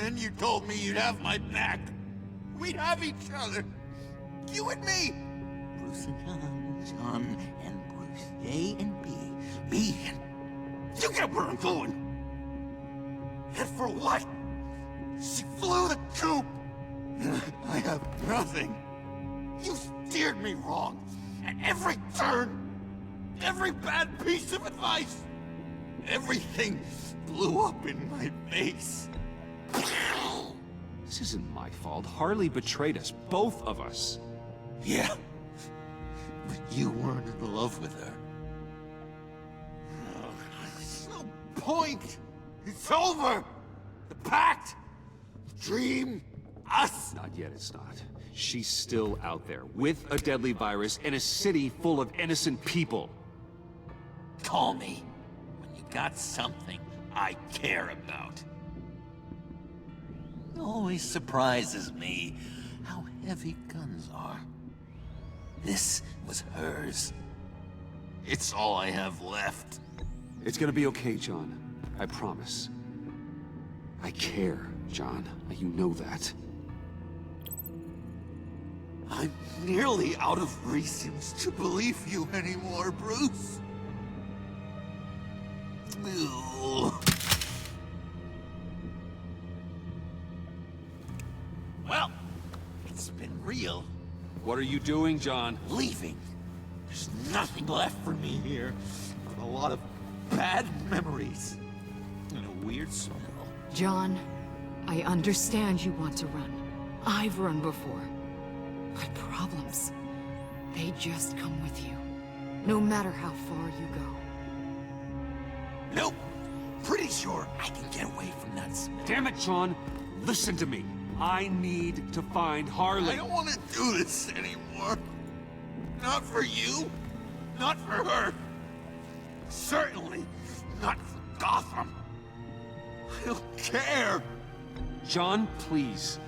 And you told me you'd have my back. We'd have each other. You and me. Bruce and John and Bruce. A and B. B and... You get where I'm going. And for what? She flew the coop. I have nothing. You steered me wrong. At every turn. Every bad piece of advice. Everything blew up in my face. This isn't my fault. Harley betrayed us, both of us. Yeah. But you weren't in love with her. There's no point. It's over. The pact. The dream. Us. Not yet, it's not. She's still out there, with a deadly virus in a city full of innocent people. Call me. Got something I care about. It always surprises me how heavy guns are. This was hers. It's all I have left. It's gonna be okay, John. I promise. I care, John. You know that. I'm nearly out of reasons to believe you anymore, Bruce. Well, it's been real. What are you doing, John? Leaving. There's nothing left for me here. But a lot of bad memories. And a weird smell. John, I understand you want to run. I've run before. But problems, they just come with you. No matter how far you go. Nope. Pretty sure I can get away from that smell. Damn it, Sean. Listen to me. I need to find Harley. I don't want to do this anymore. Not for you. Not for her. Certainly not for Gotham. I don't care. John, please.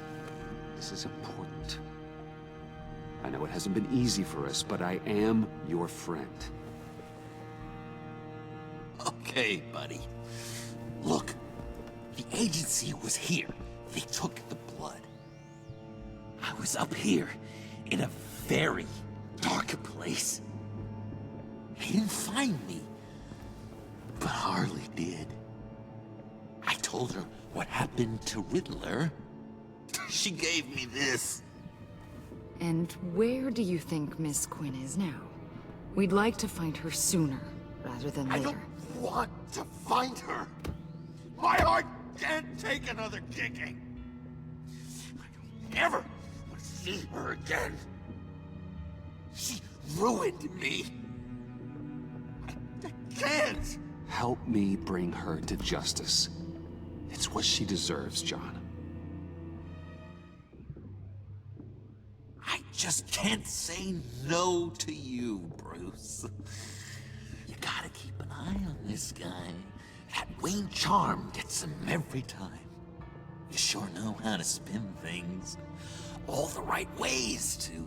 This is important. I know it hasn't been easy for us, but I am your friend. Okay, buddy. Look, the agency was here. They took the blood. I was up here in a very dark place. They didn't find me, but Harley did. I told her what happened to Riddler. She gave me this. And where do you think Miss Quinn is now? We'd like to find her sooner, rather than later. I don't want to find her. My heart can't take another kicking. I don't ever want to see her again. She ruined me. I can't. Help me bring her to justice. It's what she deserves, John. I just can't say no to you, Bruce. You gotta keep an eye on this guy. That Wayne charm gets him every time. You sure know how to spin things. All the right ways to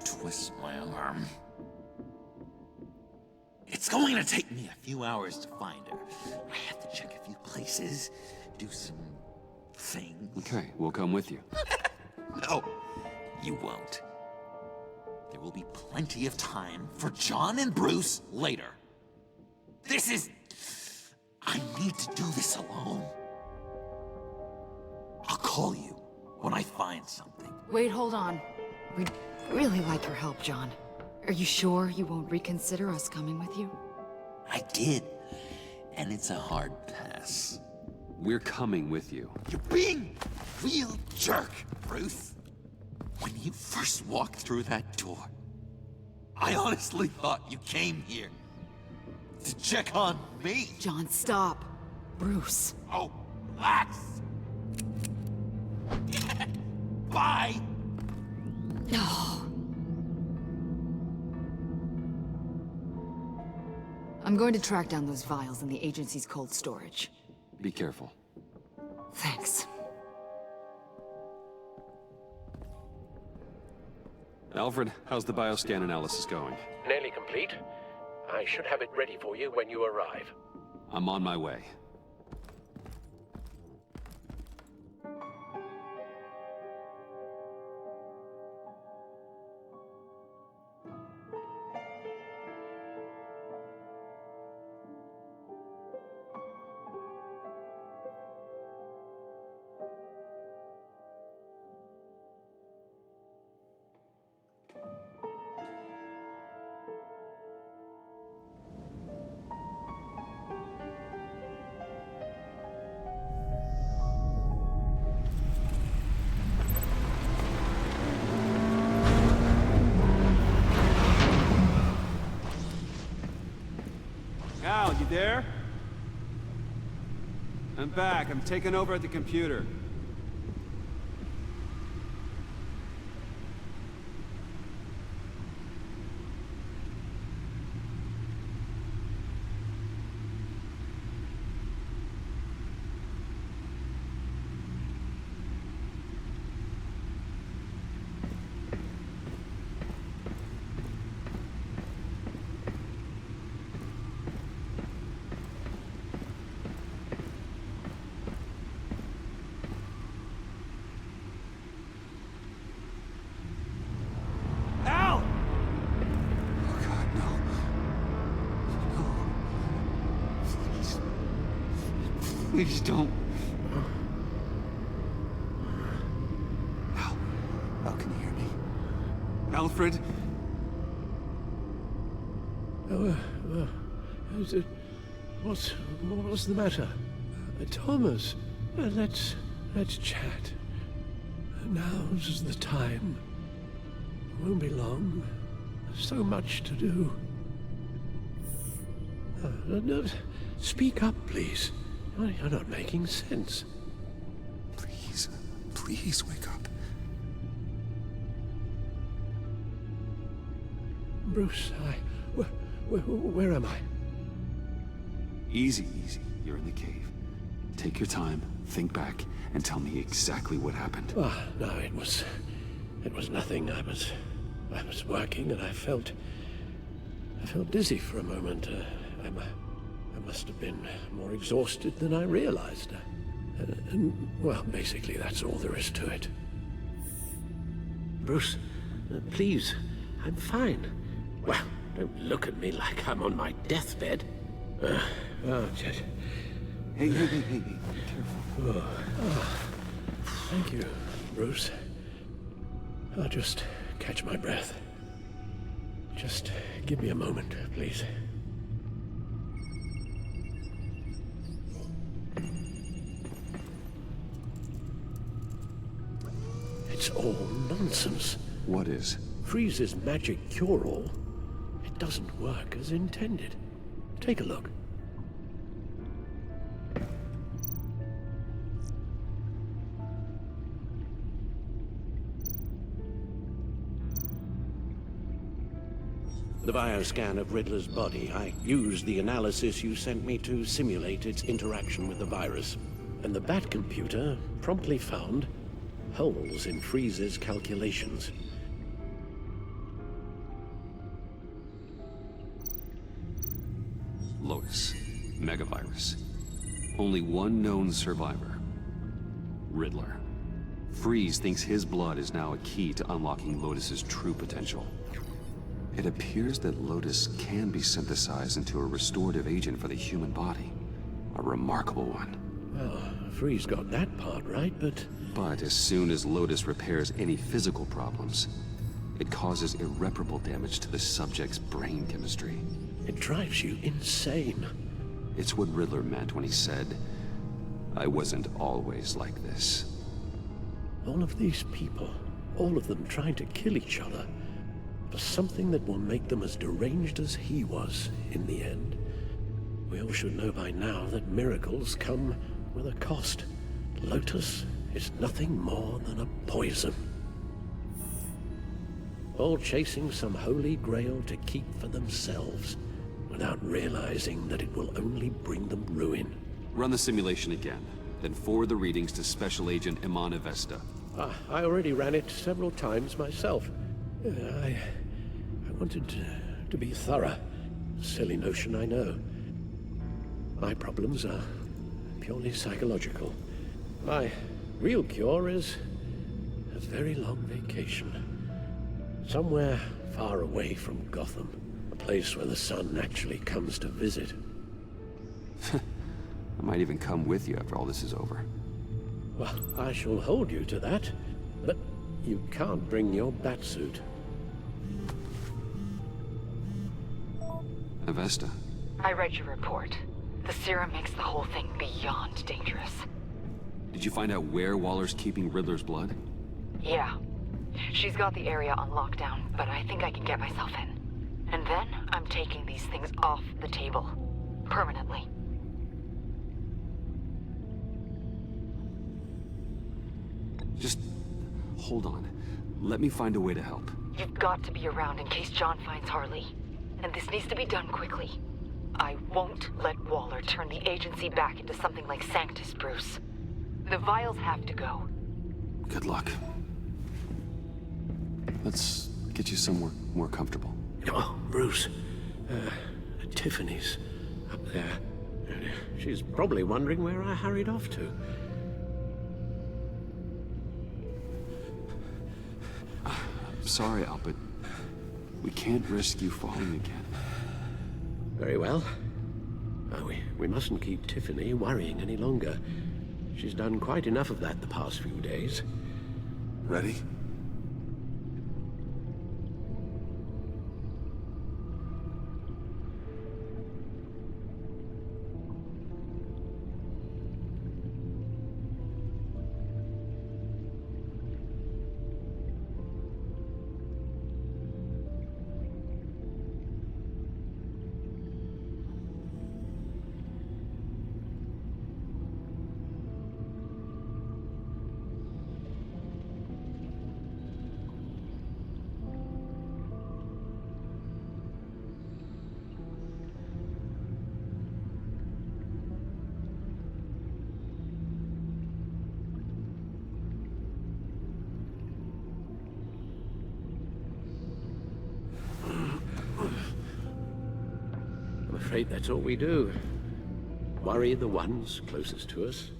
twist my arm. It's going to take me a few hours to find her. I have to check a few places, do some things. Okay, we'll come with you. No, you won't. There will be plenty of time for John and Bruce later. This is... I need to do this alone. I'll call you when I find something. Wait, hold on. We'd really like your help, John. Are you sure you won't reconsider us coming with you? I did, and it's a hard pass. We're coming with you. You're being a real jerk, Bruce. When you first walked through that door, I honestly thought you came here to check on me. John, stop. Bruce. Oh, relax. Bye. No. I'm going to track down those vials in the agency's cold storage. Be careful. Thanks. Alfred, how's the bioscan analysis going? Nearly complete. I should have it ready for you when you arrive. I'm on my way. Al, you there? I'm back. I'm taking over at the computer. Please don't. Al, can you hear me? Alfred? What's the matter? Thomas, let's chat. Now's the time. Won't be long. So much to do. No, speak up, please. You're not making sense. Please wake up. Bruce, where am I? Easy. You're in the cave. Take your time, think back, and tell me exactly what happened. Oh, no, it was nothing. I was working and I felt dizzy for a moment. I must have been more exhausted than I realized. Well, basically, that's all there is to it. Bruce, please, I'm fine. Well, don't look at me like I'm on my deathbed. Just... Hey, be careful. Thank you, Bruce. I'll just catch my breath. Just give me a moment, please. It's all nonsense. What is? Freeze's magic cure-all. It doesn't work as intended. Take a look. The bioscan of Riddler's body, I used the analysis you sent me to simulate its interaction with the virus. And the Bat computer promptly found holes in Freeze's calculations. Lotus. Megavirus. Only one known survivor. Riddler. Freeze thinks his blood is now a key to unlocking Lotus's true potential. It appears that Lotus can be synthesized into a restorative agent for the human body. A remarkable one. Well, Freeze got that part right, but... But as soon as Lotus repairs any physical problems, it causes irreparable damage to the subject's brain chemistry. It drives you insane. It's what Riddler meant when he said, "I wasn't always like this." All of these people, all of them trying to kill each other, for something that will make them as deranged as he was in the end. We all should know by now that miracles come with a cost. Lotus is nothing more than a poison. All chasing some holy grail to keep for themselves, without realizing that it will only bring them ruin. Run the simulation again, then forward the readings to Special Agent Iman Avesta. I already ran it several times myself. I wanted to be thorough. Silly notion, I know. My problems are purely psychological. My real cure is a very long vacation. Somewhere far away from Gotham. A place where the sun actually comes to visit. I might even come with you after all this is over. Well, I shall hold you to that. But you can't bring your batsuit. Avesta. I read your report. The serum makes the whole thing beyond dangerous. Did you find out where Waller's keeping Riddler's blood? Yeah. She's got the area on lockdown, but I think I can get myself in. And then I'm taking these things off the table. Permanently. Just hold on. Let me find a way to help. You've got to be around in case John finds Harley. And this needs to be done quickly. I won't let Waller turn the agency back into something like Sanctus, Bruce. The vials have to go. Good luck. Let's get you somewhere more comfortable. Oh, Bruce. Tiffany's up there. She's probably wondering where I hurried off to. Sorry, Al, but we can't risk you falling again. Very well. We mustn't keep Tiffany worrying any longer. She's done quite enough of that the past few days. Ready? afraid that's all we do. Worry the ones closest to us.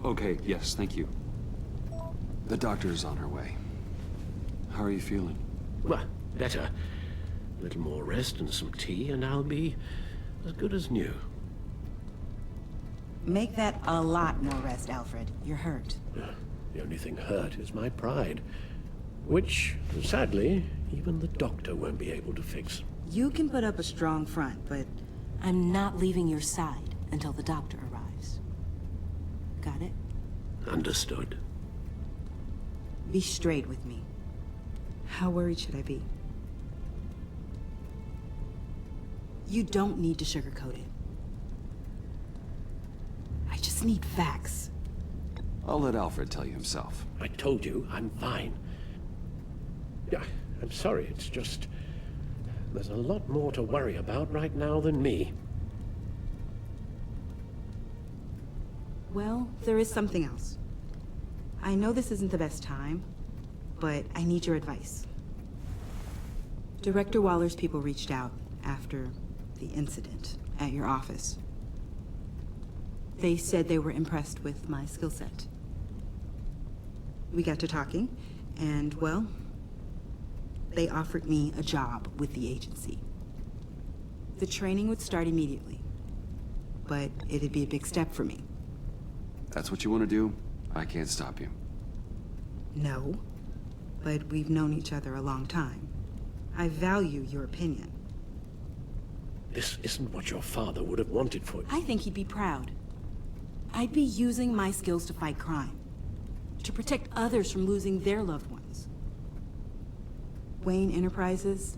Okay, yes, thank you. The doctor's on her way. How are you feeling? Well, better. A little more rest and some tea, and I'll be as good as new. Make that a lot more rest, Alfred. You're hurt. The only thing hurt is my pride, which, sadly, even the doctor won't be able to fix. You can put up a strong front, but I'm not leaving your side until the doctor arrives. Got it? Understood. Be straight with me. How worried should I be? You don't need to sugarcoat it. I just need facts. I'll let Alfred tell you himself. I told you, I'm fine. Yeah, I'm sorry, it's just... there's a lot more to worry about right now than me. Well, there is something else. I know this isn't the best time, but I need your advice. Director Waller's people reached out after the incident at your office. They said they were impressed with my skill set. We got to talking, and, well, they offered me a job with the agency. The training would start immediately, but it'd be a big step for me. That's what you want to do? I can't stop you. No, but we've known each other a long time. I value your opinion. This isn't what your father would have wanted for you. I think he'd be proud. I'd be using my skills to fight crime, to protect others from losing their loved ones. Wayne Enterprises?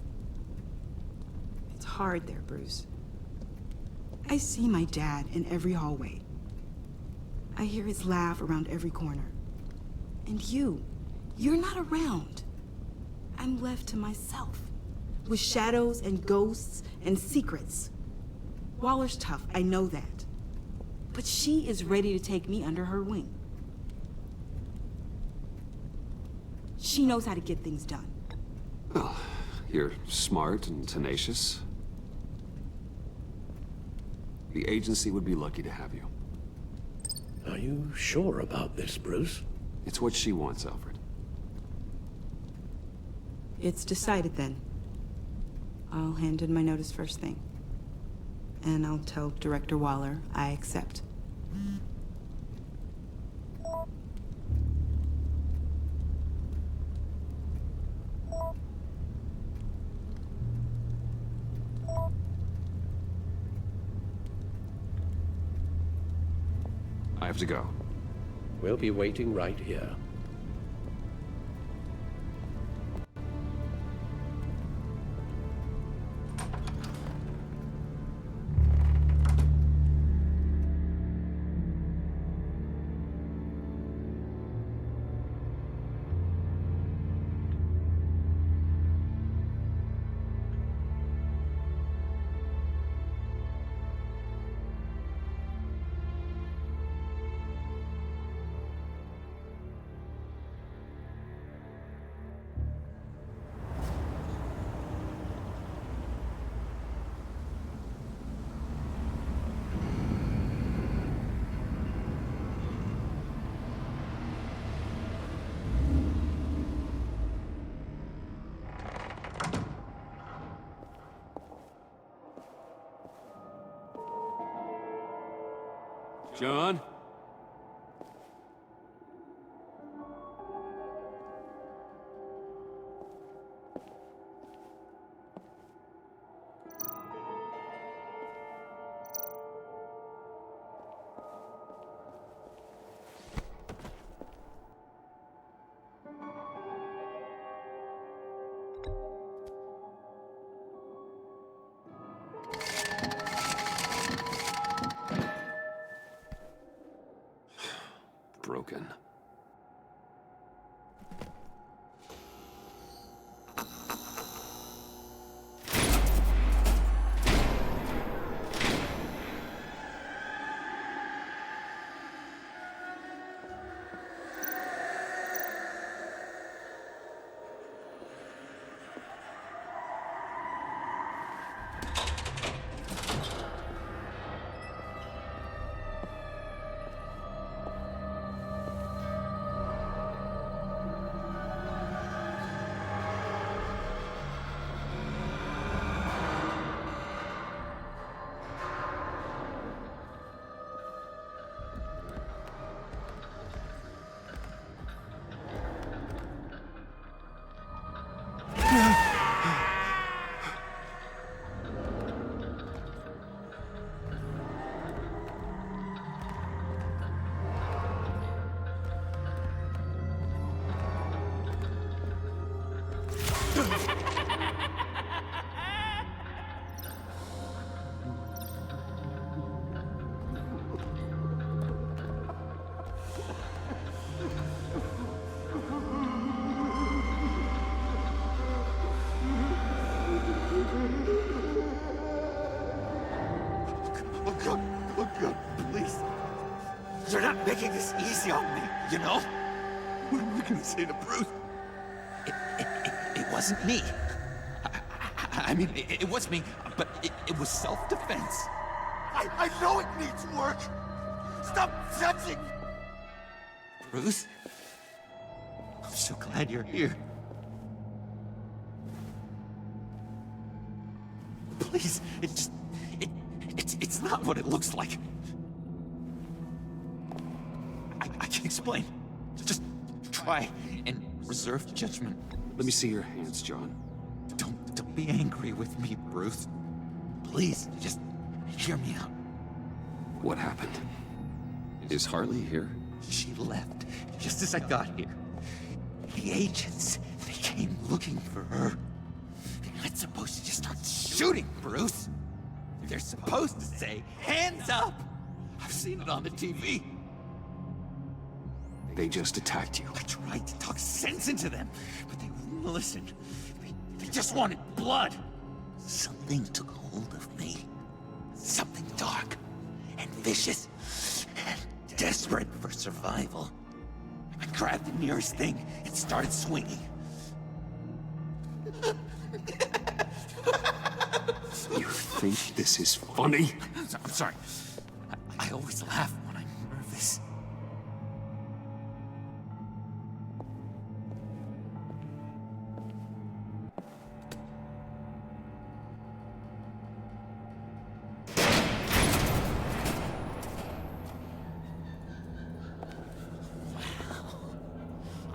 It's hard there, Bruce. I see my dad in every hallway. I hear his laugh around every corner. And you're not around. I'm left to myself, with shadows and ghosts and secrets. Waller's tough, I know that. But she is ready to take me under her wing. She knows how to get things done. Well, you're smart and tenacious. The agency would be lucky to have you. Are you sure about this, Bruce? It's what she wants, Alfred. It's decided then. I'll hand in my notice first thing. And I'll tell Director Waller I accept. I have to go. We'll be waiting right here. John? God, please. You're not making this easy on me, you know? What am I gonna say to Bruce? It wasn't me. I mean, it was me, but it was self-defense. I know it needs work. Stop judging. Bruce? I'm so glad you're here. Please, it's not what it looks like. I can explain. Just try and reserve judgment. Let me see your hands, John. Don't be angry with me, Bruce. Please, just hear me out. What happened? Is Harley here? She left just as I got here. The agents, they came looking for her. They're not supposed to just start shooting, Bruce. They're supposed to say, hands up! I've seen it on the TV. They just attacked you. I tried to talk sense into them, but they wouldn't listen. They just wanted blood. Something took hold of me. Something dark and vicious and desperate for survival. I grabbed the nearest thing and started swinging. You think this is funny? I'm sorry. I always laugh when I'm nervous.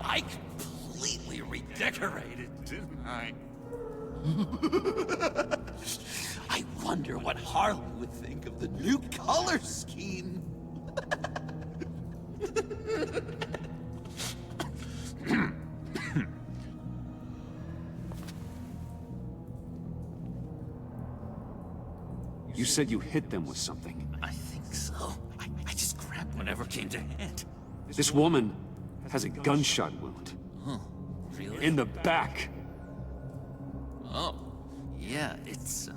I completely redecorated, didn't I? I wonder what Harley would think of the new color scheme. You said you hit them with something. I think so. I just grabbed whatever came to hand. This woman has a gunshot wound. Oh, really? In the back. Oh, yeah, it's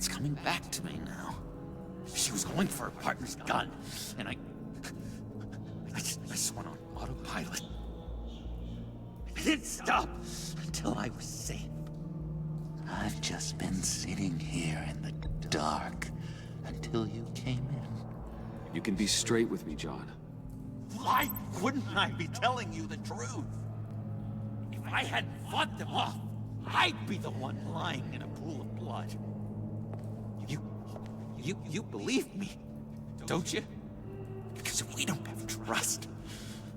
coming back to me now. She was going for her partner's gun, and I just went on autopilot. I didn't stop until I was safe. I've just been sitting here in the dark until you came in. You can be straight with me, John. Why wouldn't I be telling you the truth? If I hadn't fought them off, I'd be the one lying in a pool of blood. You believe me, don't you? Because if we don't have trust,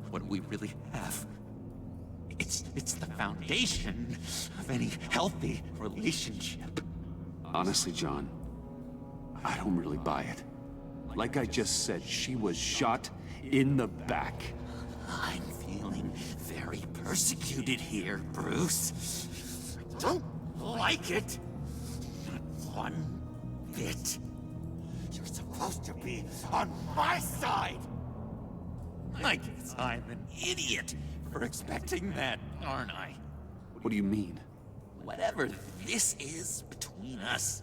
what do we really have? It's the foundation of any healthy relationship. Honestly, John, I don't really buy it. Like I just said, she was shot in the back. I'm feeling very persecuted here, Bruce. I don't like it. Not one bit. You're supposed to be on my side. I guess I'm an idiot for expecting that, aren't I? What do you mean? Whatever this is between us,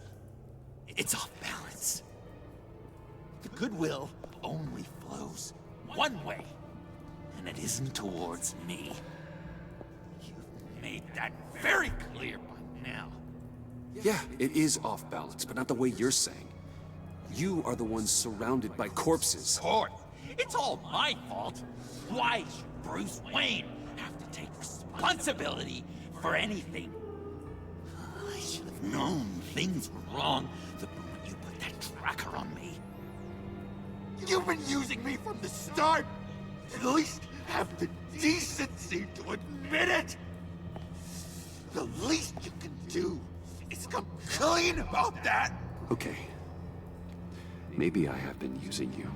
it's off balance. The goodwill only flows one way, and it isn't towards me. You've made that very clear by now. Yeah, it is off balance, but not the way you're saying. You are the ones surrounded by corpses. Of course. It's all my fault. Why should Bruce Wayne have to take responsibility for anything? I should have known things were wrong the moment you put that tracker on me. You've been using me from the start! At least have the decency to admit it! The least you can do is come clean about that! Okay. Maybe I have been using you.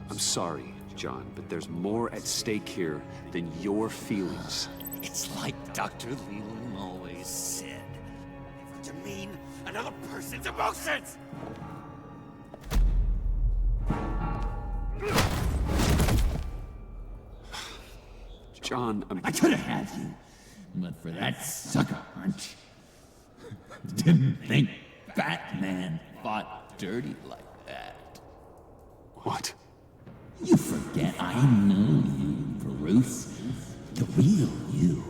I'm sorry, John, but there's more at stake here than your feelings. It's like Dr. Leland always said. Never demean another person's emotions! John, I could have had you, but for that sucker punch. Didn't think Batman fought dirty like that. What? You forget I know you, Bruce. The real you.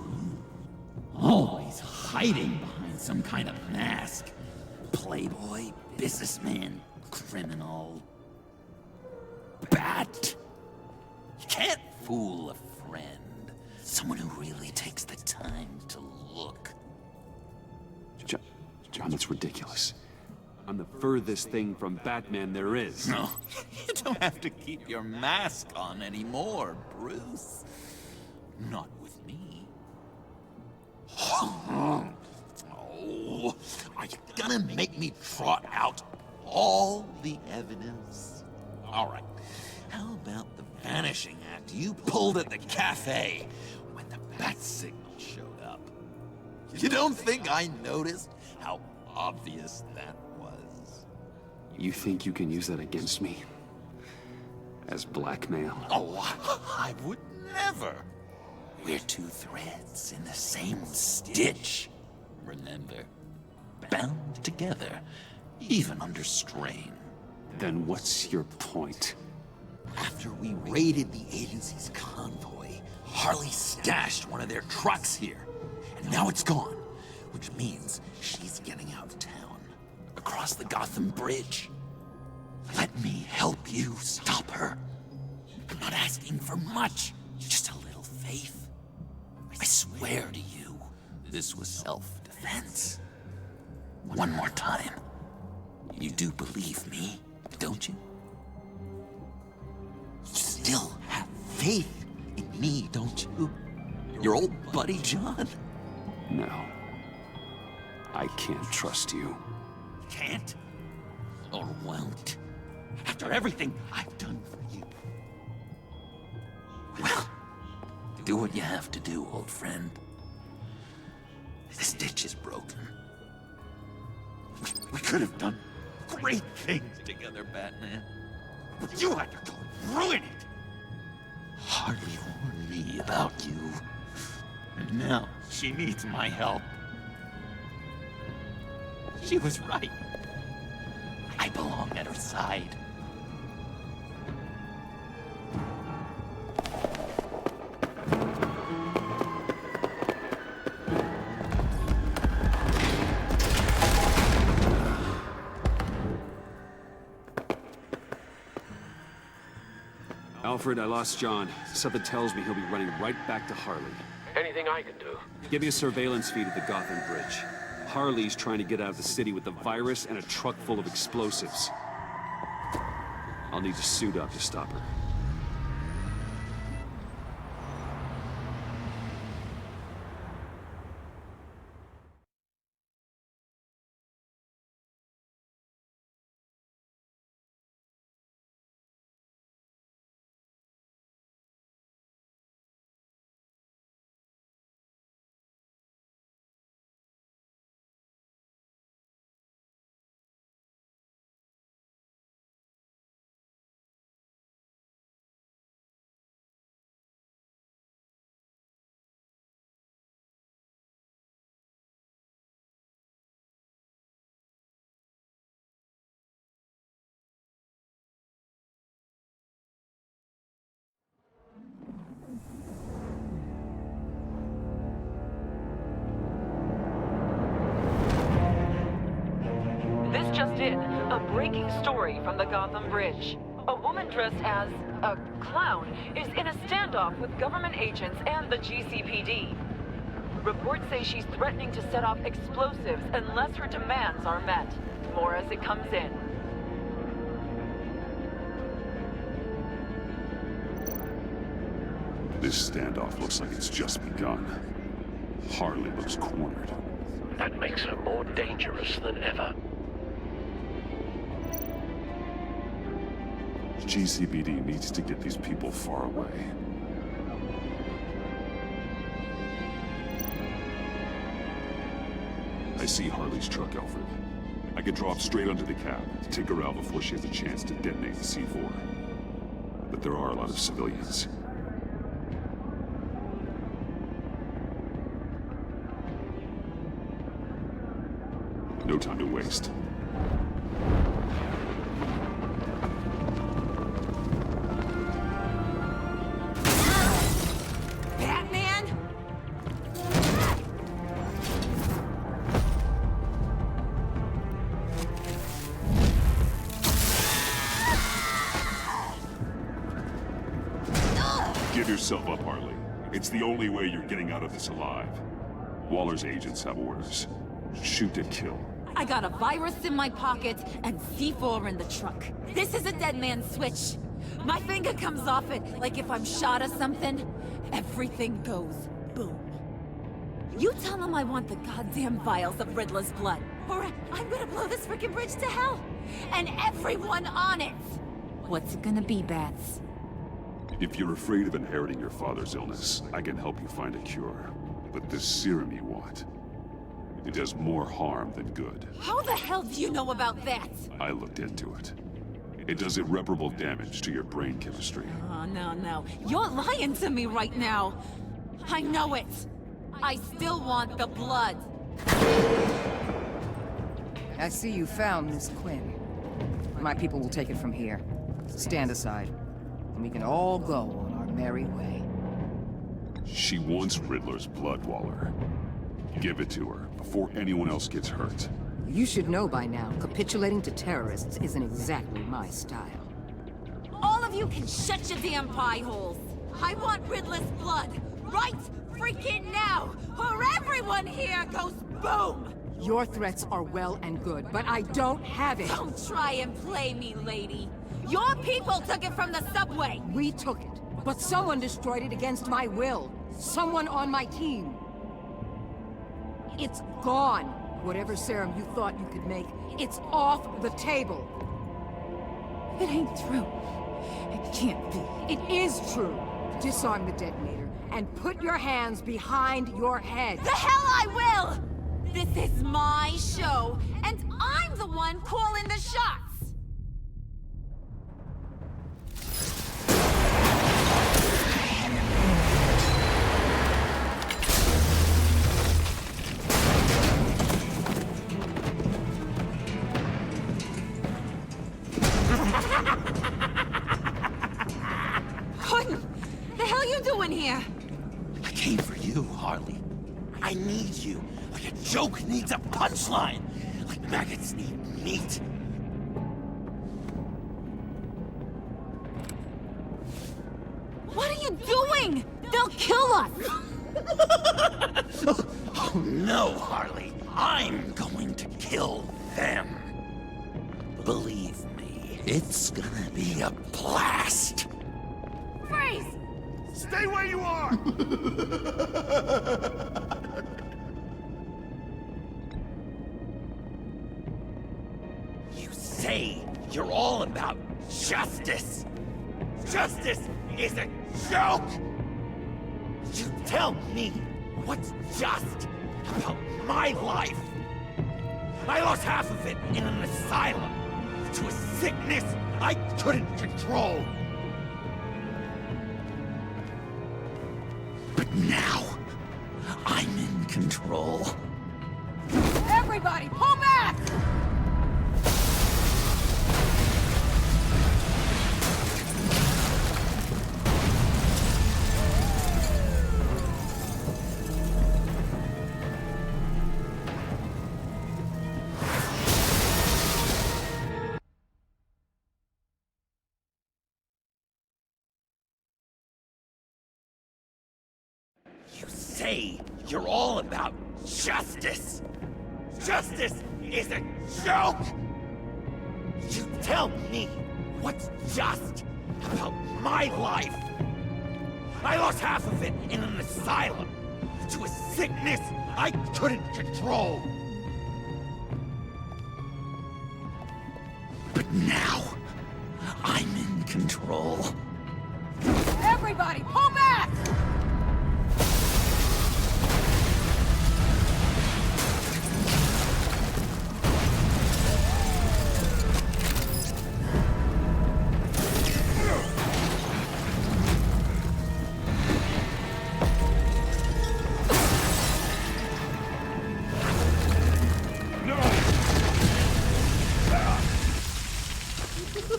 Always hiding behind some kind of mask. Playboy, businessman, criminal. Bat. You can't fool a friend. Someone who really takes the time to look. John, that's ridiculous. I'm the furthest thing from Batman there is. No, you don't have to keep your mask on anymore, Bruce. Not with me. Oh, are you gonna make me trot out all the evidence? All right. How about the vanishing act you pulled at the cafe when the bat signal showed up? You don't think I noticed how obvious that was? You think you can use that against me? As blackmail? Oh, I would never. We're two threads in the same stitch. Remember? Bound together, even under strain. Then what's your point? After we raided the agency's convoy, Harley stashed one of their trucks here. And now it's gone, which means she's getting out of town, across the Gotham Bridge. Let me help you stop her. I'm not asking for much, just a little faith. I swear to you, this was self-defense. One more time. You do believe me, don't you? You still have faith in me, don't you? Your old buddy, John? No. I can't trust you. Can't? Or won't? After everything I've done for you. Well, do what you have to do, old friend. This ditch is broken. We could have done great things together, Batman. But you had to go and ruin it. Harley warned me about you. And now she needs my help. She was right. I belong at her side. Alfred, I lost John. Something tells me he'll be running right back to Harley. Anything I can do? Give me a surveillance feed at the Gotham Bridge. Harley's trying to get out of the city with the virus and a truck full of explosives. I'll need to suit up to stop her. This just in, a breaking story from the Gotham Bridge. A woman dressed as a clown is in a standoff with government agents and the GCPD. Reports say she's threatening to set off explosives unless her demands are met. More as it comes in. This standoff looks like it's just begun. Harley looks cornered. That makes her more dangerous than ever. GCPD needs to get these people far away. I see Harley's truck, Alfred. I could drop straight onto the cab, take her out before she has a chance to detonate the C4. But there are a lot of civilians. No time to waste. Batman? Give yourself up, Harley. It's the only way you're getting out of this alive. Waller's agents have orders. Shoot to kill. I got a virus in my pocket and C4 in the trunk. This is a dead man's switch. My finger comes off it like if I'm shot or something. Everything goes boom. You tell him I want the goddamn vials of Riddler's blood, or I'm gonna blow this frickin' bridge to hell. And everyone on it. What's it gonna be, Bats? If you're afraid of inheriting your father's illness, I can help you find a cure. But this serum you want, it does more harm than good. How the hell do you know about that? I looked into it. It does irreparable damage to your brain chemistry. Oh, no. You're lying to me right now. I know it. I still want the blood. I see you found Miss Quinn. My people will take it from here. Stand aside, and we can all go on our merry way. She wants Riddler's blood, Waller. Give it to her before anyone else gets hurt. You should know by now, capitulating to terrorists isn't exactly my style. All of you can shut your damn pie holes. I want Riddler's blood, right freaking now, or everyone here goes boom! Your threats are well and good, but I don't have it. Don't try and play me, lady. Your people took it from the subway. We took it, but someone destroyed it against my will. Someone on my team. It's gone. Whatever serum you thought you could make, it's off the table. It ain't true. It can't be. It is true. Disarm the detonator and put your hands behind your head. The hell I will! This is my show, and I'm the one calling the shots! What the hell are you doing here? I came for you, Harley. I need you. Like a joke needs a punchline. Like maggots need meat. What are you doing? They'll kill us! Oh no, Harley. I'm going to kill them. Believe me, it's gonna be a blast. Freeze! Stay where you are! You say you're all about justice. Justice is a joke! You tell me what's just about my life. I lost half of it in an asylum to a sickness I couldn't control. But now, I'm in control. Everybody, pull back! You say you're all about justice. Justice is a joke! You tell me what's just about my life. I lost half of it in an asylum to a sickness I couldn't control. But now, I'm in control. Everybody, pull back!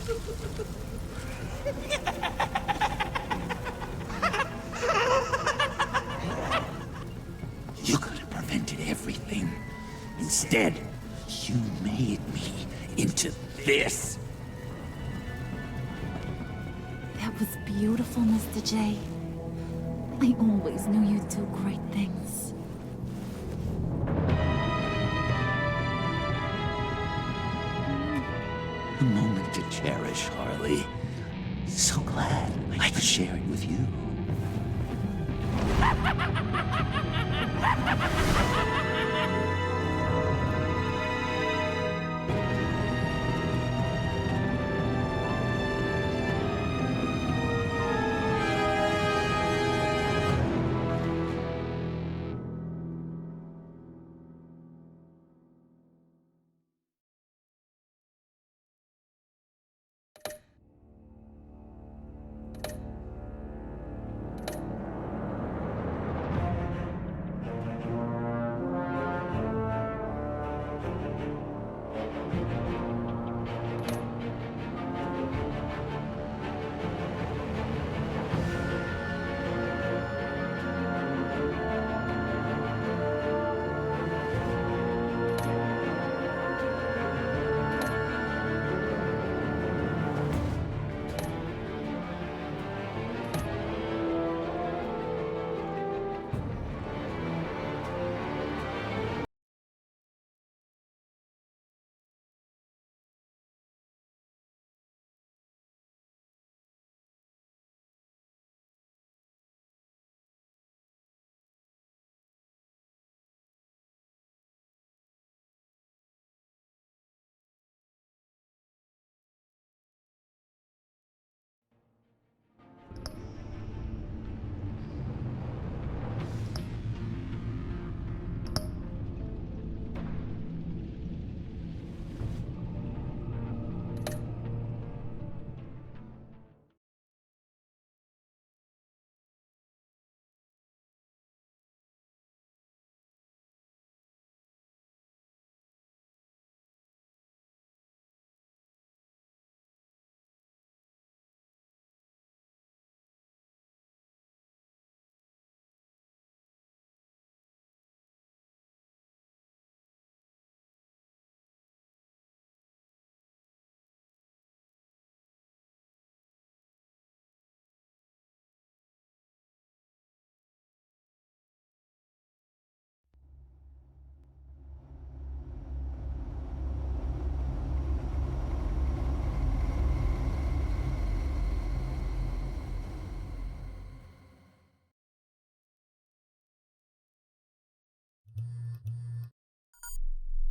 You could have prevented everything. Instead, you made me into this. That was beautiful, Mr. J. I always knew you'd do great things. A moment to cherish, Harley. So glad I could share it with you.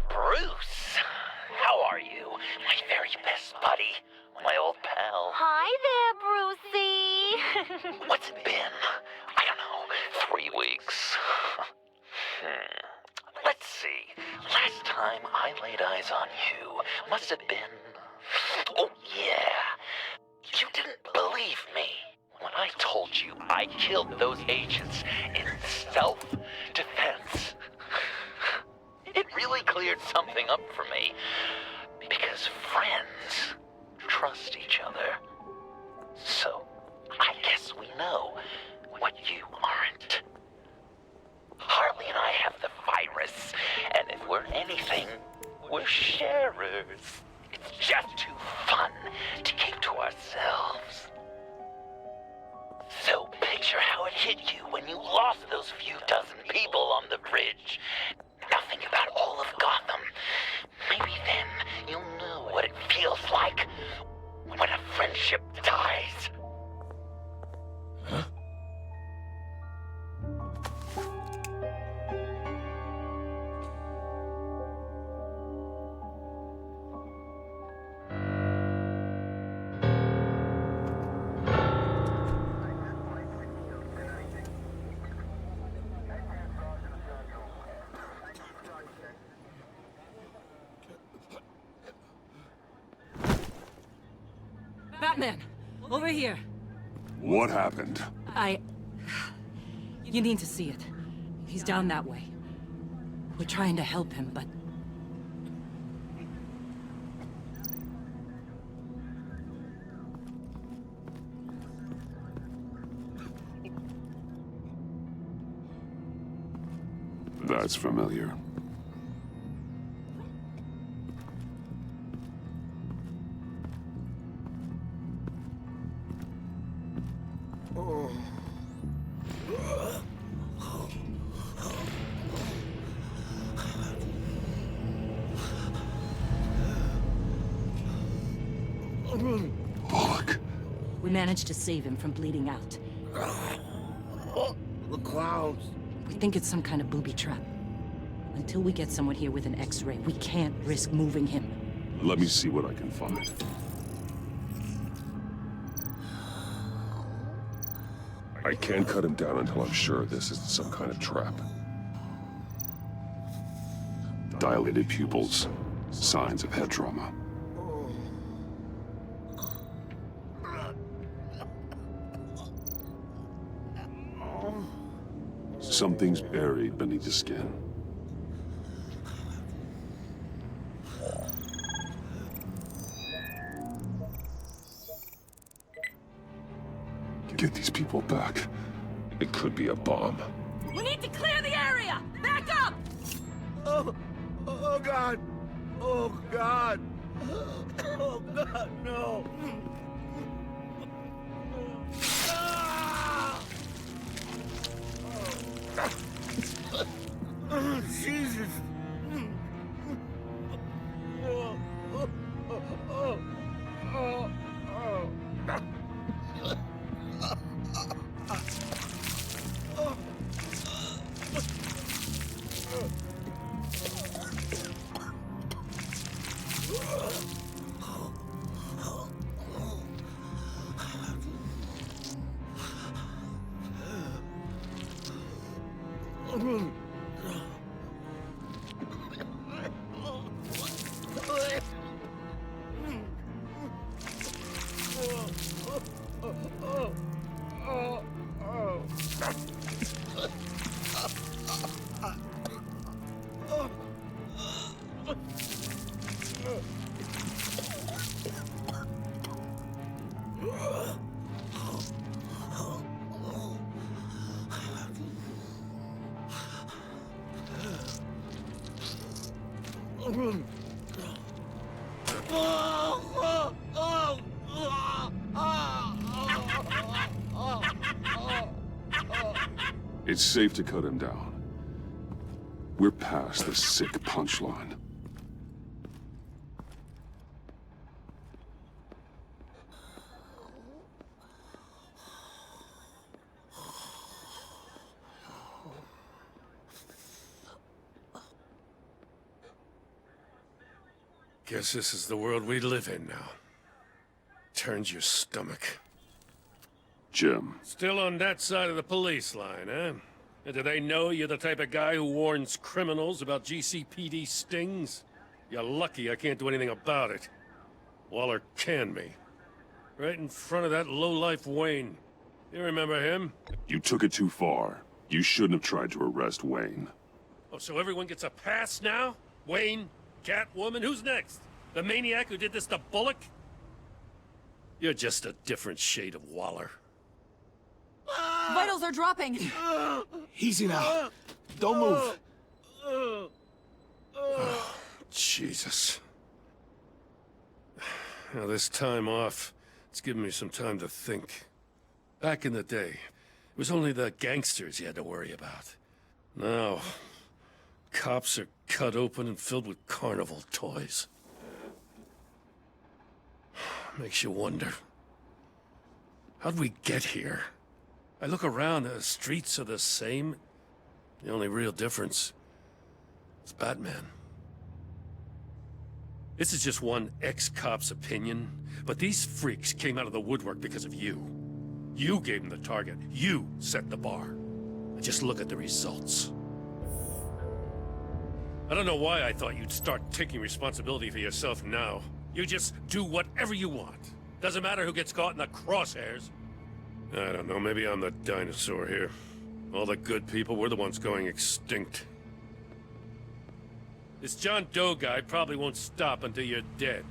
Bruce, how are you? My very best buddy, my old pal. Hi there, Brucey. What's it been? I don't know, 3 weeks. Let's see. Last time I laid eyes on you must have been... Oh, yeah. You didn't believe me when I told you I killed those agents in self-defense. It really cleared something up for me. Because friends trust each other. So, I guess we know what you aren't. Harley and I have the virus, and if we're anything, we're sharers. It's just too fun to keep to ourselves. So picture how it hit you when you lost those few dozen people on the bridge. Now think about all of Gotham. Maybe then you'll know what it feels like when a friendship dies. Huh? Batman! Over here! What happened? You need to see it. He's down that way. We're trying to help him, but... That's familiar. Bullock. We managed to save him from bleeding out. The clouds. We think it's some kind of booby trap. Until we get someone here with an X-ray, we can't risk moving him. Let me see what I can find. I can't cut him down until I'm sure this isn't some kind of trap. Dilated pupils. Signs of head trauma. Something's buried beneath the skin. Get these people back. It could be a bomb. We need to clear the area! Back up! Oh God! Oh God! Oh God, no! Oh, Jesus! It's safe to cut him down. We're past the sick punchline. Guess this is the world we live in now. Turns your stomach. Jim. Still on that side of the police line, eh? And do they know you're the type of guy who warns criminals about GCPD stings? You're lucky I can't do anything about it. Waller canned me. Right in front of that lowlife Wayne. You remember him? You took it too far. You shouldn't have tried to arrest Wayne. Oh, so everyone gets a pass now? Wayne? Catwoman? Who's next? The maniac who did this to Bullock? You're just a different shade of Waller. Vitals are dropping. Easy now. Don't move. Oh, Jesus. Now, this time off, it's given me some time to think. Back in the day, it was only the gangsters you had to worry about. Now, cops are cut open and filled with carnival toys. Makes you wonder. How'd we get here? I look around, the streets are the same. The only real difference is Batman. This is just one ex-cop's opinion, but these freaks came out of the woodwork because of you. You gave them the target. You set the bar. And just look at the results. I don't know why I thought you'd start taking responsibility for yourself now. You just do whatever you want. Doesn't matter who gets caught in the crosshairs. I don't know, maybe I'm the dinosaur here. All the good people, we're the ones going extinct. This John Doe guy probably won't stop until you're dead.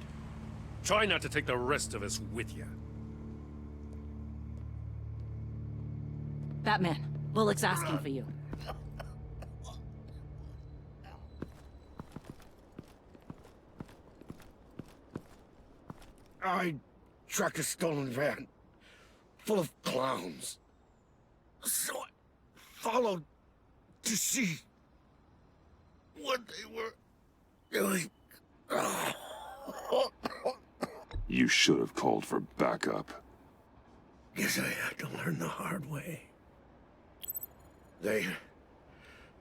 Try not to take the rest of us with you. Batman, Bullock's asking for you. I tracked a stolen van full of clowns. So I followed to see what they were doing. You should have called for backup. Guess I had to learn the hard way. They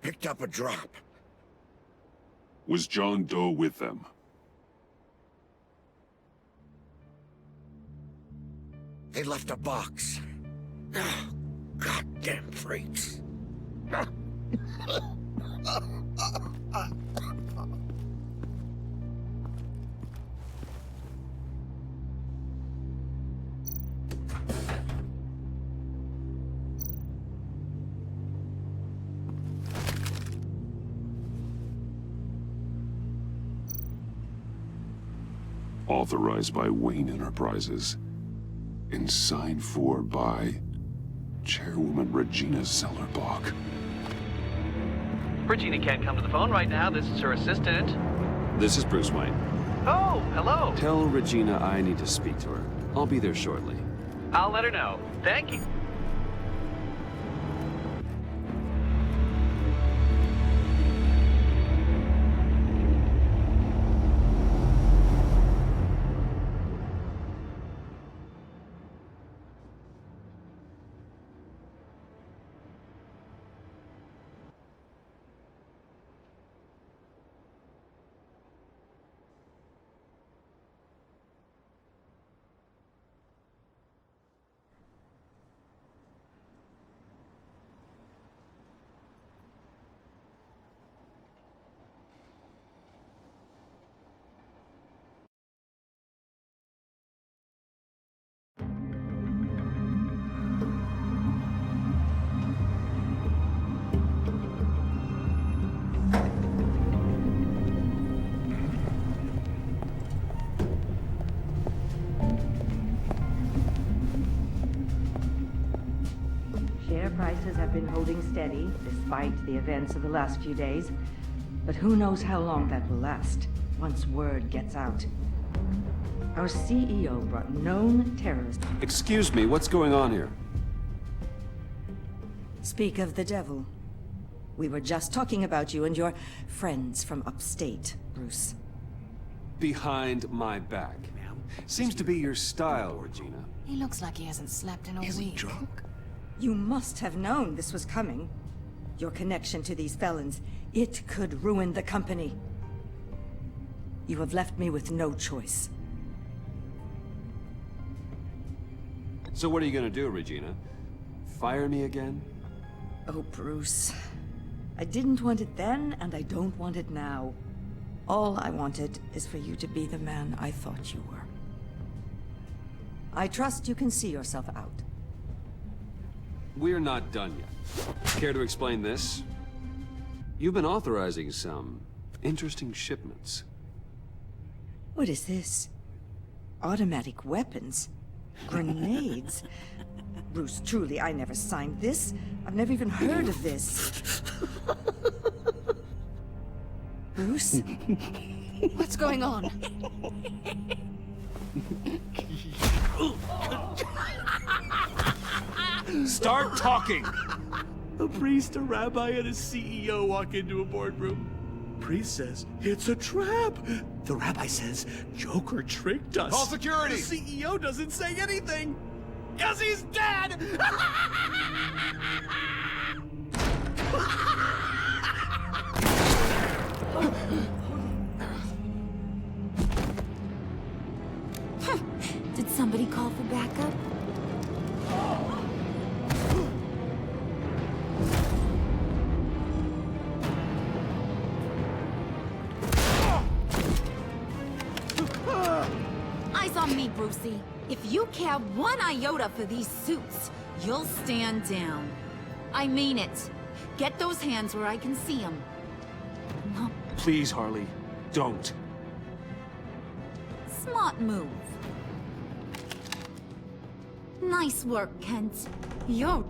picked up a drop. Was John Doe with them? They left a box. Goddamn freaks. Authorized by Wayne Enterprises. And signed for by Chairwoman Regina Zellerbach. Regina can't come to the phone right now. This is her assistant. This is Bruce Wayne. Oh, hello. Tell Regina I need to speak to her. I'll be there shortly. I'll let her know. Thank you. Share prices have been holding steady despite the events of the last few days. But who knows how long that will last once word gets out. Our CEO brought known terrorists. Excuse me, what's going on here? Speak of the devil. We were just talking about you and your friends from upstate, Bruce. Behind my back. Seems to be your style, Regina. He looks like he hasn't slept in a week. Is he drunk? You must have known this was coming. Your connection to these felons, it could ruin the company. You have left me with no choice. So what are you gonna do, Regina? Fire me again? Oh, Bruce. I didn't want it then, and I don't want it now. All I wanted is for you to be the man I thought you were. I trust you can see yourself out. We're not done yet. Care to explain this? You've been authorizing some interesting shipments. What is this? Automatic weapons? Grenades? Bruce, truly, I never signed this. I've never even heard of this. Bruce? What's going on? Start talking! A priest, a rabbi, and a CEO walk into a boardroom. Priest says, it's a trap. The rabbi says, Joker tricked us. Call security! The CEO doesn't say anything. 'Cause he's dead! Did somebody call for backup? Eyes on me, Brucey. If you care one iota for these suits, you'll stand down. I mean it. Get those hands where I can see them. Please, Harley, don't. Smart move. Nice work, Kent. You're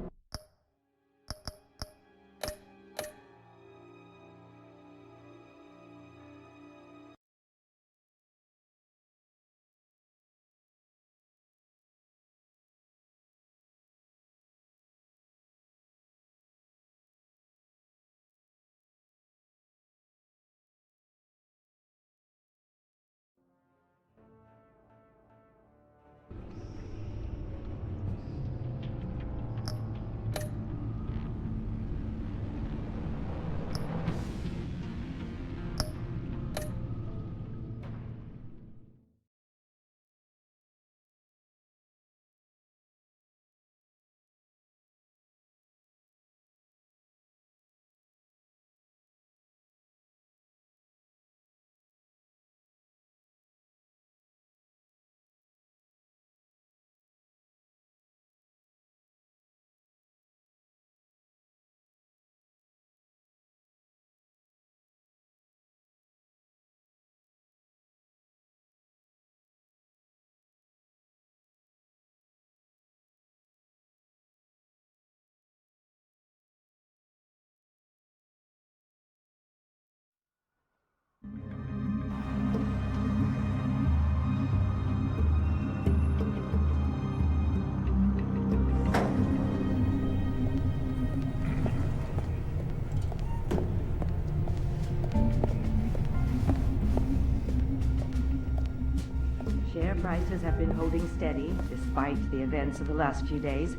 prices have been holding steady despite the events of the last few days.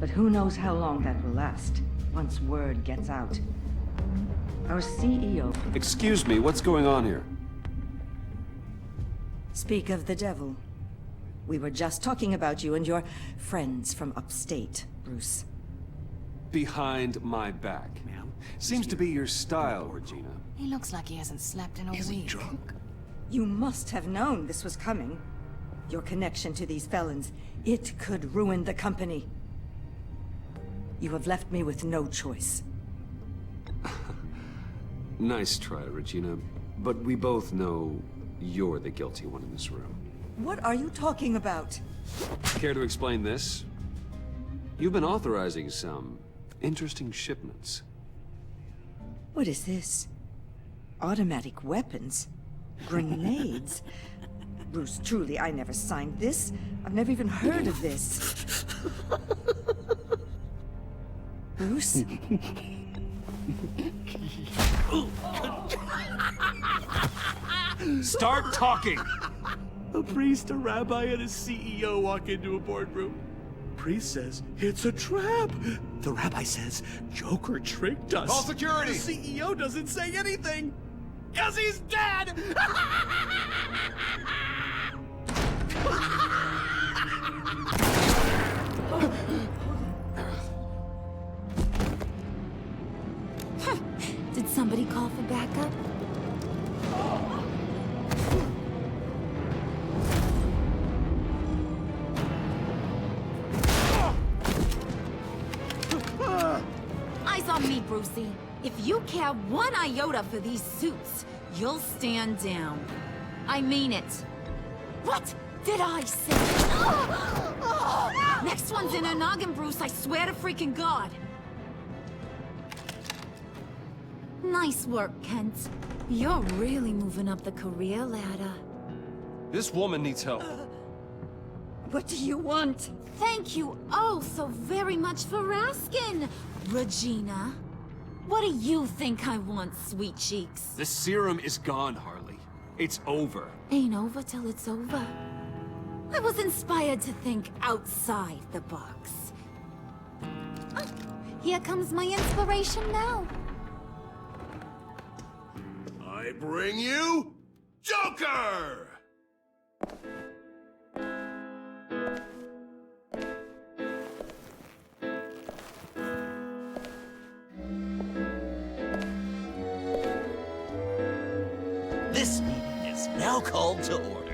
But who knows how long that will last, once word gets out. Our CEO... Excuse me, what's going on here? Speak of the devil. We were just talking about you and your friends from upstate, Bruce. Behind my back. Seems to be your style, Regina. He looks like he hasn't slept in a week. Is he drunk? You must have known this was coming. Your connection to these felons, it could ruin the company. You have left me with no choice. Nice try, Regina. But we both know you're the guilty one in this room. What are you talking about? Care to explain this? You've been authorizing some interesting shipments. What is this? Automatic weapons? Grenades? Bruce, truly, I never signed this. I've never even heard of this. Bruce? Start talking! A priest, a rabbi, and a CEO walk into a boardroom. Priest says, it's a trap. The rabbi says, Joker tricked us. Call security! The CEO doesn't say anything, because he's dead! Did somebody call for backup? Eyes on me, Brucey. If you care one iota for these suits, you'll stand down. I mean it. What did I say? Next one's in her noggin, Bruce, I swear to freaking God. Nice work, Kent. You're really moving up the career ladder. This woman needs help. What do you want? Thank you oh so very much for asking, Regina. What do you think I want, sweet cheeks? The serum is gone, Harley. It's over. Ain't over till it's over. I was inspired to think outside the box. Oh, here comes my inspiration now. I bring you Joker! This meeting is now called to order.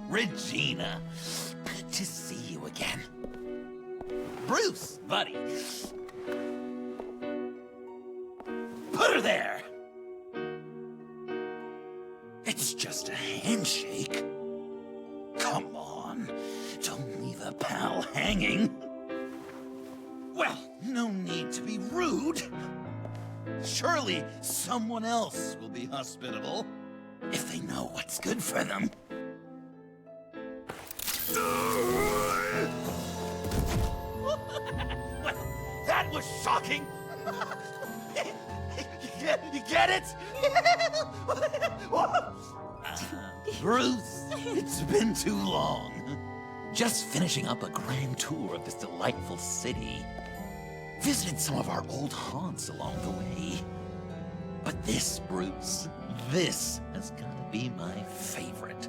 Regina, good to see you again. Bruce, buddy. Put her there! It's just a handshake. Come on, don't leave a pal hanging. Well, no need to be rude. Surely someone else will be hospitable if they know what's good for them. That was shocking! You get it? Bruce, it's been too long. Just finishing up a grand tour of this delightful city. Visited some of our old haunts along the way. But this, Bruce, this has gotta be my favorite.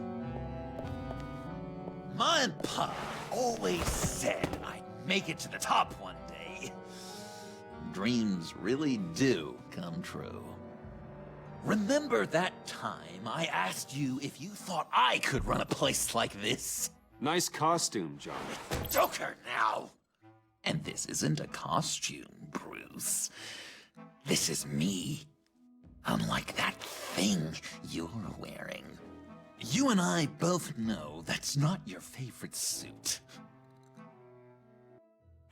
Ma and Pa always said I'd make it to the top one day. Dreams really do come true. Remember that time I asked you if you thought I could run a place like this? Nice costume, Johnny. Joker now! And this isn't a costume, Bruce. This is me. Unlike that thing you're wearing. You and I both know that's not your favorite suit.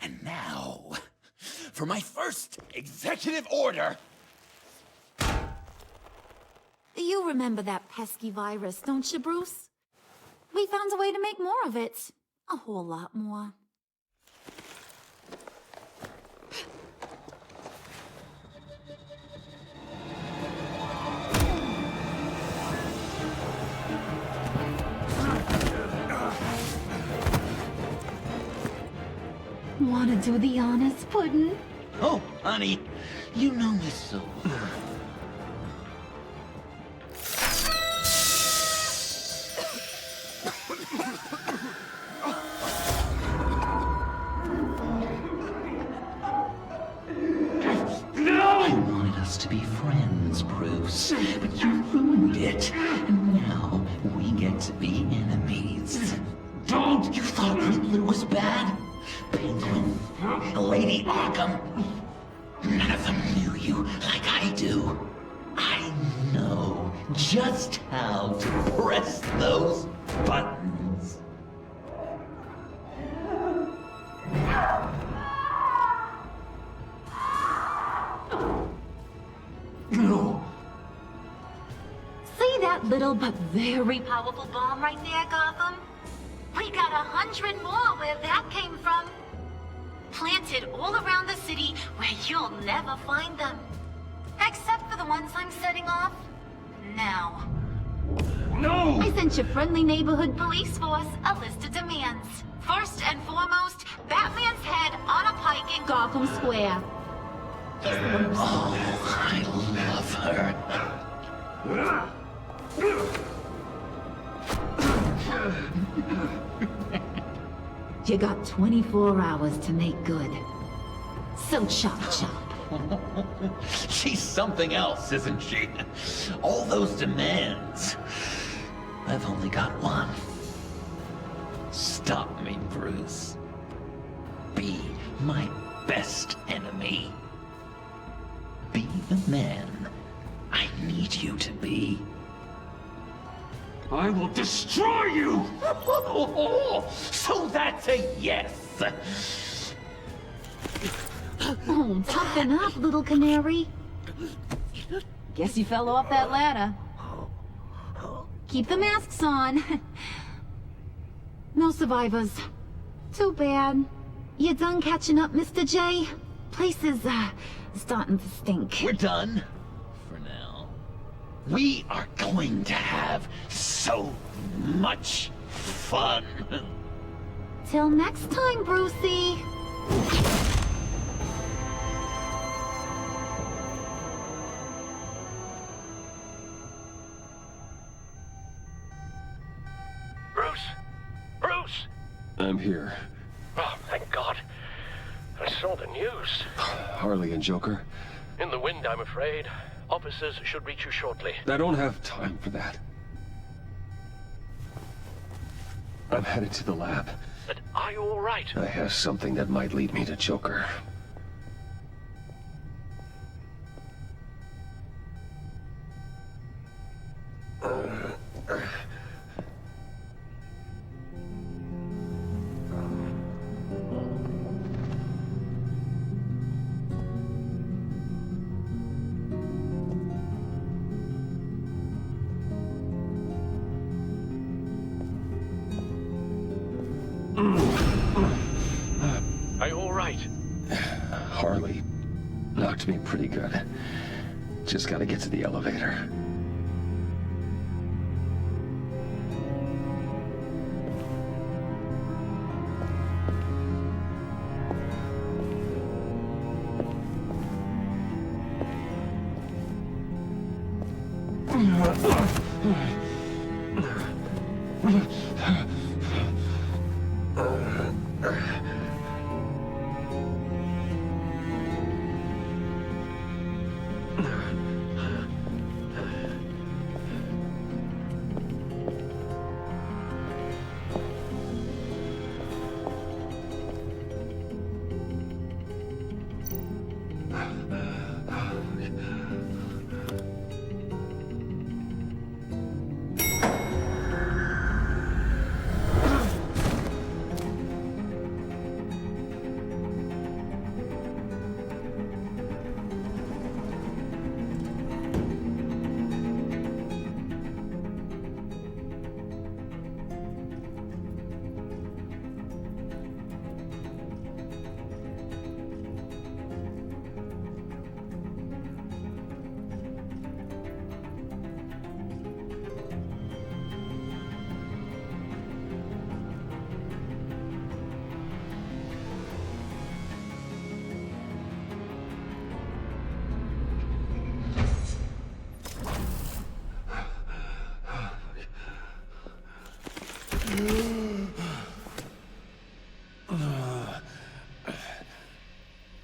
And now, for my first executive order. You remember that pesky virus, don't you, Bruce? We found a way to make more of it. A whole lot more. Wanna do the honors, Puddin'? Oh, honey, you know me so well. I wanted us to be friends, Bruce, but you ruined it. And now we get to be enemies. Don't! You thought Riddler was bad? Penguin, Lady Arkham. None of them knew you like I do. I know just how to press those buttons. No. See that little but very powerful bomb right there, Gotham? We got 100 more where that came from. Planted all around the city where you'll never find them. Except for the ones I'm setting off now. No! I sent your friendly neighborhood police force a list of demands. First and foremost, Batman's head on a pike in Gotham Square. Oh, I love her. You got 24 hours to make good. So chop chop. She's something else, isn't she? All those demands. I've only got one. Stop me, Bruce. Be my best enemy. Be the man I need you to be. I will destroy you! So that's a yes! Oh, toughen up, little canary. Guess you fell off that ladder. Keep the masks on. No survivors. Too bad. You done catching up, Mr. J? Place is, starting to stink. We're done. For now. We are going to have so much fun. Till next time, Brucey. Bruce! Bruce! I'm here. Oh, thank God. I saw the news. Harley and Joker. In the wind, I'm afraid. Officers should reach you shortly. I don't have time for that. I'm headed to the lab. But are you all right? I have something that might lead me to Joker. Are you all right? Harley knocked me pretty good. Just gotta get to the elevator.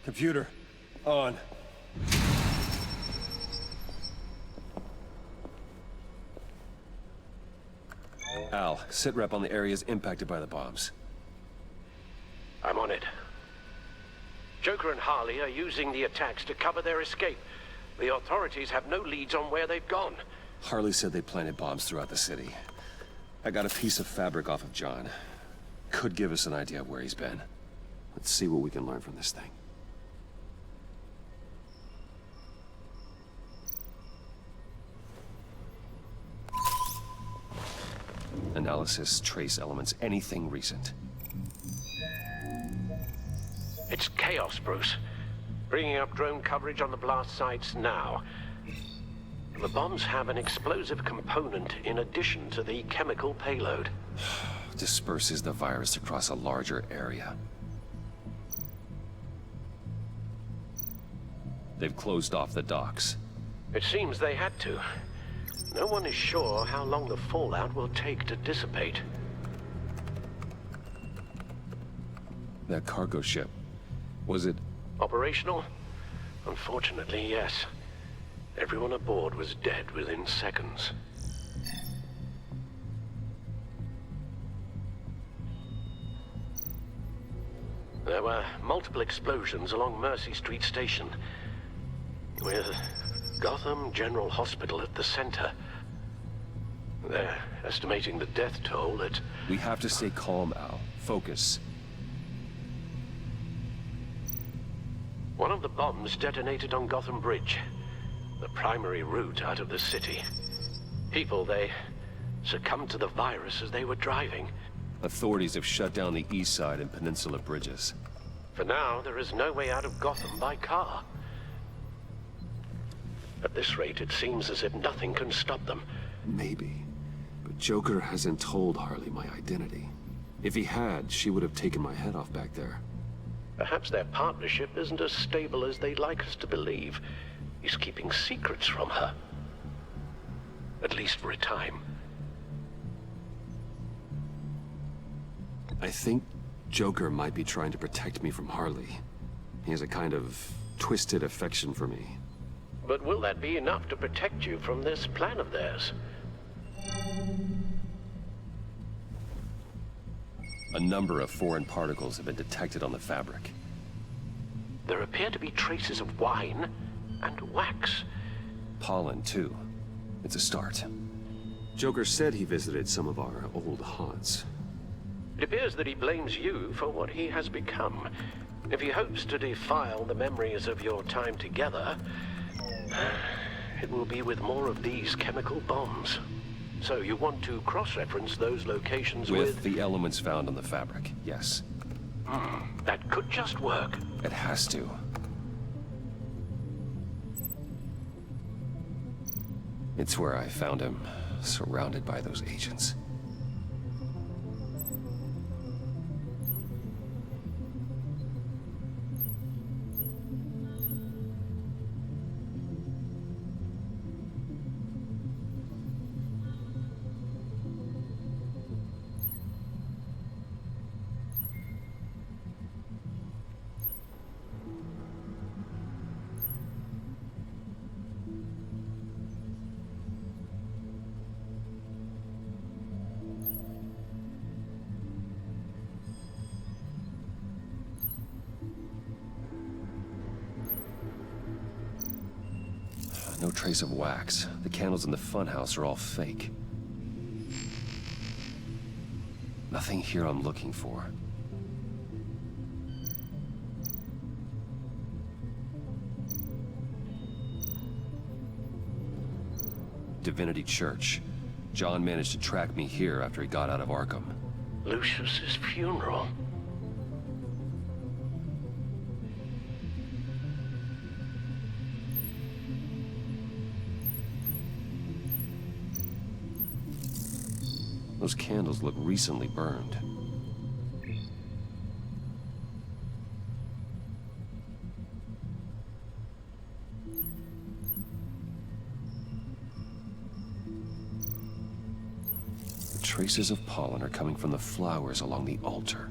Computer, on. Al, sit rep on the areas impacted by the bombs. I'm on it. Joker and Harley are using the attacks to cover their escape. The authorities have no leads on where they've gone. Harley said they planted bombs throughout the city. I got a piece of fabric off of John. Could give us an idea of where he's been. Let's see what we can learn from this thing. Analysis, trace elements, anything recent. It's chaos, Bruce. Bringing up drone coverage on the blast sites now. The bombs have an explosive component in addition to the chemical payload. Disperses the virus across a larger area. They've closed off the docks. It seems they had to. No one is sure how long the fallout will take to dissipate. That cargo ship, was it... Operational? Unfortunately, yes. Everyone aboard was dead within seconds. There were multiple explosions along Mercy Street Station, with Gotham General Hospital at the center. They're estimating the death toll at... We have to stay calm, Al. Focus. One of the bombs detonated on Gotham Bridge, the primary route out of the city. People, they succumbed to the virus as they were driving. Authorities have shut down the east side and peninsula bridges. For now, there is no way out of Gotham by car. At this rate, it seems as if nothing can stop them. Maybe. But Joker hasn't told Harley my identity. If he had, she would have taken my head off back there. Perhaps their partnership isn't as stable as they'd like us to believe. He's keeping secrets from her. At least for a time. I think Joker might be trying to protect me from Harley. He has a kind of twisted affection for me. But will that be enough to protect you from this plan of theirs? A number of foreign particles have been detected on the fabric. There appear to be traces of wine and wax. Pollen, too. It's a start. Joker said he visited some of our old haunts. It appears that he blames you for what he has become. If he hopes to defile the memories of your time together, it will be with more of these chemical bombs. So you want to cross-reference those locations with... the elements found on the fabric, yes. That could just work. It has to. It's where I found him, surrounded by those agents. No trace of wax. The candles in the funhouse are all fake. Nothing here I'm looking for. Divinity Church. John managed to track me here after he got out of Arkham. Lucius's funeral. Those candles look recently burned. The traces of pollen are coming from the flowers along the altar.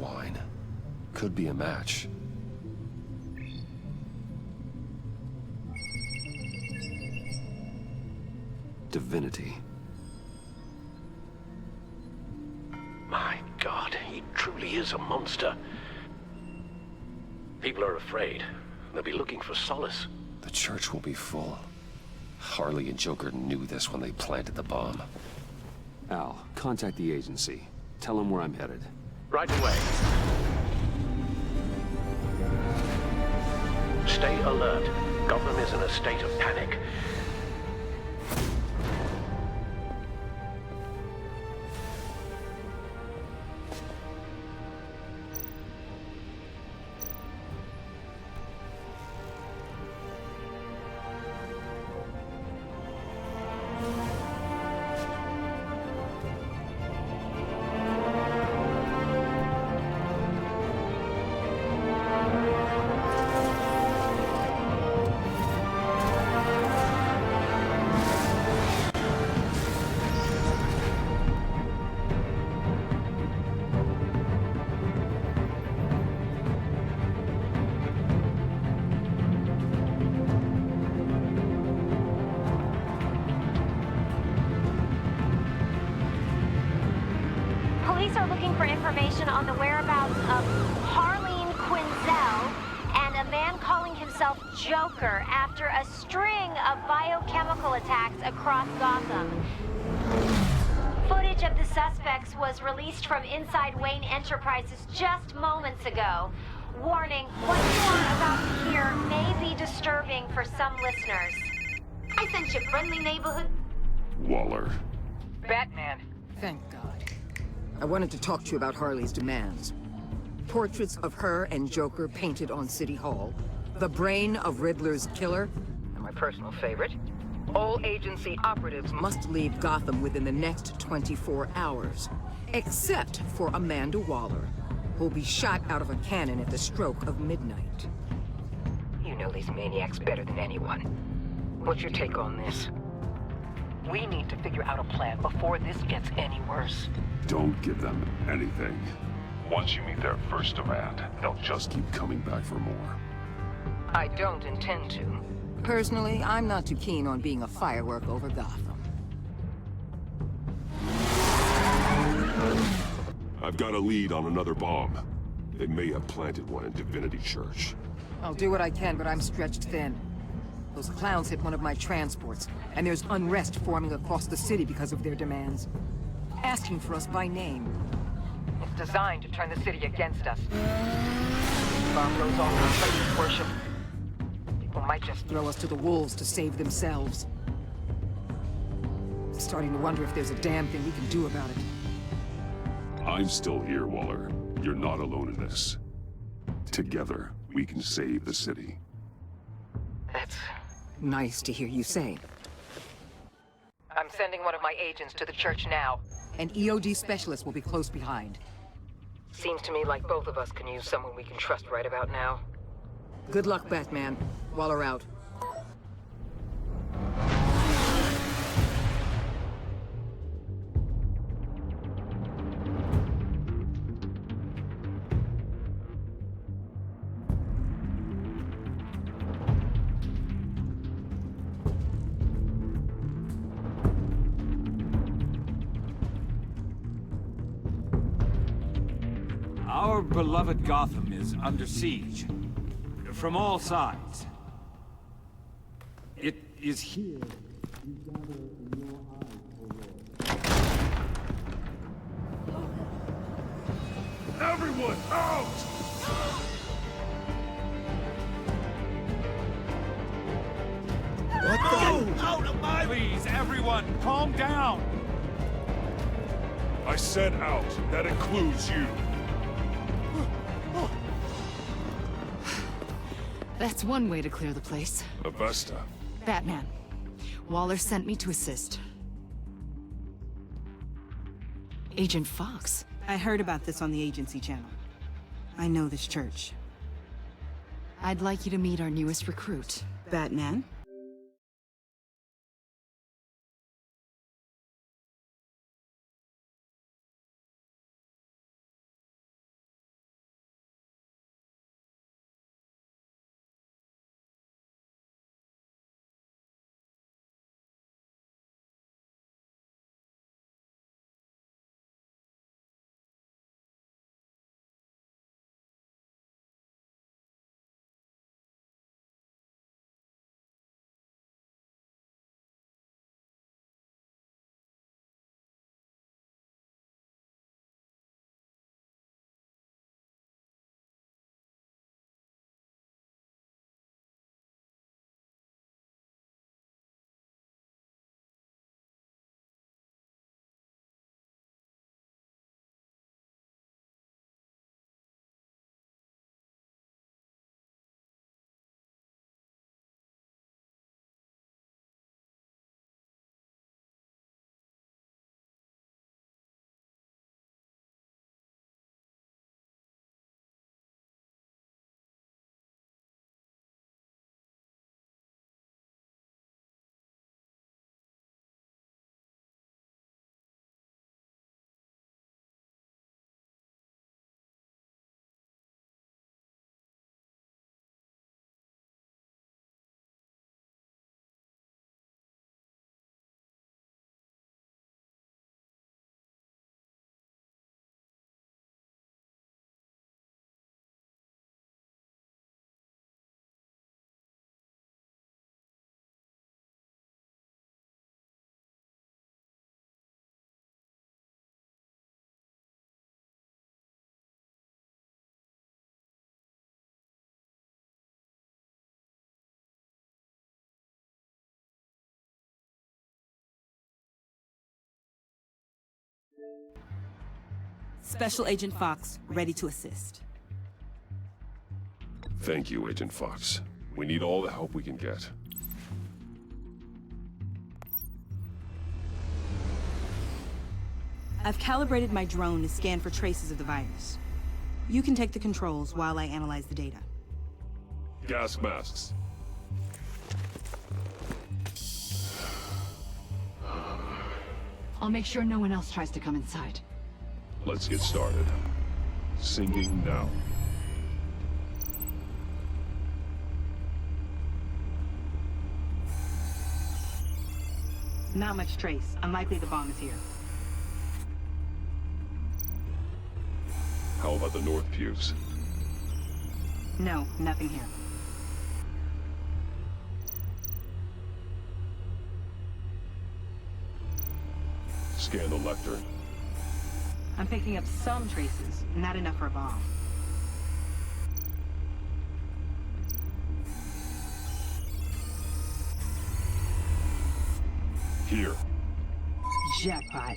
wine. Could be a match. Divinity. My God, he truly is a monster. People are afraid. They'll be looking for solace. The church will be full. Harley and Joker knew this when they planted the bomb. Al, contact the agency. Tell them where I'm headed. Right away. Stay alert. Gotham is in a state of panic. Police are looking for information on the whereabouts of Harleen Quinzel and a man calling himself Joker after a string of biochemical attacks across Gotham. Footage of the suspects was released from inside Wayne Enterprises just moments ago. Warning, what you are about to hear may be disturbing for some listeners. I sent you friendly neighborhood. Waller. Batman. Thank God. I wanted to talk to you about Harley's demands. Portraits of her and Joker painted on City Hall, the brain of Riddler's killer, and my personal favorite, all agency operatives must leave Gotham within the next 24 hours, except for Amanda Waller, who'll be shot out of a cannon at the stroke of midnight. You know these maniacs better than anyone. What's your take on this? We need to figure out a plan before this gets any worse. Don't give them anything. Once you meet their first demand, they'll just keep coming back for more. I don't intend to. Personally, I'm not too keen on being a firework over Gotham. I've got a lead on another bomb. They may have planted one in Divinity Church. I'll do what I can, but I'm stretched thin. Those clowns hit one of my transports, and there's unrest forming across the city because of their demands. Asking for us by name. It's designed to turn the city against us. Bomb goes off in places worship. People might just throw us to the wolves to save themselves. I'm starting to wonder if there's a damn thing we can do about it. I'm still here, Waller. You're not alone in this. Together, we can save the city. That's nice to hear you say. I'm sending one of my agents to the church now. An EOD specialist will be close behind. Seems to me like both of us can use someone we can trust right about now. Good luck, Batman. Waller out. Our beloved Gotham is under siege. From all sides. It is here we gather in your eyes, O Lord. Everyone, out! What the? Out of my... Please, everyone, calm down! I said out. That includes you. That's one way to clear the place. Avesta. Batman. Waller sent me to assist. Agent Fox. I heard about this on the agency channel. I know this church. I'd like you to meet our newest recruit. Batman? Special Agent Fox, ready to assist. Thank you, Agent Fox. We need all the help we can get. I've calibrated my drone to scan for traces of the virus. You can take the controls while I analyze the data. Gas masks. I'll make sure no one else tries to come inside. Let's get started. Sinking now. Not much trace. Unlikely the bomb is here. How about the north pews? No, nothing here. Scan the lectern. I'm picking up some traces, not enough for a bomb. Here. Jackpot.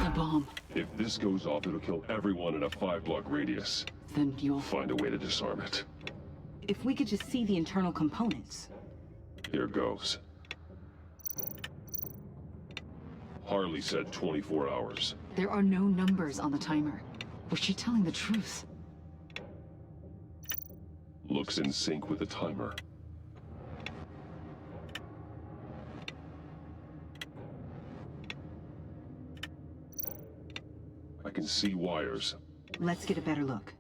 The bomb. If this goes off, it'll kill everyone in a 5-block radius. Then you'll find a way to disarm it. If we could just see the internal components. Here goes. Harley said 24 hours. There are no numbers on the timer. Was she telling the truth? Looks in sync with the timer. I can see wires. Let's get a better look.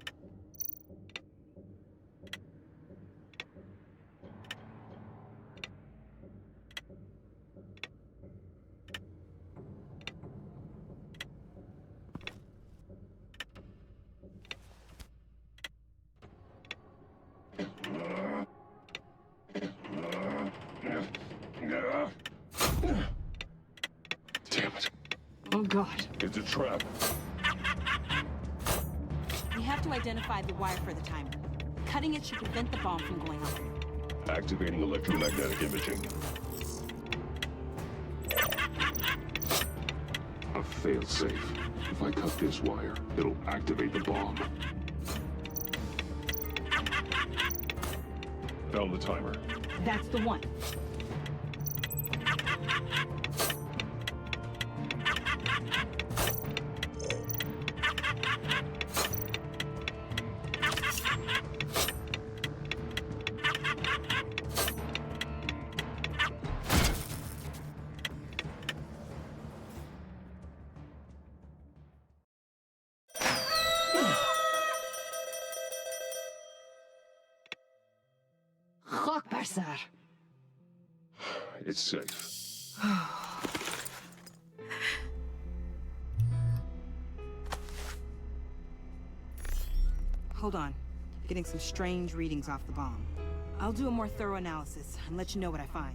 Damn it. Oh God. It's a trap. We have to identify the wire for the timer. Cutting it should prevent the bomb from going off. Activating electromagnetic imaging. A failsafe. If I cut this wire, it'll activate the bomb. Found the timer. That's the one. It's safe. Hold on. Getting some strange readings off the bomb. I'll do a more thorough analysis and let you know what I find.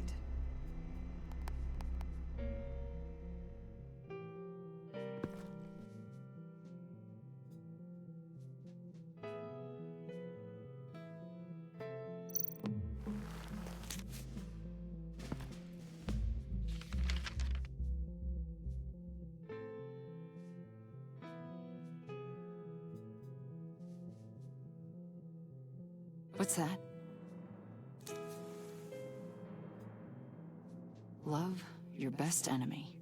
What's that? Love your best enemy.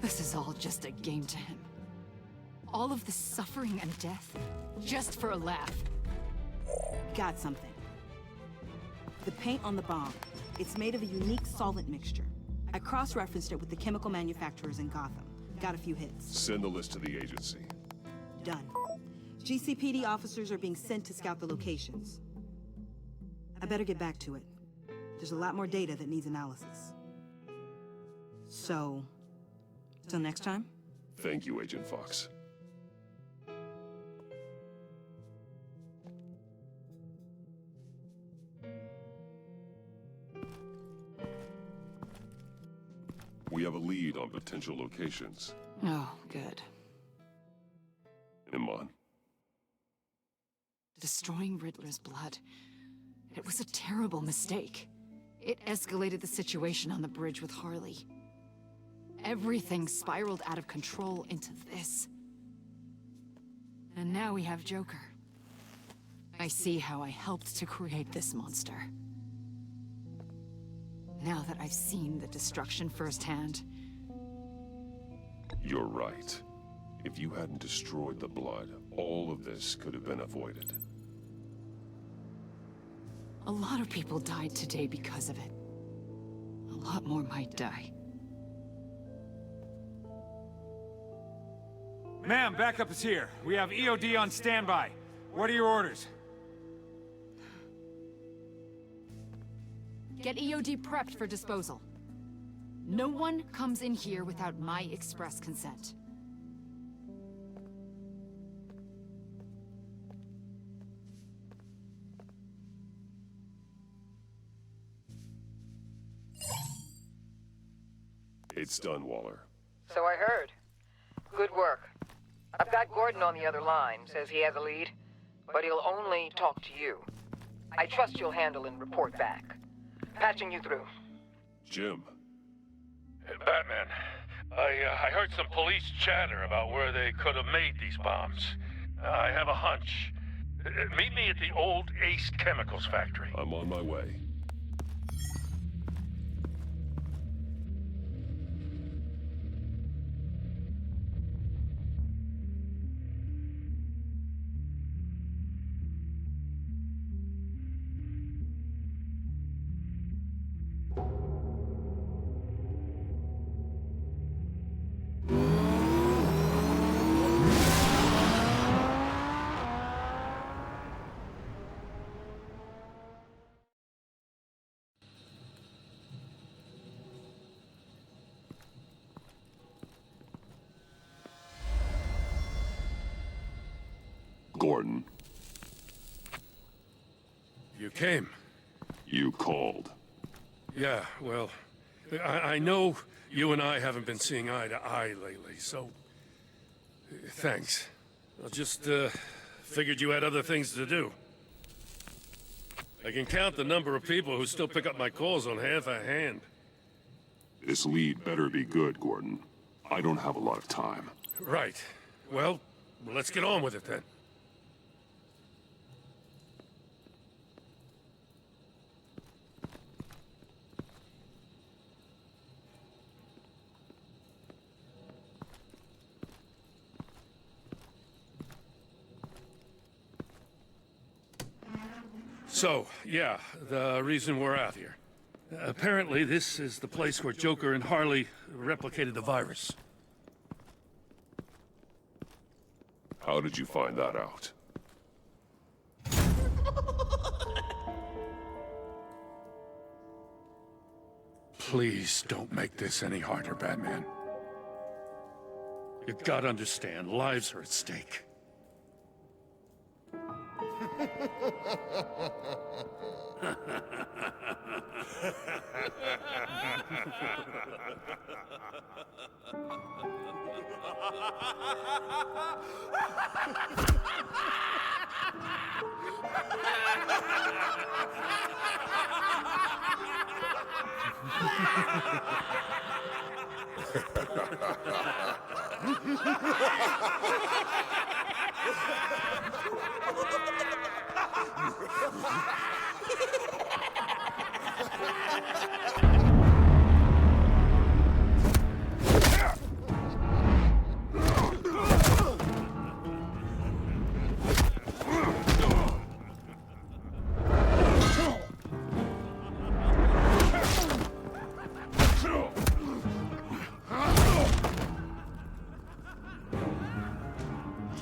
This is all just a game to him. All of this suffering and death, just for a laugh. Got something. The paint on the bomb. It's made of a unique solvent mixture. I cross-referenced it with the chemical manufacturers in Gotham. Got a few hits. Send the list to the agency. Done. GCPD officers are being sent to scout the locations. I better get back to it. There's a lot more data that needs analysis. So, till next time? Thank you, Agent Fox. We have a lead on potential locations. Oh, good. Imran. Destroying Riddler's blood. It was a terrible mistake. It escalated the situation on the bridge with Harley. Everything spiraled out of control into this. And now we have Joker. I see how I helped to create this monster. Now that I've seen the destruction firsthand. You're right. If you hadn't destroyed the blood, all of this could have been avoided. A lot of people died today because of it. A lot more might die. Ma'am, backup is here. We have EOD on standby. What are your orders? Get EOD prepped for disposal. No one comes in here without my express consent. It's done, Waller. So I heard. Good work. I've got Gordon on the other line, says he has a lead, but he'll only talk to you. I trust you'll handle and report back. Patching you through. Jim. Hey, Batman, I heard some police chatter about where they could have made these bombs. I have a hunch. Meet me at the old Ace Chemicals factory. I'm on my way. Gordon. You came. You called. Yeah, well, I know you and I haven't been seeing eye to eye lately, so thanks. I just figured you had other things to do. I can count the number of people who still pick up my calls on half a hand. This lead better be good, Gordon. I don't have a lot of time. Right. Well, let's get on with it then. So, yeah, the reason we're out here. Apparently, this is the place where Joker and Harley replicated the virus. How did you find that out? Please don't make this any harder, Batman. You gotta understand, lives are at stake.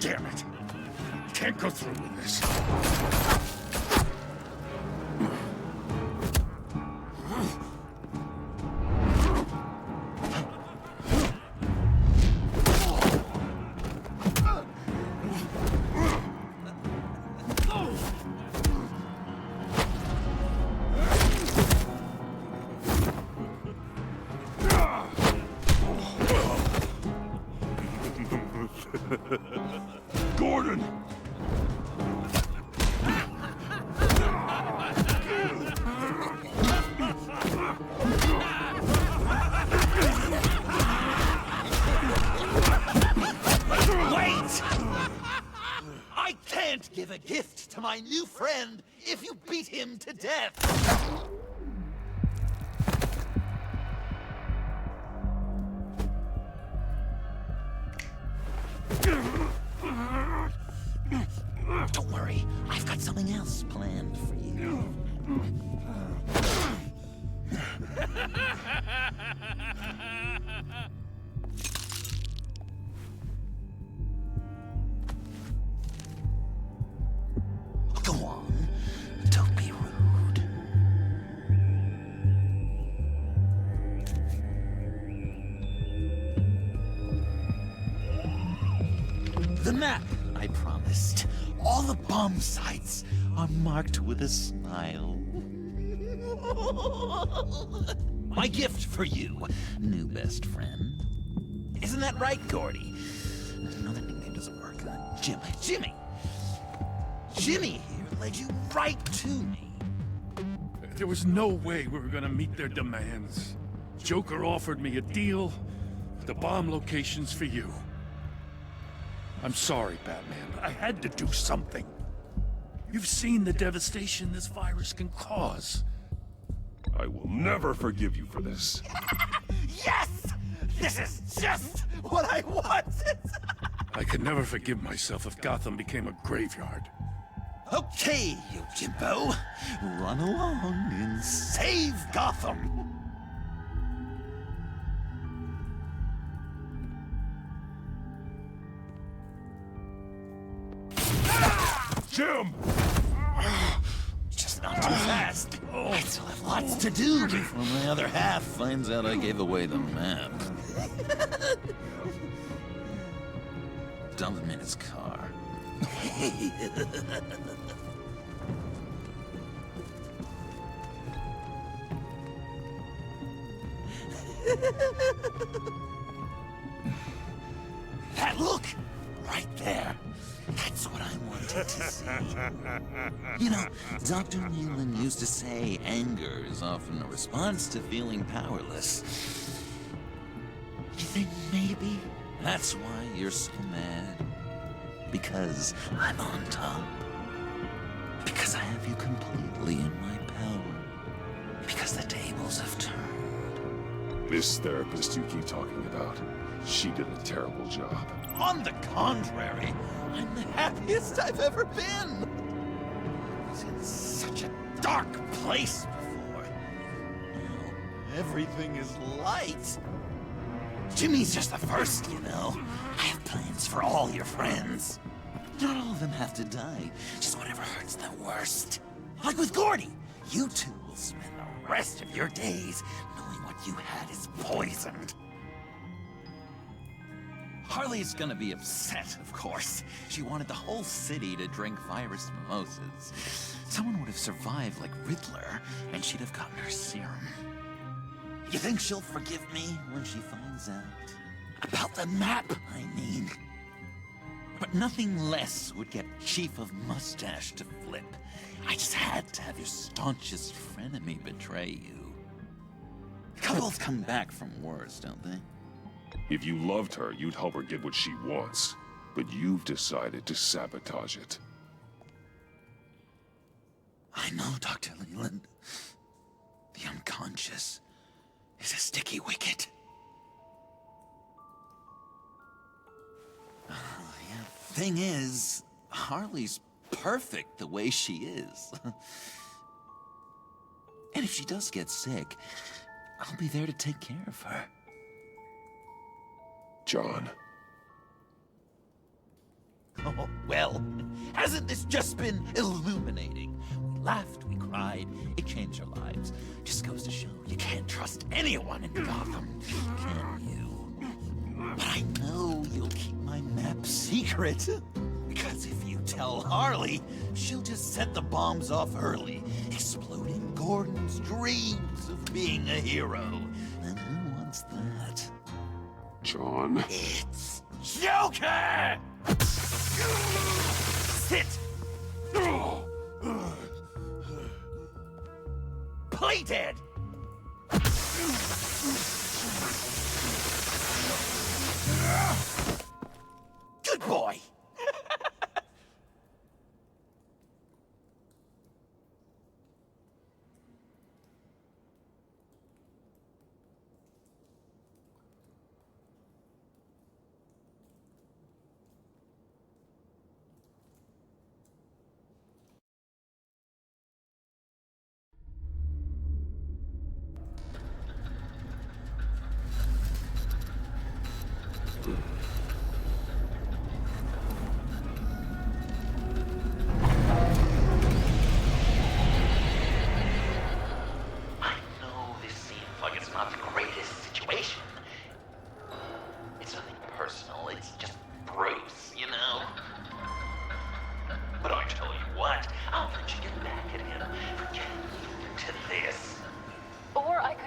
Damn it. Can't go through with this. Gordon! Wait! I can't give a gift to my new friend if you beat him to death! Don't worry, I've got something else planned for you. Go on, don't be rude. The map I promised. All the bomb sites are marked with a smile. My gift for you, new best friend. Isn't that right, Gordy? No, that nickname doesn't work. Jimmy. Jimmy here led you right to me. There was no way we were gonna meet their demands. Joker offered me a deal, the bomb locations for you. I'm sorry, Batman, but I had to do something. You've seen the devastation this virus can cause. I will never forgive you for this. Yes! This is just what I wanted! I could never forgive myself if Gotham became a graveyard. Okay, you Jimbo. Run along and save Gotham! Jim! Just not too fast. I still have lots to do before my other half finds out I gave away the map. Dump him in his car. That look! Right there. That's what I wanted to see. You know, Dr. Nealon used to say anger is often a response to feeling powerless. You think maybe that's why you're so mad? Because I'm on top? Because I have you completely in my power? Because the tables have turned? This therapist you keep talking about, she did a terrible job. On the contrary, I'm the happiest I've ever been. I was in such a dark place before. Now, everything is light. Jimmy's just the first, you know. I have plans for all your friends. Not all of them have to die, just whatever hurts them worst. Like with Gordy, you two will spend the rest of your days knowing what you had is poisoned. Harley's gonna be upset, of course. She wanted the whole city to drink virus mimosas. Someone would have survived like Riddler, and she'd have gotten her serum. You think she'll forgive me when she finds out? About the map, I mean. But nothing less would get Chief of Mustache to flip. I just had to have your staunchest frenemy betray you. Couples come back from wars, don't they? If you loved her, you'd help her get what she wants. But you've decided to sabotage it. I know, Dr. Leland. The unconscious is a sticky wicket. Thing is, Harley's perfect the way she is. And if she does get sick, I'll be there to take care of her. John. Oh, well, hasn't this just been illuminating? We laughed, we cried, it changed our lives. Just goes to show you can't trust anyone in Gotham, can you? But I know you'll keep my map secret. Because if you tell Harley, she'll just set the bombs off early, exploding Gordon's dreams of being a hero. And who wants that? John. It's Joker! Sit! Play dead! Good boy!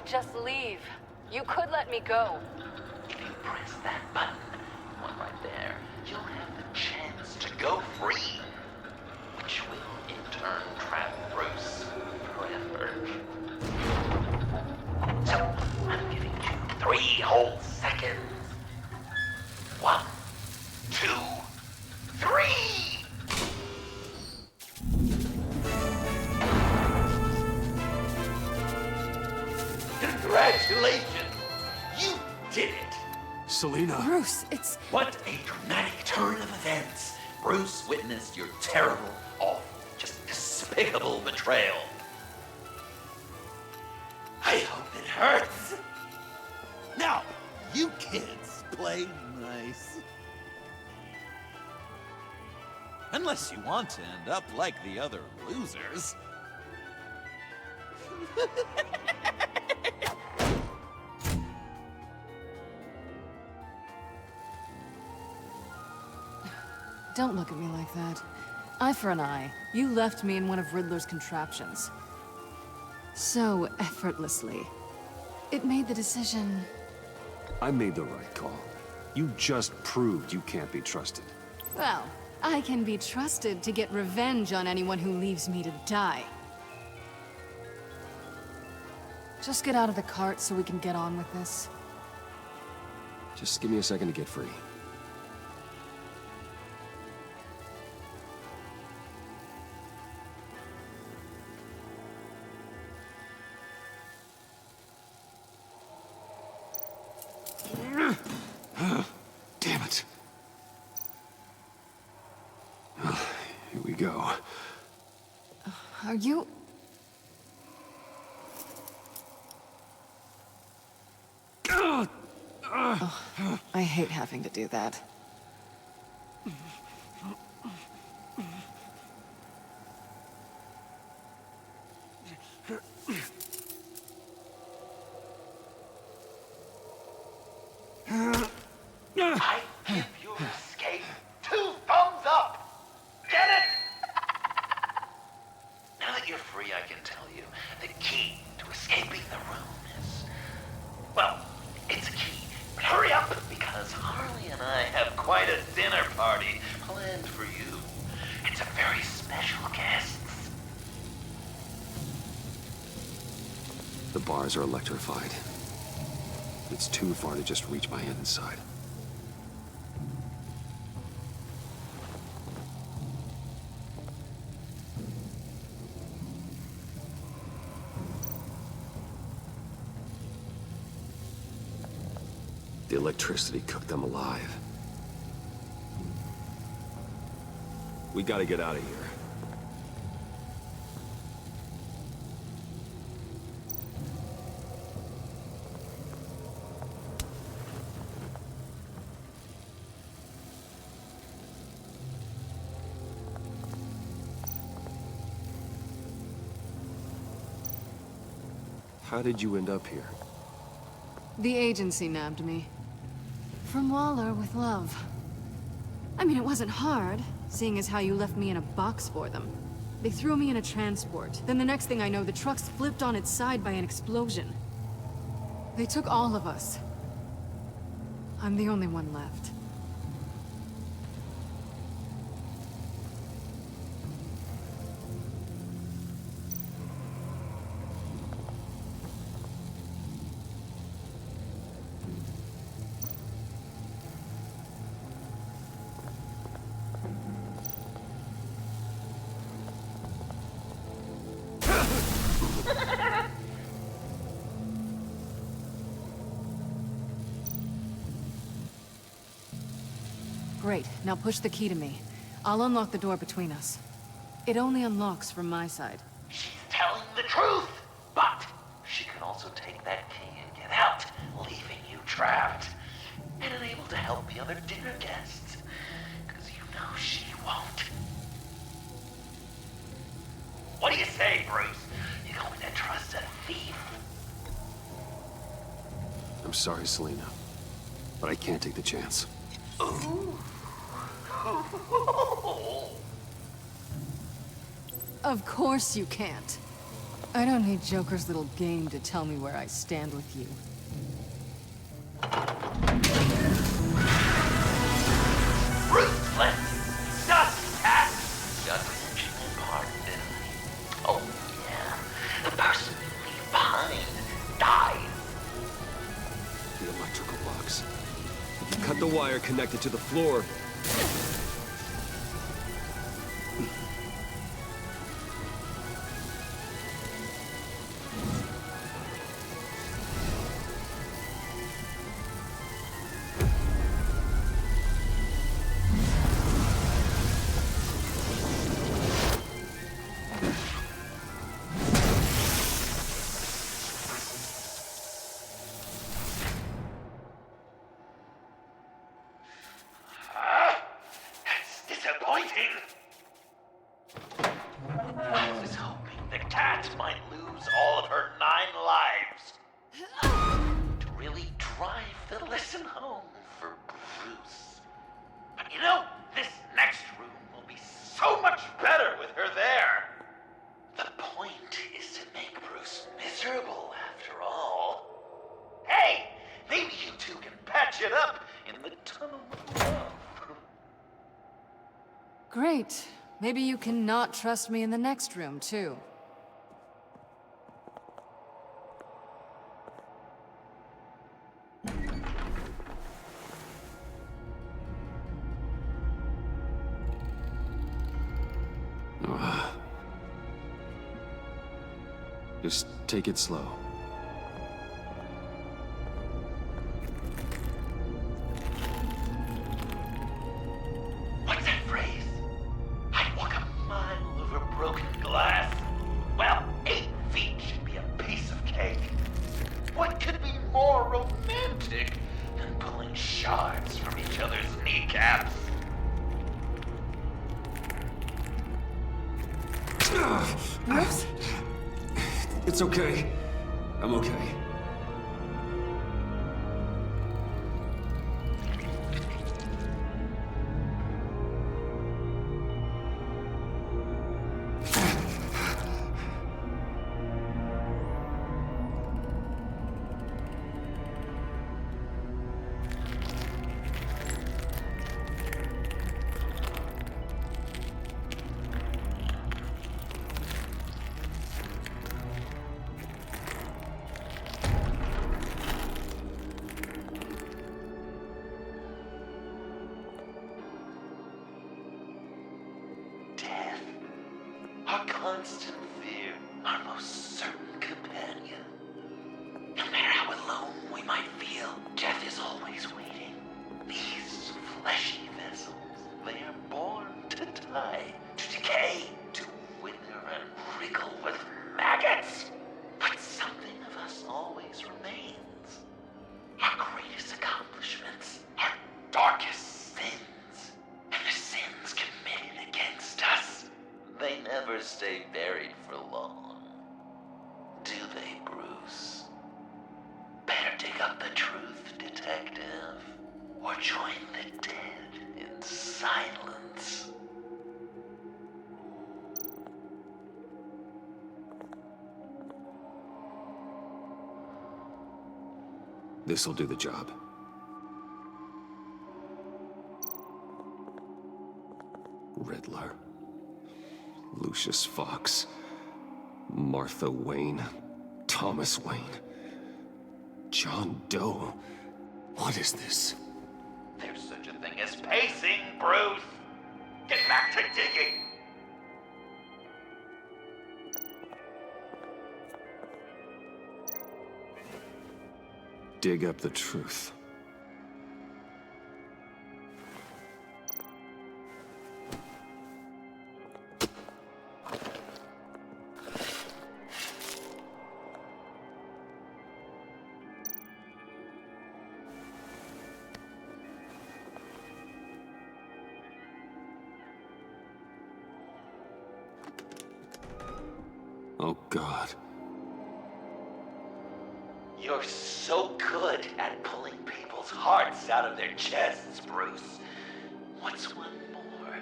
Just leave. You could let me go. If you press that button, one right there, you'll have the chance to go free. Which will, in turn, trap Bruce forever. So, I'm giving you 3 whole seconds. 1, 2, 3! Congratulations! You did it! Selina! Bruce, it's... What a dramatic turn of events! Bruce witnessed your terrible, awful, just despicable betrayal. I hope it hurts! Now, you kids play nice. Unless you want to end up like the other losers. Don't look at me like that. Eye for an eye. You left me in one of Riddler's contraptions. So effortlessly. It made the decision... I made the right call. You just proved you can't be trusted. Well, I can be trusted to get revenge on anyone who leaves me to die. Just get out of the cart so we can get on with this. Just give me a second to get free. Damn it. Well, here we go. Are you... Oh, I hate having to do that. I give your escape 2 thumbs up! Get it? Now that you're free, I can tell you the key to escaping the room is... Well, it's a key, but hurry up, because Harley and I have quite a dinner party planned for you. It's a very special guest. The bars are electrified. It's too far to just reach my hand inside. The electricity cooked them alive. We gotta get out of here. How did you end up here? The agency nabbed me. From Waller with love. I mean, it wasn't hard, seeing as how you left me in a box for them. They threw me in a transport. Then the next thing I know, the truck's flipped on its side by an explosion. They took all of us. I'm the only one left. Great. Now push the key to me. I'll unlock the door between us. It only unlocks from my side. She's telling the truth, but she can also take that key and get out, leaving you trapped, and unable to help the other dinner guests, because you know she won't. What do you say, Bruce? You going to trust a thief? I'm sorry, Selina, but I can't take the chance. Ooh. Of course you can't. I don't need Joker's little game to tell me where I stand with you. Ruthless! Suspect! Just pardon, didn't he? Oh, yeah. The person you leave behind died. The electrical box. If you cut the wire connected to the floor... I was hoping the cat might lose all of her 9 lives. To really drive the lesson home for Bruce. But you know, this next room will be so much better with her there. The point is to make Bruce miserable, after all. Hey, maybe you two can patch it up in the tunnel of love. Great. Maybe you can not trust me in the next room, too. Just take it slow. What's that phrase? I'd walk a mile over broken glass. Well, 8 feet should be a piece of cake. What could be more romantic than pulling shards from each other's kneecaps? Bruce? It's okay. I'm okay. Our constant fear, our most certain companion. No matter how alone we might feel, death is always waiting. These fleshy vessels, they are born to die, to decay, to wither and wriggle with maggots. But something of us always remains. Our greatest accomplishments, our darkest sins, and the sins committed against us. They never stay buried for long. Do they, Bruce? Better dig up the truth, detective, or join the dead in silence. This'll do the job. Riddler. Lucius Fox. Martha Wayne. Thomas Wayne. John Doe. What is this? There's such a thing as pacing, Bruce! Get back to digging! Dig up the truth. Oh, God. You're so good at pulling people's hearts out of their chests, Bruce. What's one more?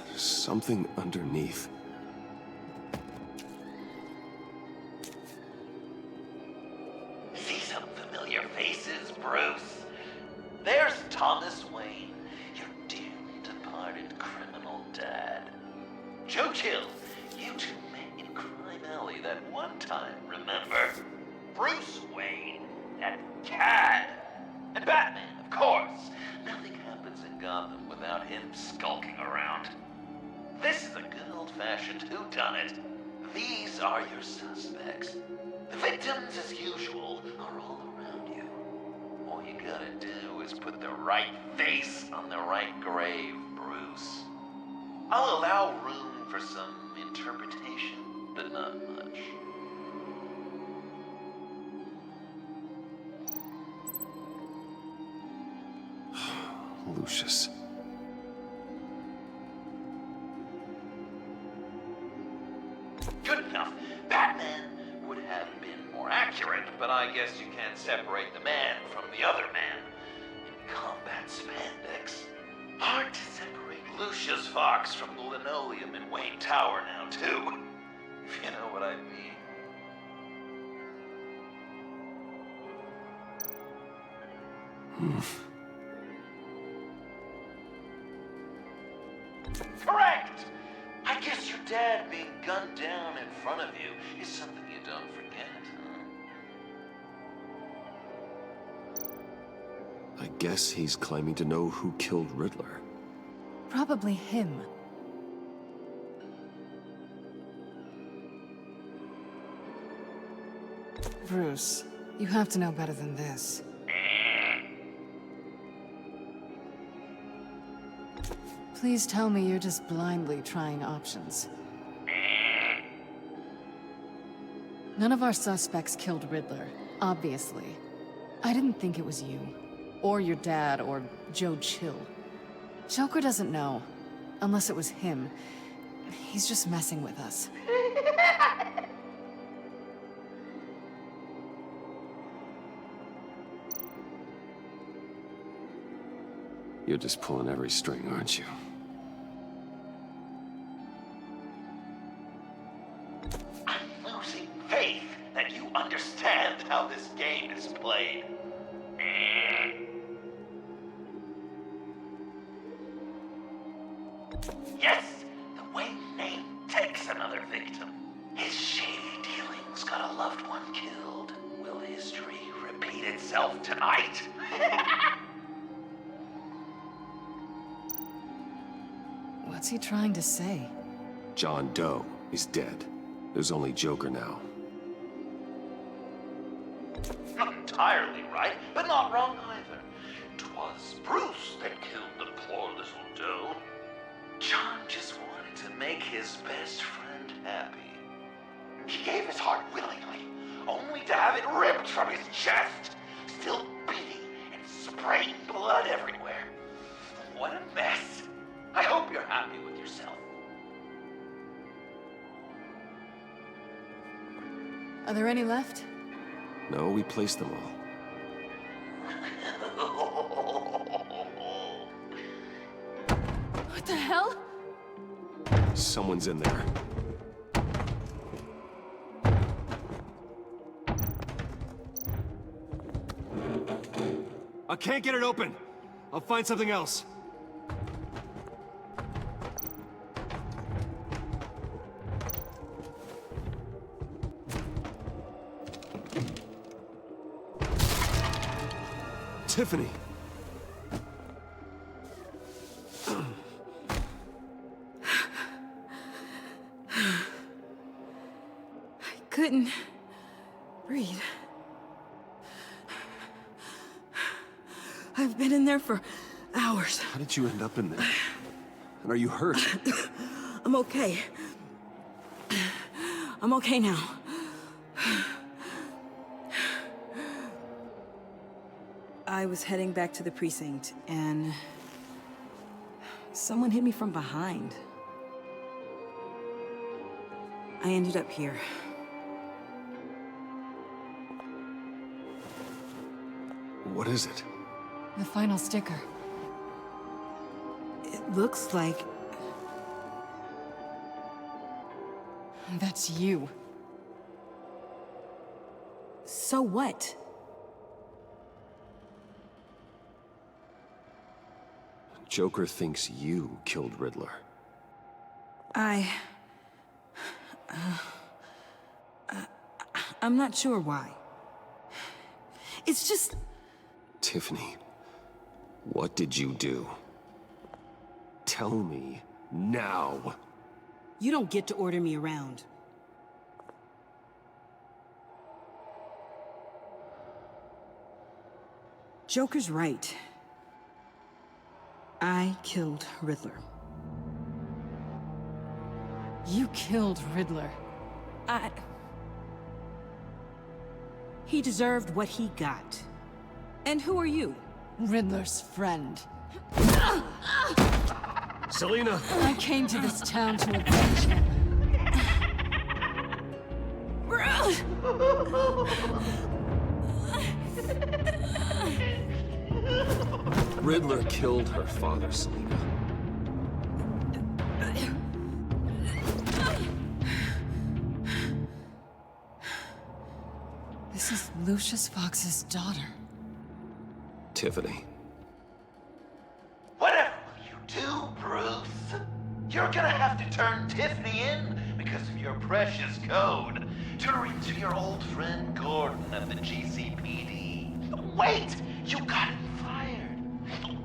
There's something underneath. See some familiar faces, Bruce? There's Thomas Wayne, your dear departed criminal dad. Joe Chill, you two met in Crime Alley that one time, remember? Bruce Wayne, that cad. And Batman, of course. Nothing happens in Gotham without him skulking around. This is a good old-fashioned whodunit. These are your suspects. The victims, as usual, are all around you. All you gotta do is put the right face on the right grave, Bruce. I'll allow room for some interpretation, but not much. Lucius. Good enough. Batman would have been more accurate, but I guess you can't separate the man from the other man. In combat spandex. Hard to separate Lucius Fox from the linoleum in Wayne Tower now, too. If you know what I mean. Correct! I guess your dad being gunned down in front of you is something you don't forget, huh? I guess he's claiming to know who killed Riddler. Probably him. Bruce, you have to know better than this. Please tell me you're just blindly trying options. None of our suspects killed Riddler, obviously. I didn't think it was you, or your dad, or Joe Chill. Joker doesn't know, unless it was him. He's just messing with us. You're just pulling every string, aren't you? I'm losing faith that you understand how this game is played. Yes, the Wayne name takes another victim. His shady dealings got a loved one killed. Will history repeat itself tonight? What's he trying to say? John Doe is dead. There's only Joker now. Not entirely right, but not wrong either. 'Twas Bruce that killed the poor little Doe. John just wanted to make his best friend happy. He gave his heart willingly, only to have it ripped from his chest, still beating and spraying blood everywhere. What a mess. I hope you're happy with yourself. Are there any left? No, we placed them all. What the hell? Someone's in there. I can't get it open. I'll find something else. Tiffany! I couldn't breathe. I've been in there for hours. How did you end up in there? And are you hurt? I'm okay. I'm okay now. I was heading back to the precinct, and someone hit me from behind. I ended up here. What is it? The final sticker. It looks like... That's you. So what? Joker thinks you killed Riddler. I'm not sure why. It's just... Tiffany, what did you do? Tell me now. You don't get to order me around. Joker's right. I killed Riddler. You killed Riddler. He deserved what he got. And who are you? Riddler's friend. Selina! I came to this town to avenge him. Riddler killed her father, Selina. This is Lucius Fox's daughter. Tiffany. Whatever will you do, Bruce? You're gonna have to turn Tiffany in because of your precious code. Turn her into your old friend Gordon at the GCPD. Wait! You got him fired.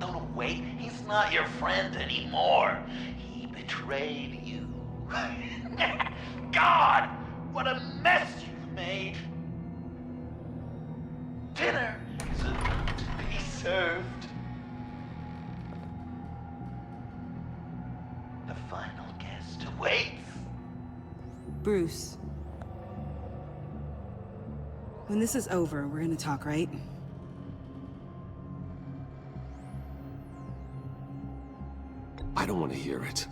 No, wait. He's not your friend anymore. He betrayed you. God! What a mess you've made! Dinner is about to be served. The final guest awaits. Bruce. When this is over, we're gonna talk, right? I don't want to hear it.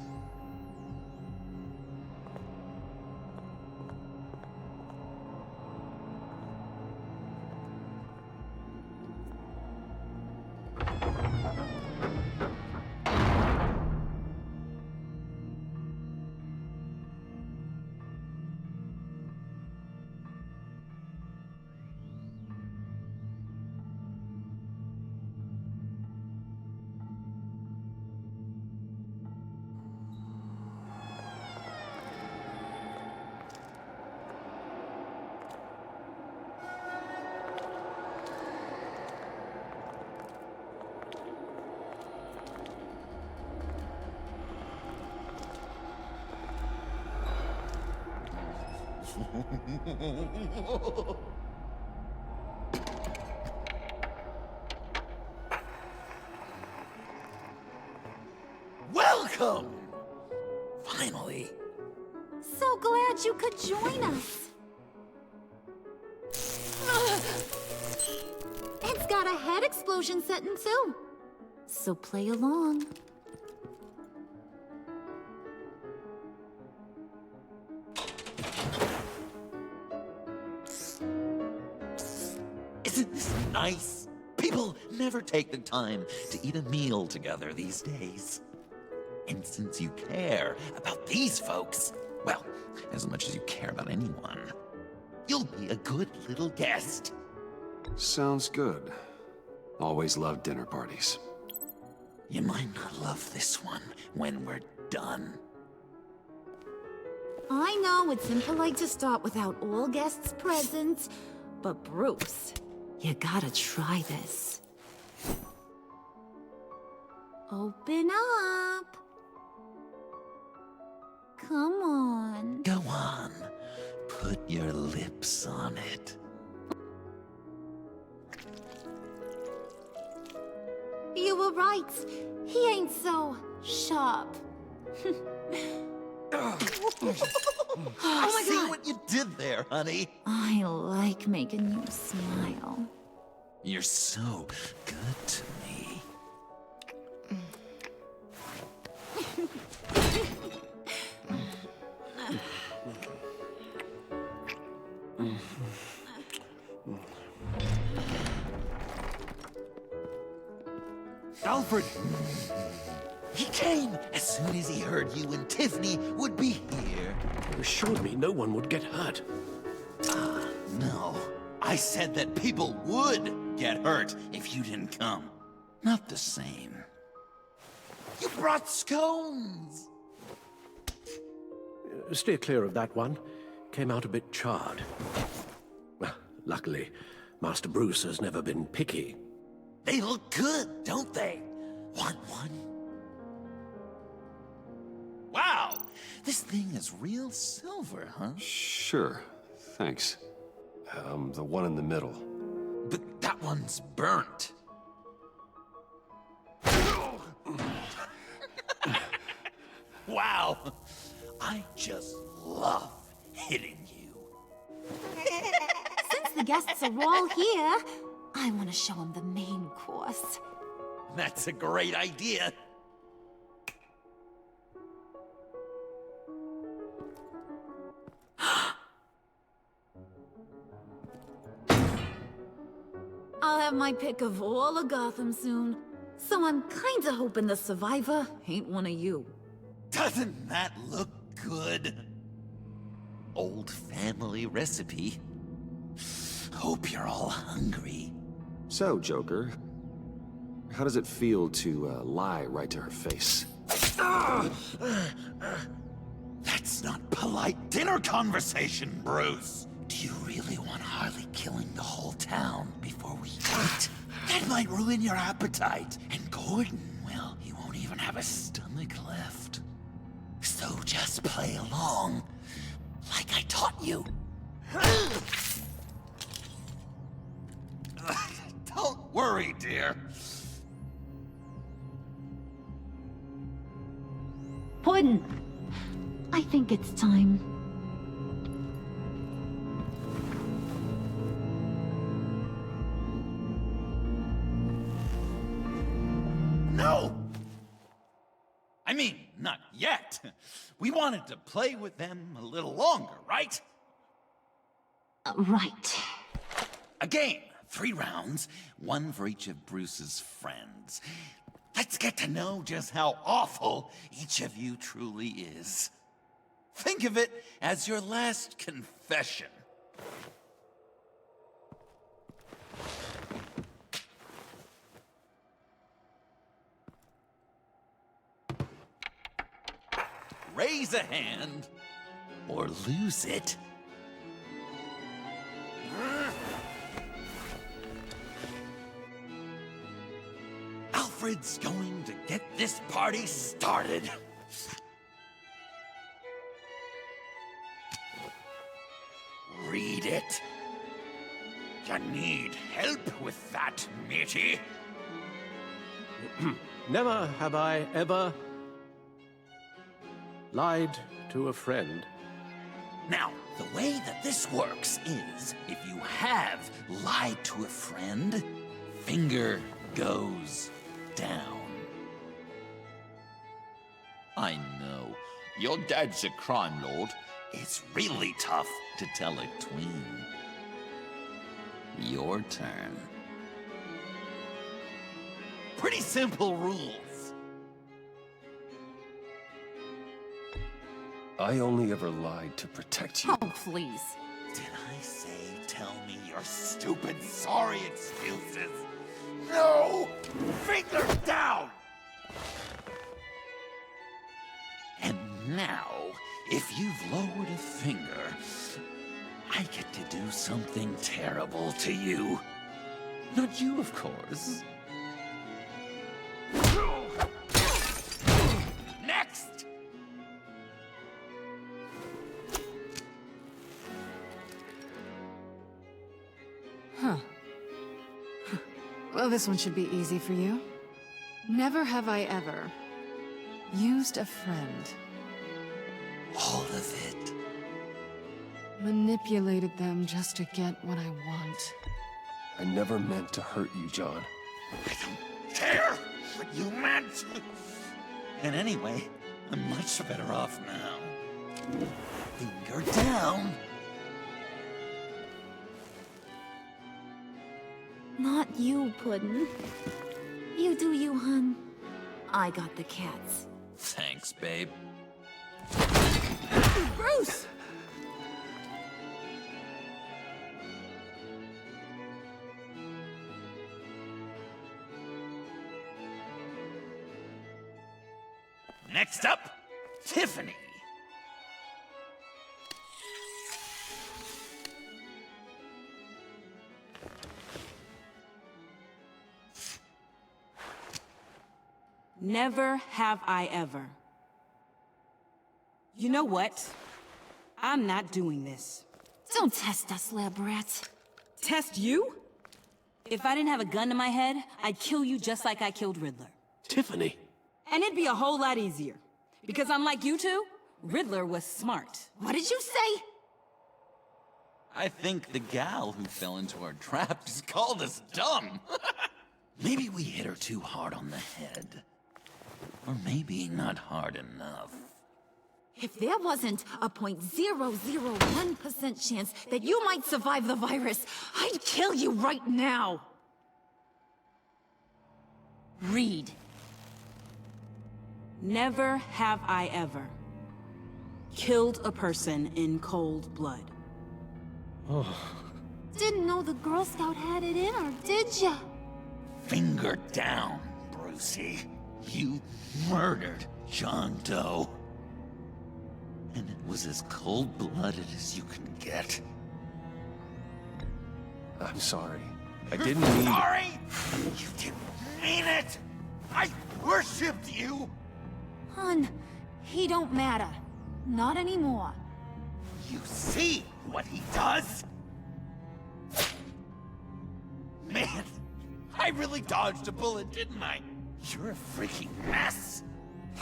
Welcome! Finally. So glad you could join us. It's got a head explosion setting too. So play along. Isn't this nice? People never take the time to eat a meal together these days. And since you care about these folks, well, as much as you care about anyone, you'll be a good little guest. Sounds good. Always loved dinner parties. You might not love this one when we're done. I know it's impolite to start without all guests present, but Bruce, you gotta try this. Open up. Come on. Go on. Put your lips on it. You were right. He ain't so sharp. Oh my God! See what you did there, honey. I like making you smile. You're so good to me. Alfred! He came as soon as he heard you and Tiffany would be here. You assured me no one would get hurt. No. I said that people would get hurt if you didn't come. Not the same. You brought scones! Steer clear of that one. Came out a bit charred. Well, luckily, Master Bruce has never been picky. They look good, don't they? Want one? Wow! This thing is real silver, huh? Sure, thanks. The one in the middle. But that one's burnt. Wow! I just love hitting you. Since the guests are all here, I want to show them the main course. That's a great idea. I'll have my pick of all of Gotham soon, so I'm kinda hoping the survivor ain't one of you. Doesn't that look good? Old family recipe. Hope you're all hungry. So, Joker, how does it feel to lie right to her face? That's not polite dinner conversation, Bruce. Do you really want Harley killing the whole town before we eat? That might ruin your appetite. And Gordon, well, he won't even have a stomach left. So just play along, like I taught you. Don't worry, dear. Puddin', I think it's time. No! I mean, not yet. We wanted to play with them a little longer, right? Right. A game. 3 rounds, 1 for each of Bruce's friends. Let's get to know just how awful each of you truly is. Think of it as your last confession. Raise a hand, or lose it. Alfred's going to get this party started. Read it. You need help with that, matey? Never have I ever lied to a friend. Now, the way that this works is, if you have lied to a friend, finger goes down. I know, your dad's a crime lord. It's really tough to tell a tween. Your turn. Pretty simple rules. I only ever lied to protect you. Oh, please. Did I say tell me your stupid sorry excuses? No! Finger down! And now, if you've lowered a finger, I get to do something terrible to you. Not you, of course. Next! Huh. Well, this one should be easy for you. Never have I ever used a friend. All of it. Manipulated them just to get what I want. I never meant to hurt you, John. I don't care what you meant. And anyway, I'm much better off now. Finger down. Not you, Puddin'. You do you, hun. I got the cats. Thanks, babe. Bruce! Next up, Tiffany. Never have I ever. You know what? I'm not doing this. Don't test us, lab rat. Test you? If I didn't have a gun to my head, I'd kill you just like I killed Riddler. Tiffany. And it'd be a whole lot easier. Because unlike you two, Riddler was smart. What did you say? I think the gal who fell into our trap just called us dumb. Maybe we hit her too hard on the head. Or maybe not hard enough. If there wasn't a 0.001% chance that you might survive the virus, I'd kill you right now. Read. Never have I ever killed a person in cold blood. Didn't know the Girl Scout had it in her, did ya? Finger down, Brucey. You murdered John Doe. And it was as cold-blooded as you can get. I'm sorry. I didn't mean... Sorry? You didn't mean it! I worshipped you! Hun, he don't matter. Not anymore. You see what he does? Man, I really dodged a bullet, didn't I? You're a freaking mess.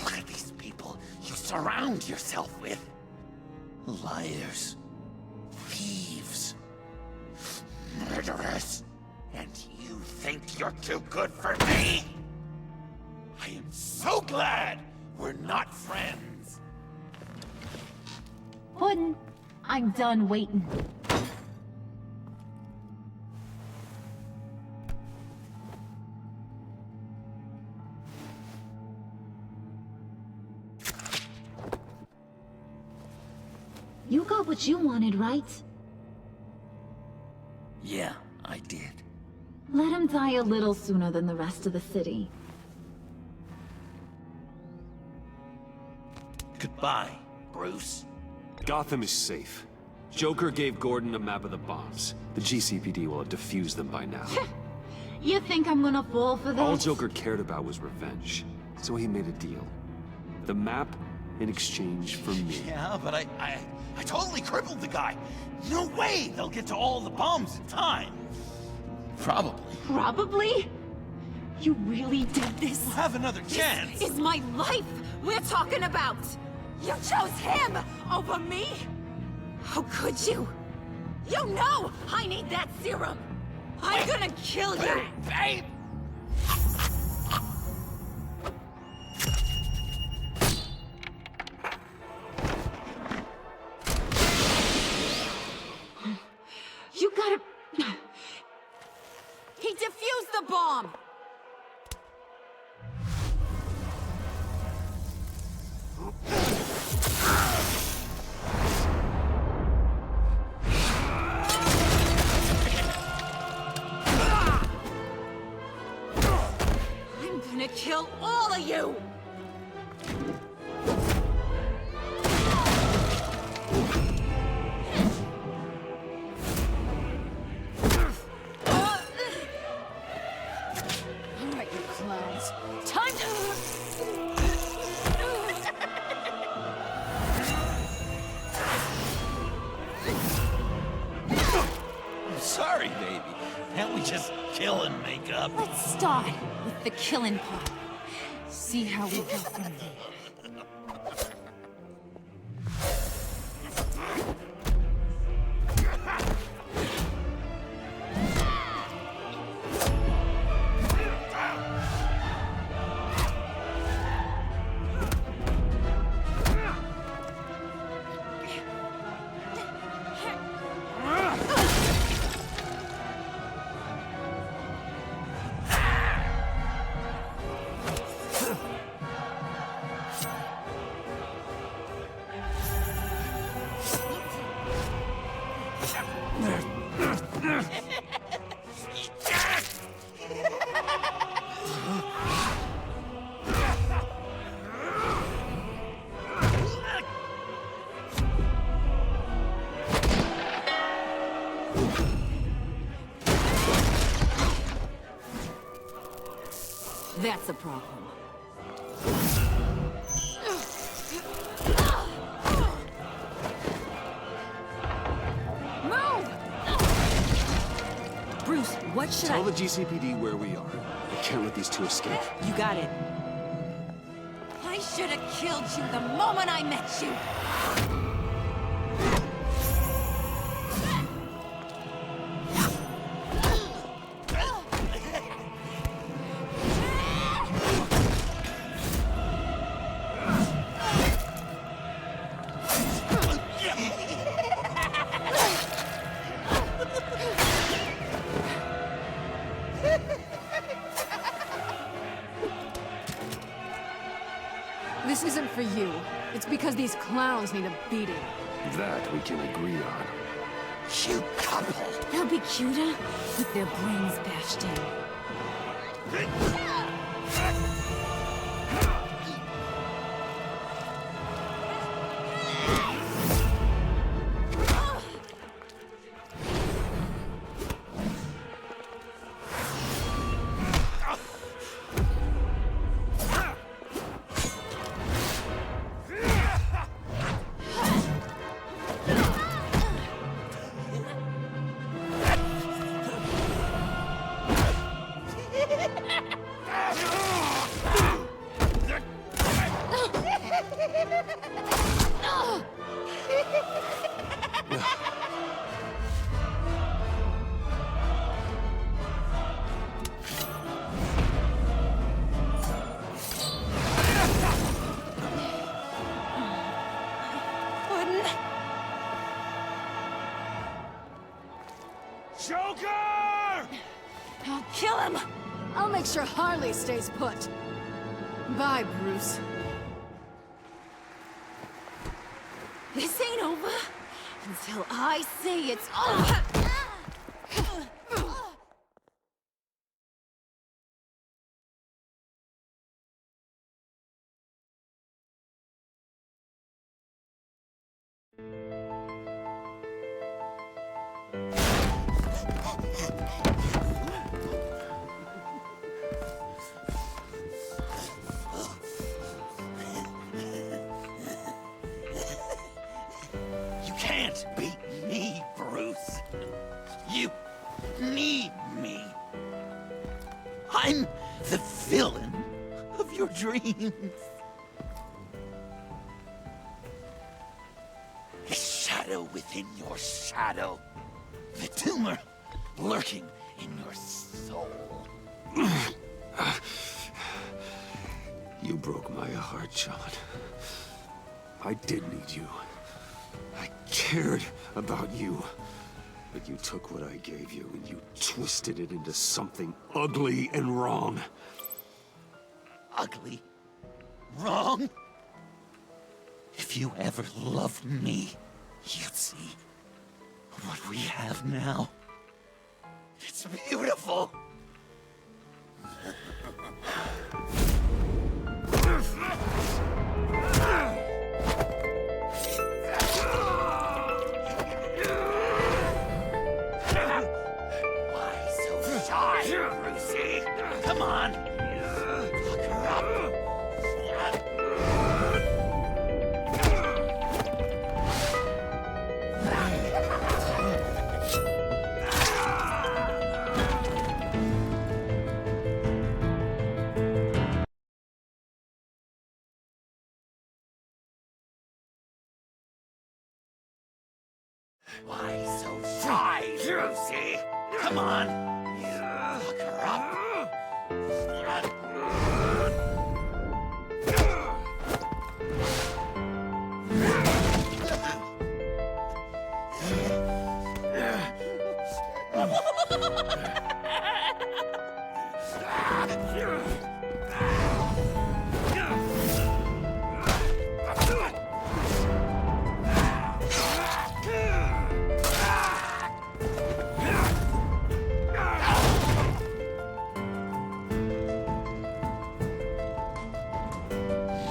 Look at these people you surround yourself with. Liars. Thieves. Murderers. And you think you're too good for me? I am so glad we're not friends. Puddin', I'm done waiting. You got what you wanted, right? Yeah, I did. Let him die a little sooner than the rest of the city. Goodbye, Bruce. Gotham is safe. Joker gave Gordon a map of the bombs. The GCPD will have defused them by now. You think I'm gonna fall for that? All Joker cared about was revenge, so he made a deal. The map in exchange for me. Yeah, but I totally crippled the guy. No way they'll get to all the bombs in time. Probably. Probably? You really did this? We'll have another chance. This is my life we're talking about! You chose him over me? How could you? You know I need that serum! I'm gonna kill you! Babe! You gotta... He defused the bomb! I'm gonna kill all of you! Alright, you clowns. Time to... I'm sorry, baby. Can't we just kill and make up? Let's start with the killing part. See how we go from there. that's a problem. Move! Bruce, what should Tell the GCPD where we are. I can't let these two escape. You got it. I should have killed you the moment I met you! This isn't for you. It's because these clowns need a beating. That we can agree on. Cute couple. They'll be cuter with their brains bashed in. Joker! I'll kill him! I'll make sure Harley stays put. Bye, Bruce. This ain't over until I say it's over! You can't beat me, Bruce. You need me. I'm the villain of your dreams. The shadow within your shadow. The tumor lurking in your soul. You broke my heart, John. I did need you. I cared about you. But you took what I gave you and you twisted it into something ugly and wrong. Ugly? Wrong? If you ever loved me, you'd see what we have now. It's beautiful. Why so shy, Brucey? Come on. Look her up. Why so shy, Brucey? Come on. Look her up.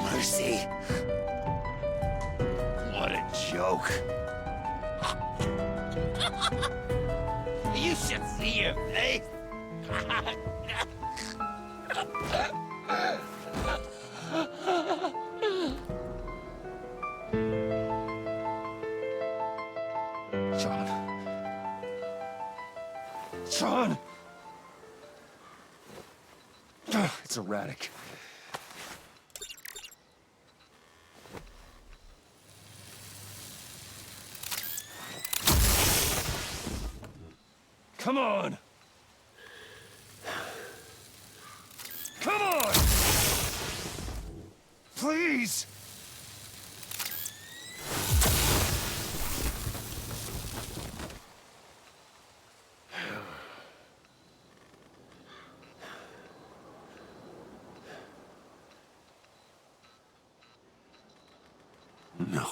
Mercy. What a joke. You should see your face. John! It's erratic. Come on! Come on! Please! No.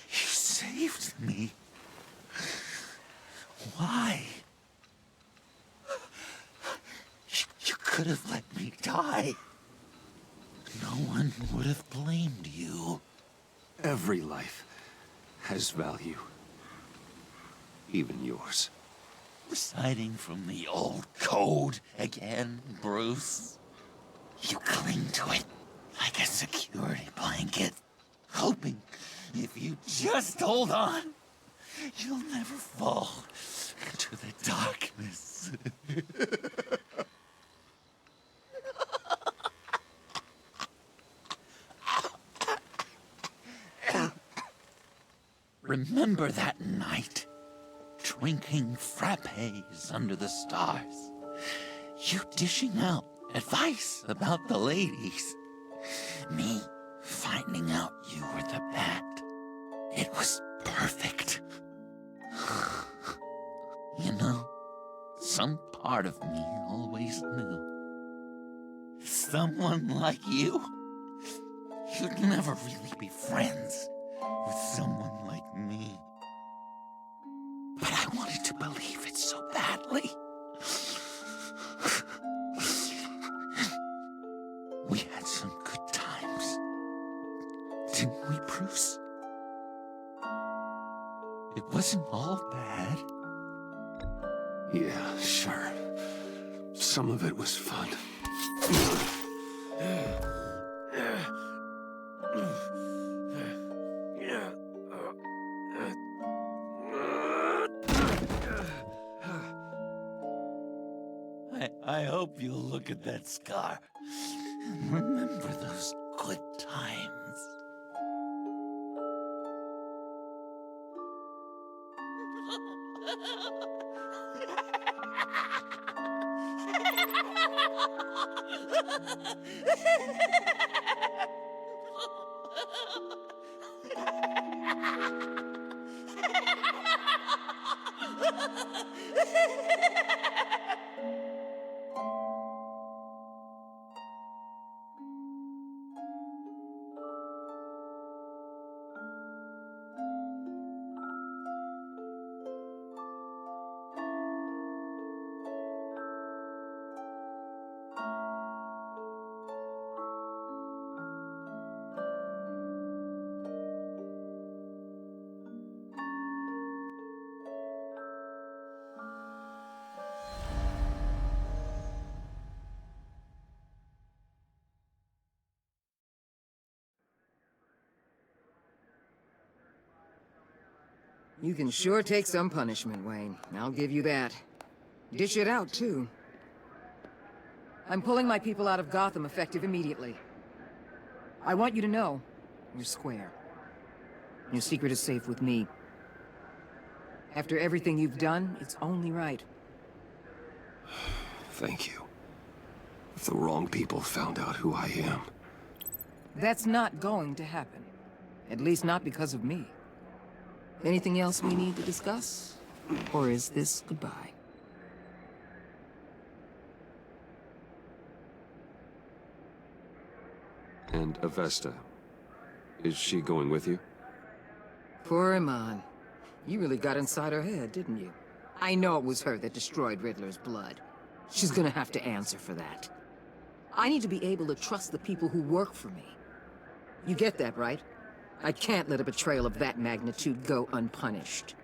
You saved me. Why? You could have let me die. No one would have blamed you. Every life has value. Even yours. Reciting from the old code again, Bruce. You cling to it like a security blanket, hoping if you just hold on, you'll never fall into the darkness. Remember that night? Drinking frappes under the stars. You dishing out advice about the ladies. Me finding out you were the bat. It was perfect. You know, some part of me always knew. Someone like you, you'd never really be friends with someone like me. But I wanted to believe it so badly. We had some good times, didn't we, Bruce? It wasn't all bad. Yeah, sure. Some of it was fun. I hope you'll look at that scar and remember those good times. You can sure take some punishment, Wayne. I'll give you that. Dish it out, too. I'm pulling my people out of Gotham effective immediately. I want you to know, you're square. Your secret is safe with me. After everything you've done, it's only right. Thank you. If the wrong people found out who I am... That's not going to happen. At least not because of me. Anything else we need to discuss? Or is this goodbye? And Avesta, is she going with you? Poor Iman. You really got inside her head, didn't you? I know it was her that destroyed Riddler's blood. She's gonna have to answer for that. I need to be able to trust the people who work for me. You get that, right? I can't let a betrayal of that magnitude go unpunished.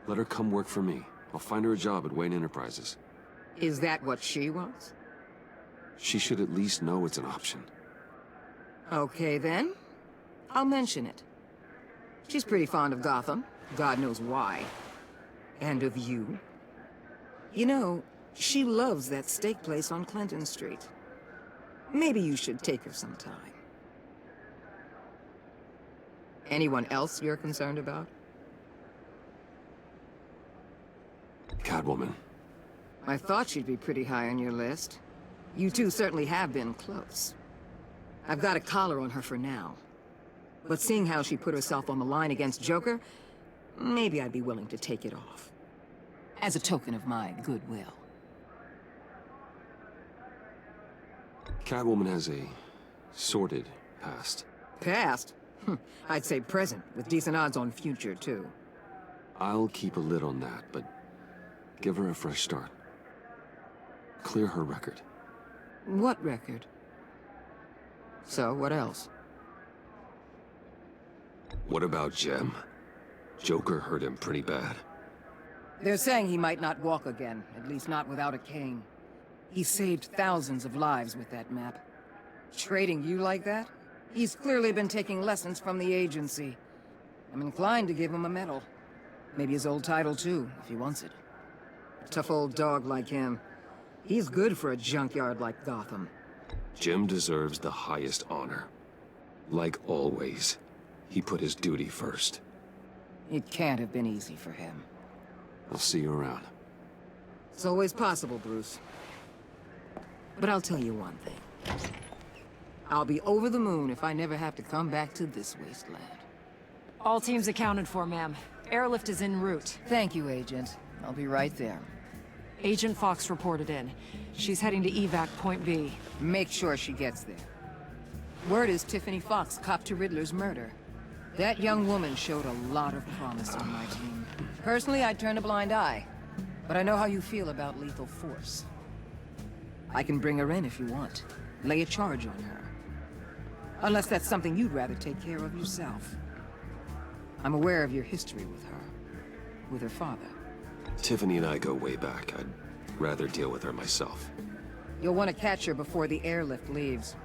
Let her come work for me. I'll find her a job at Wayne Enterprises. Is that what she wants? She should at least know it's an option. Okay, then. I'll mention it. She's pretty fond of Gotham. God knows why. And of you. You know, she loves that steak place on Clinton Street. Maybe you should take her sometime. Anyone else you're concerned about? Catwoman. I thought she'd be pretty high on your list. You two certainly have been close. I've got a collar on her for now. But seeing how she put herself on the line against Joker, maybe I'd be willing to take it off. As a token of my goodwill. Catwoman has a sordid past. Past? I'd say present, with decent odds on future, too. I'll keep a lid on that, but give her a fresh start. Clear her record. What record? So, what else? What about Jem? Joker hurt him pretty bad. They're saying he might not walk again, at least not without a cane. He saved thousands of lives with that map. Trading you like that? He's clearly been taking lessons from the agency. I'm inclined to give him a medal. Maybe his old title too, if he wants it. A tough old dog like him. He's good for a junkyard like Gotham. Jem deserves the highest honor. Like always, he put his duty first. It can't have been easy for him. I'll see you around. It's always possible, Bruce. But I'll tell you one thing. I'll be over the moon if I never have to come back to this wasteland. All teams accounted for, ma'am. Airlift is en route. Thank you, Agent. I'll be right there. Agent Fox reported in. She's heading to evac Point B. Make sure she gets there. Word is Tiffany Fox copped to Riddler's murder. That young woman showed a lot of promise on my team. Personally, I'd turn a blind eye. But I know how you feel about lethal force. I can bring her in if you want. Lay a charge on her. Unless that's something you'd rather take care of yourself. I'm aware of your history with her. With her father. Tiffany and I go way back. I'd rather deal with her myself. You'll want to catch her before the airlift leaves.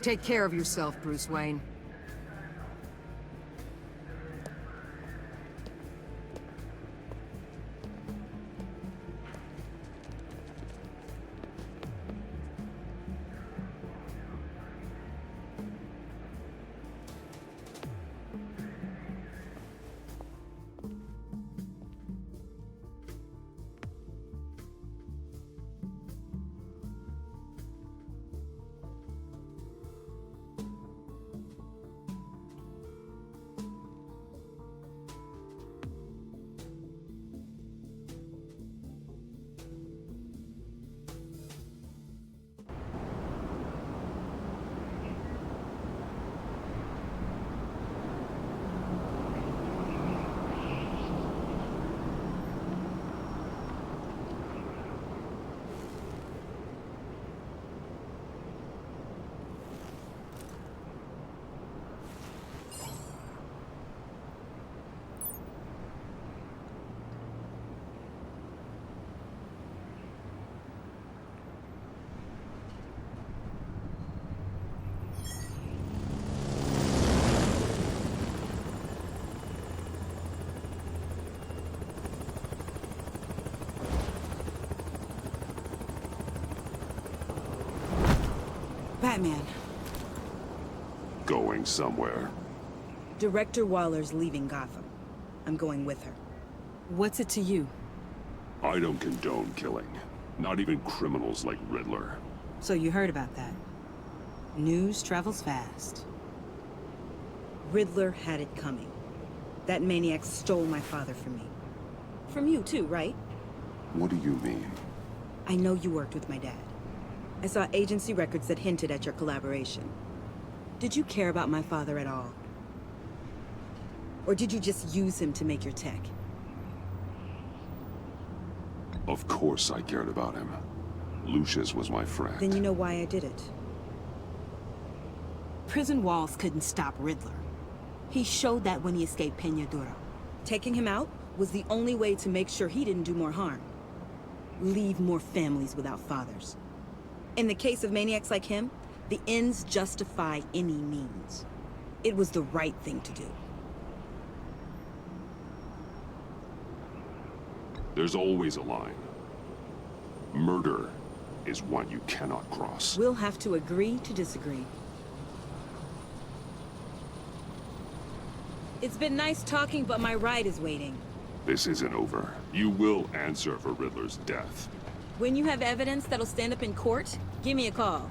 Take care of yourself, Bruce Wayne. Batman. Going somewhere. Director Waller's leaving Gotham. I'm going with her. What's it to you? I don't condone killing. Not even criminals like Riddler. So you heard about that. News travels fast. Riddler had it coming. That maniac stole my father from me. From you too, right? What do you mean? I know you worked with my dad. I saw agency records that hinted at your collaboration. Did you care about my father at all? Or did you just use him to make your tech? Of course I cared about him. Lucius was my friend. Then you know why I did it. Prison walls couldn't stop Riddler. He showed that when he escaped Peña Duro. Taking him out was the only way to make sure he didn't do more harm. Leave more families without fathers. In the case of maniacs like him, the ends justify any means. It was the right thing to do. There's always a line. Murder is one you cannot cross. We'll have to agree to disagree. It's been nice talking, but my ride is waiting. This isn't over. You will answer for Riddler's death. When you have evidence that'll stand up in court, give me a call.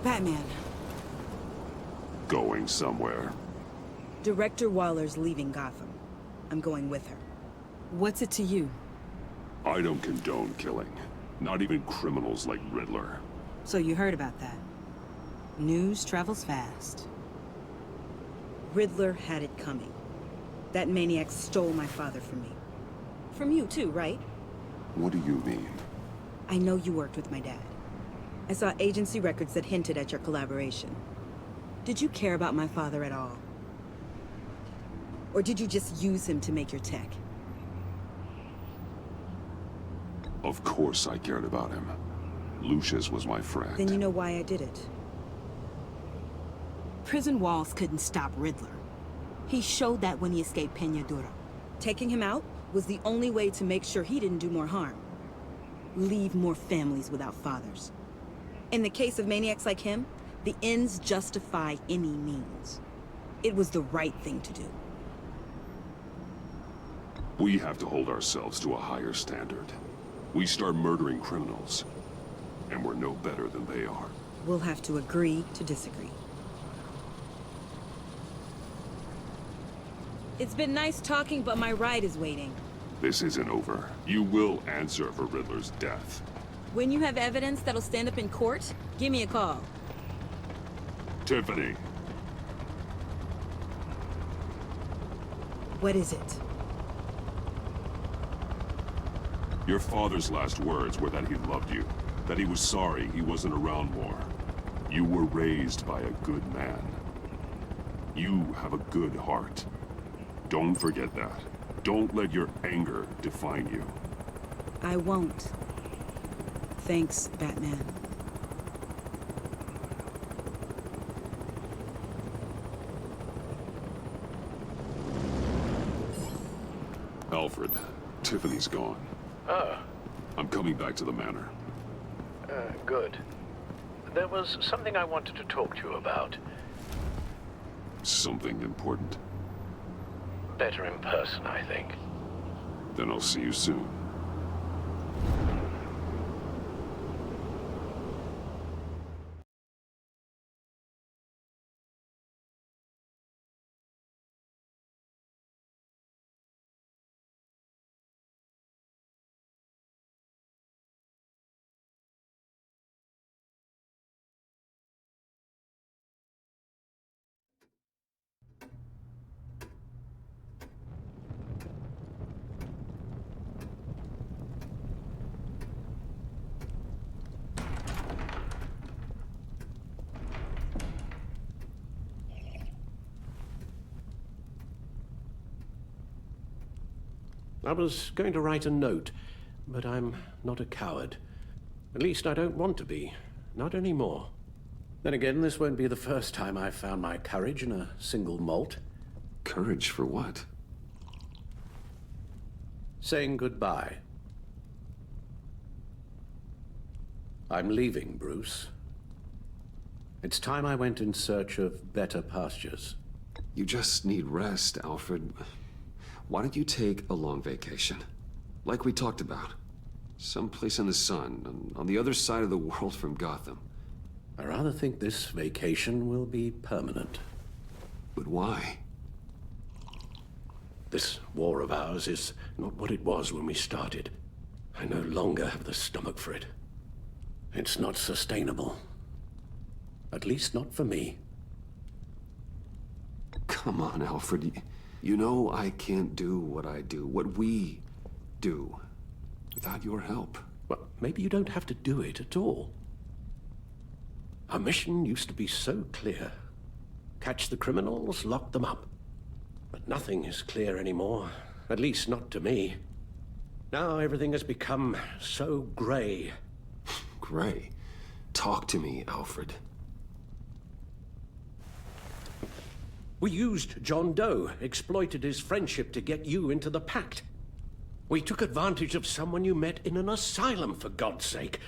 Batman. Going somewhere. Director Waller's leaving Gotham. I'm going with her. What's it to you? I don't condone killing. Not even criminals like Riddler. So you heard about that. News travels fast. Riddler had it coming. That maniac stole my father from me. From you too, right? What do you mean? I know you worked with my dad. I saw agency records that hinted at your collaboration. Did you care about my father at all? Or did you just use him to make your tech? Of course I cared about him. Lucius was my friend. Then you know why I did it. Prison walls couldn't stop Riddler. He showed that when he escaped Peña Duro. Taking him out was the only way to make sure he didn't do more harm. Leave more families without fathers. In the case of maniacs like him, the ends justify any means. It was the right thing to do. We have to hold ourselves to a higher standard. We start murdering criminals, and we're no better than they are. We'll have to agree to disagree. It's been nice talking, but my ride is waiting. This isn't over. You will answer for Riddler's death. When you have evidence that'll stand up in court, give me a call. Tiffany. What is it? Your father's last words were that he loved you, that he was sorry he wasn't around more. You were raised by a good man. You have a good heart. Don't forget that. Don't let your anger define you. I won't. Thanks, Batman. Alfred, Tiffany's gone. Ah. I'm coming back to the manor. Good. There was something I wanted to talk to you about. Something important. Better in person, I think. Then I'll see you soon. I was going to write a note, but I'm not a coward. At least I don't want to be. Not anymore. Then again, this won't be the first time I've found my courage in a single malt. Courage for what? Saying goodbye. I'm leaving, Bruce. It's time I went in search of better pastures. You just need rest, Alfred. Why don't you take a long vacation? Like we talked about. Someplace in the sun, on the other side of the world from Gotham. I rather think this vacation will be permanent. But why? This war of ours is not what it was when we started. I no longer have the stomach for it. It's not sustainable. At least not for me. Come on, Alfred. You know I can't do what I do, what we do, without your help. Well, maybe you don't have to do it at all. Our mission used to be so clear. Catch the criminals, lock them up. But nothing is clear anymore, at least not to me. Now everything has become so gray. Gray? Talk to me, Alfred. We used John Doe, exploited his friendship to get you into the pact. We took advantage of someone you met in an asylum, for God's sake.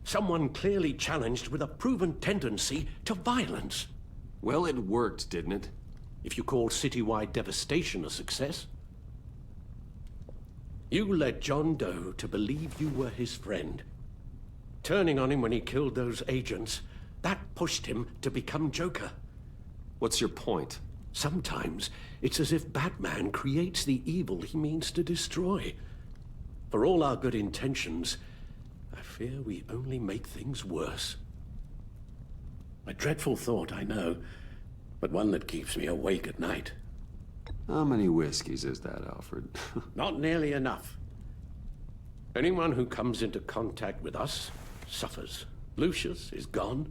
Someone clearly challenged with a proven tendency to violence. Well, it worked, didn't it? If you call citywide devastation a success. You led John Doe to believe you were his friend. Turning on him when he killed those agents, that pushed him to become Joker. What's your point? Sometimes it's as if Batman creates the evil he means to destroy. For all our good intentions, I fear we only make things worse. A dreadful thought, I know, but one that keeps me awake at night. How many whiskeys is that, Alfred? Not nearly enough. Anyone who comes into contact with us suffers. Lucius is gone.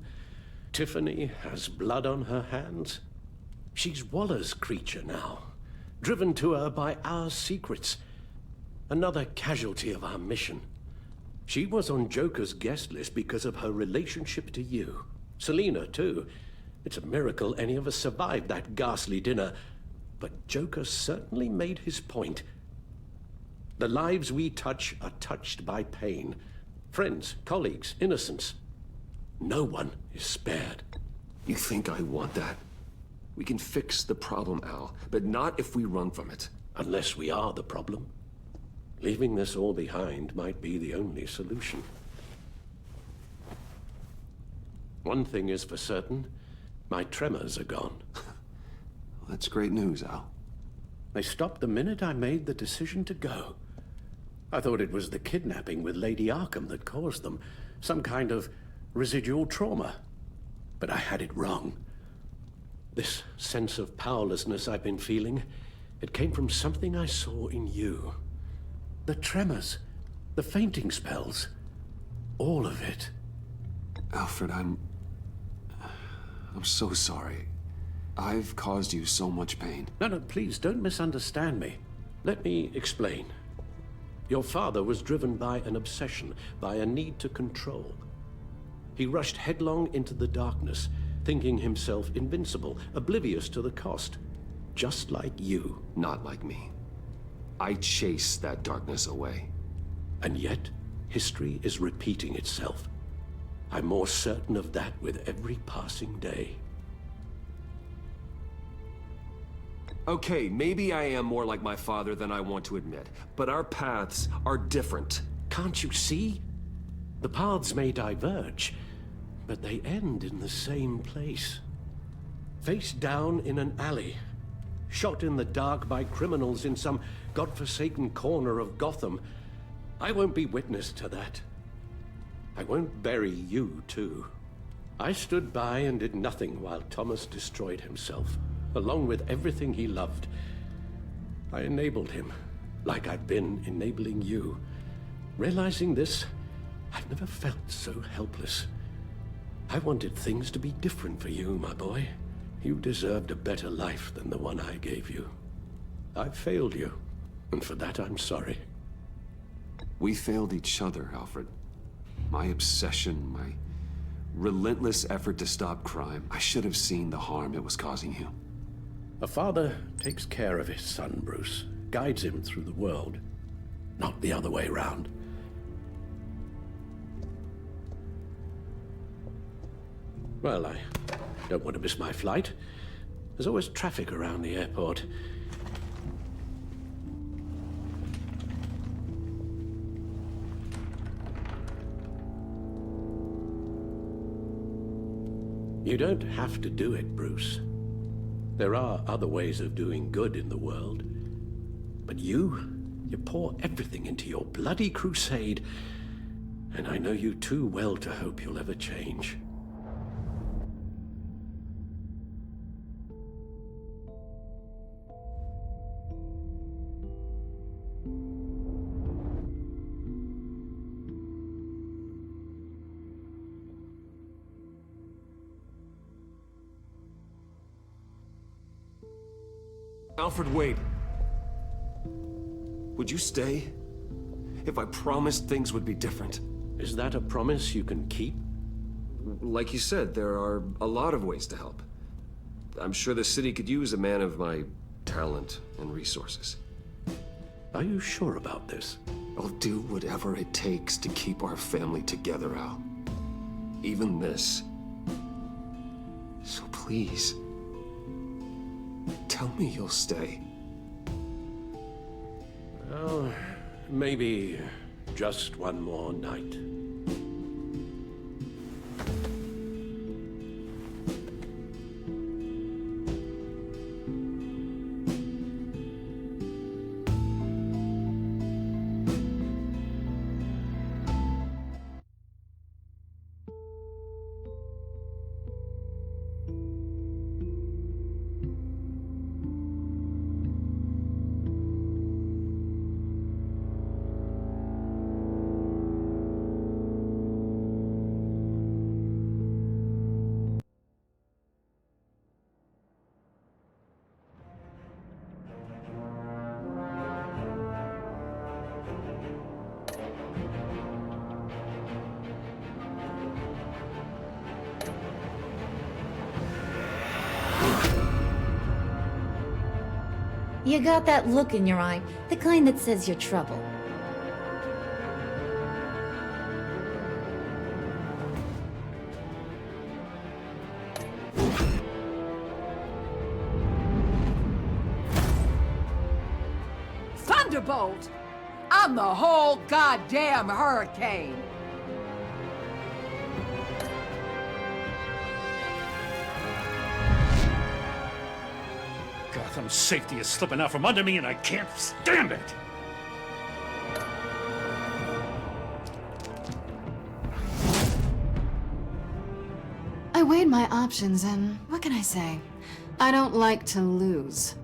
Tiffany has blood on her hands. She's Waller's creature now, driven to her by our secrets. Another casualty of our mission. She was on Joker's guest list because of her relationship to you. Selina, too. It's a miracle any of us survived that ghastly dinner. But Joker certainly made his point. The lives we touch are touched by pain. Friends, colleagues, innocents. No one is spared. You think I want that? We can fix the problem, Al, but not if we run from it. Unless we are the problem. Leaving this all behind might be the only solution. One thing is for certain, my tremors are gone. That's great news, Al. They stopped the minute I made the decision to go. I thought it was the kidnapping with Lady Arkham that caused them. Some kind of residual trauma. But I had it wrong. This sense of powerlessness I've been feeling, it came from something I saw in you. The tremors, the fainting spells, all of it. Alfred, I'm so sorry. I've caused you so much pain. No, please, don't misunderstand me. Let me explain. Your father was driven by an obsession, by a need to control. He rushed headlong into the darkness, thinking himself invincible, oblivious to the cost. Just like you. Not like me. I chased that darkness away. And yet, history is repeating itself. I'm more certain of that with every passing day. Okay, maybe I am more like my father than I want to admit, but our paths are different. Can't you see? The paths may diverge, but they end in the same place. Face down in an alley, shot in the dark by criminals in some godforsaken corner of Gotham. I won't be witness to that. I won't bury you, too. I stood by and did nothing while Thomas destroyed himself, along with everything he loved. I enabled him, like I've been enabling you. Realizing this, I've never felt so helpless. I wanted things to be different for you, my boy. You deserved a better life than the one I gave you. I failed you, and for that I'm sorry. We failed each other, Alfred. My obsession, my relentless effort to stop crime. I should have seen the harm it was causing you. A father takes care of his son, Bruce. Guides him through the world. Not the other way around. Well, I don't want to miss my flight. There's always traffic around the airport. You don't have to do it, Bruce. There are other ways of doing good in the world. But you pour everything into your bloody crusade, and I know you too well to hope you'll ever change. Alfred, wait. Would you stay? If I promised things would be different. Is that a promise you can keep? Like you said, there are a lot of ways to help. I'm sure the city could use a man of my talent and resources. Are you sure about this? I'll do whatever it takes to keep our family together, Al. Even this. So please, tell me you'll stay. Well, maybe just one more night. You got that look in your eye, the kind that says you're trouble. Thunderbolt! I'm the whole goddamn hurricane! Gotham's safety is slipping out from under me and I can't stand it! I weighed my options and what can I say? I don't like to lose.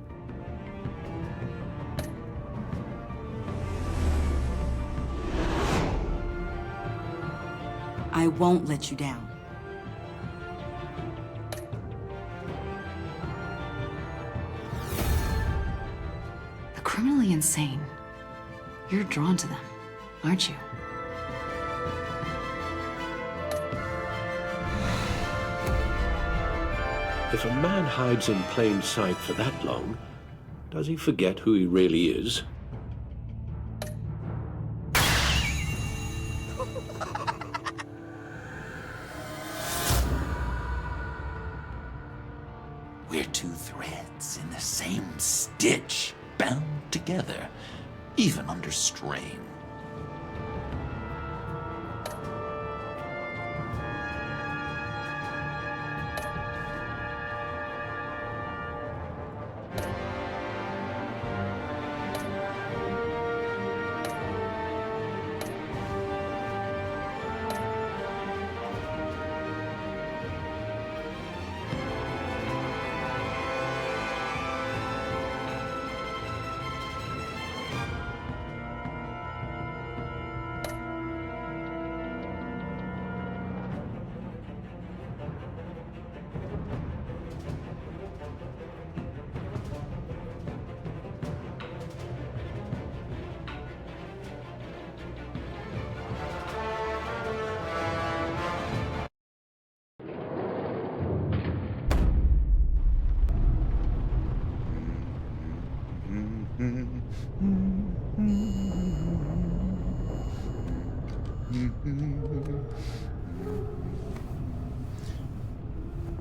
I won't let you down. The criminally insane. You're drawn to them, aren't you? If a man hides in plain sight for that long, does he forget who he really is? We're two threads in the same stitch, bound together, even under strain.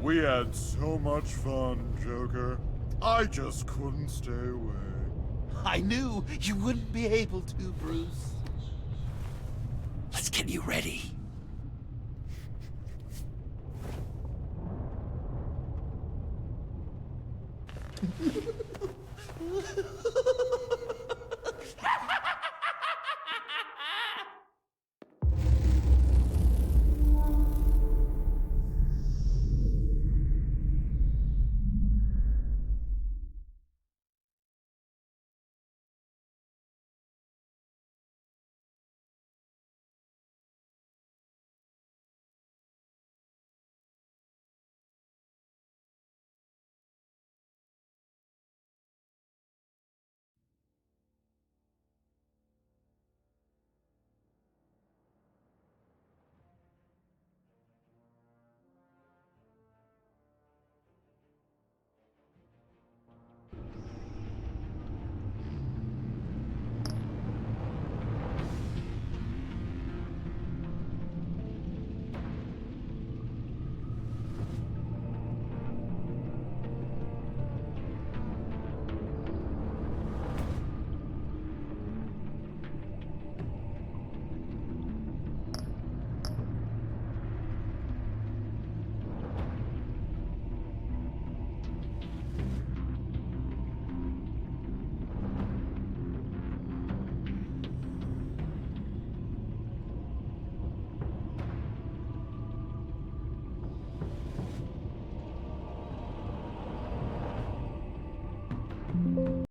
We had so much fun, Joker. I just couldn't stay away. I knew you wouldn't be able to, Bruce. Let's get you ready.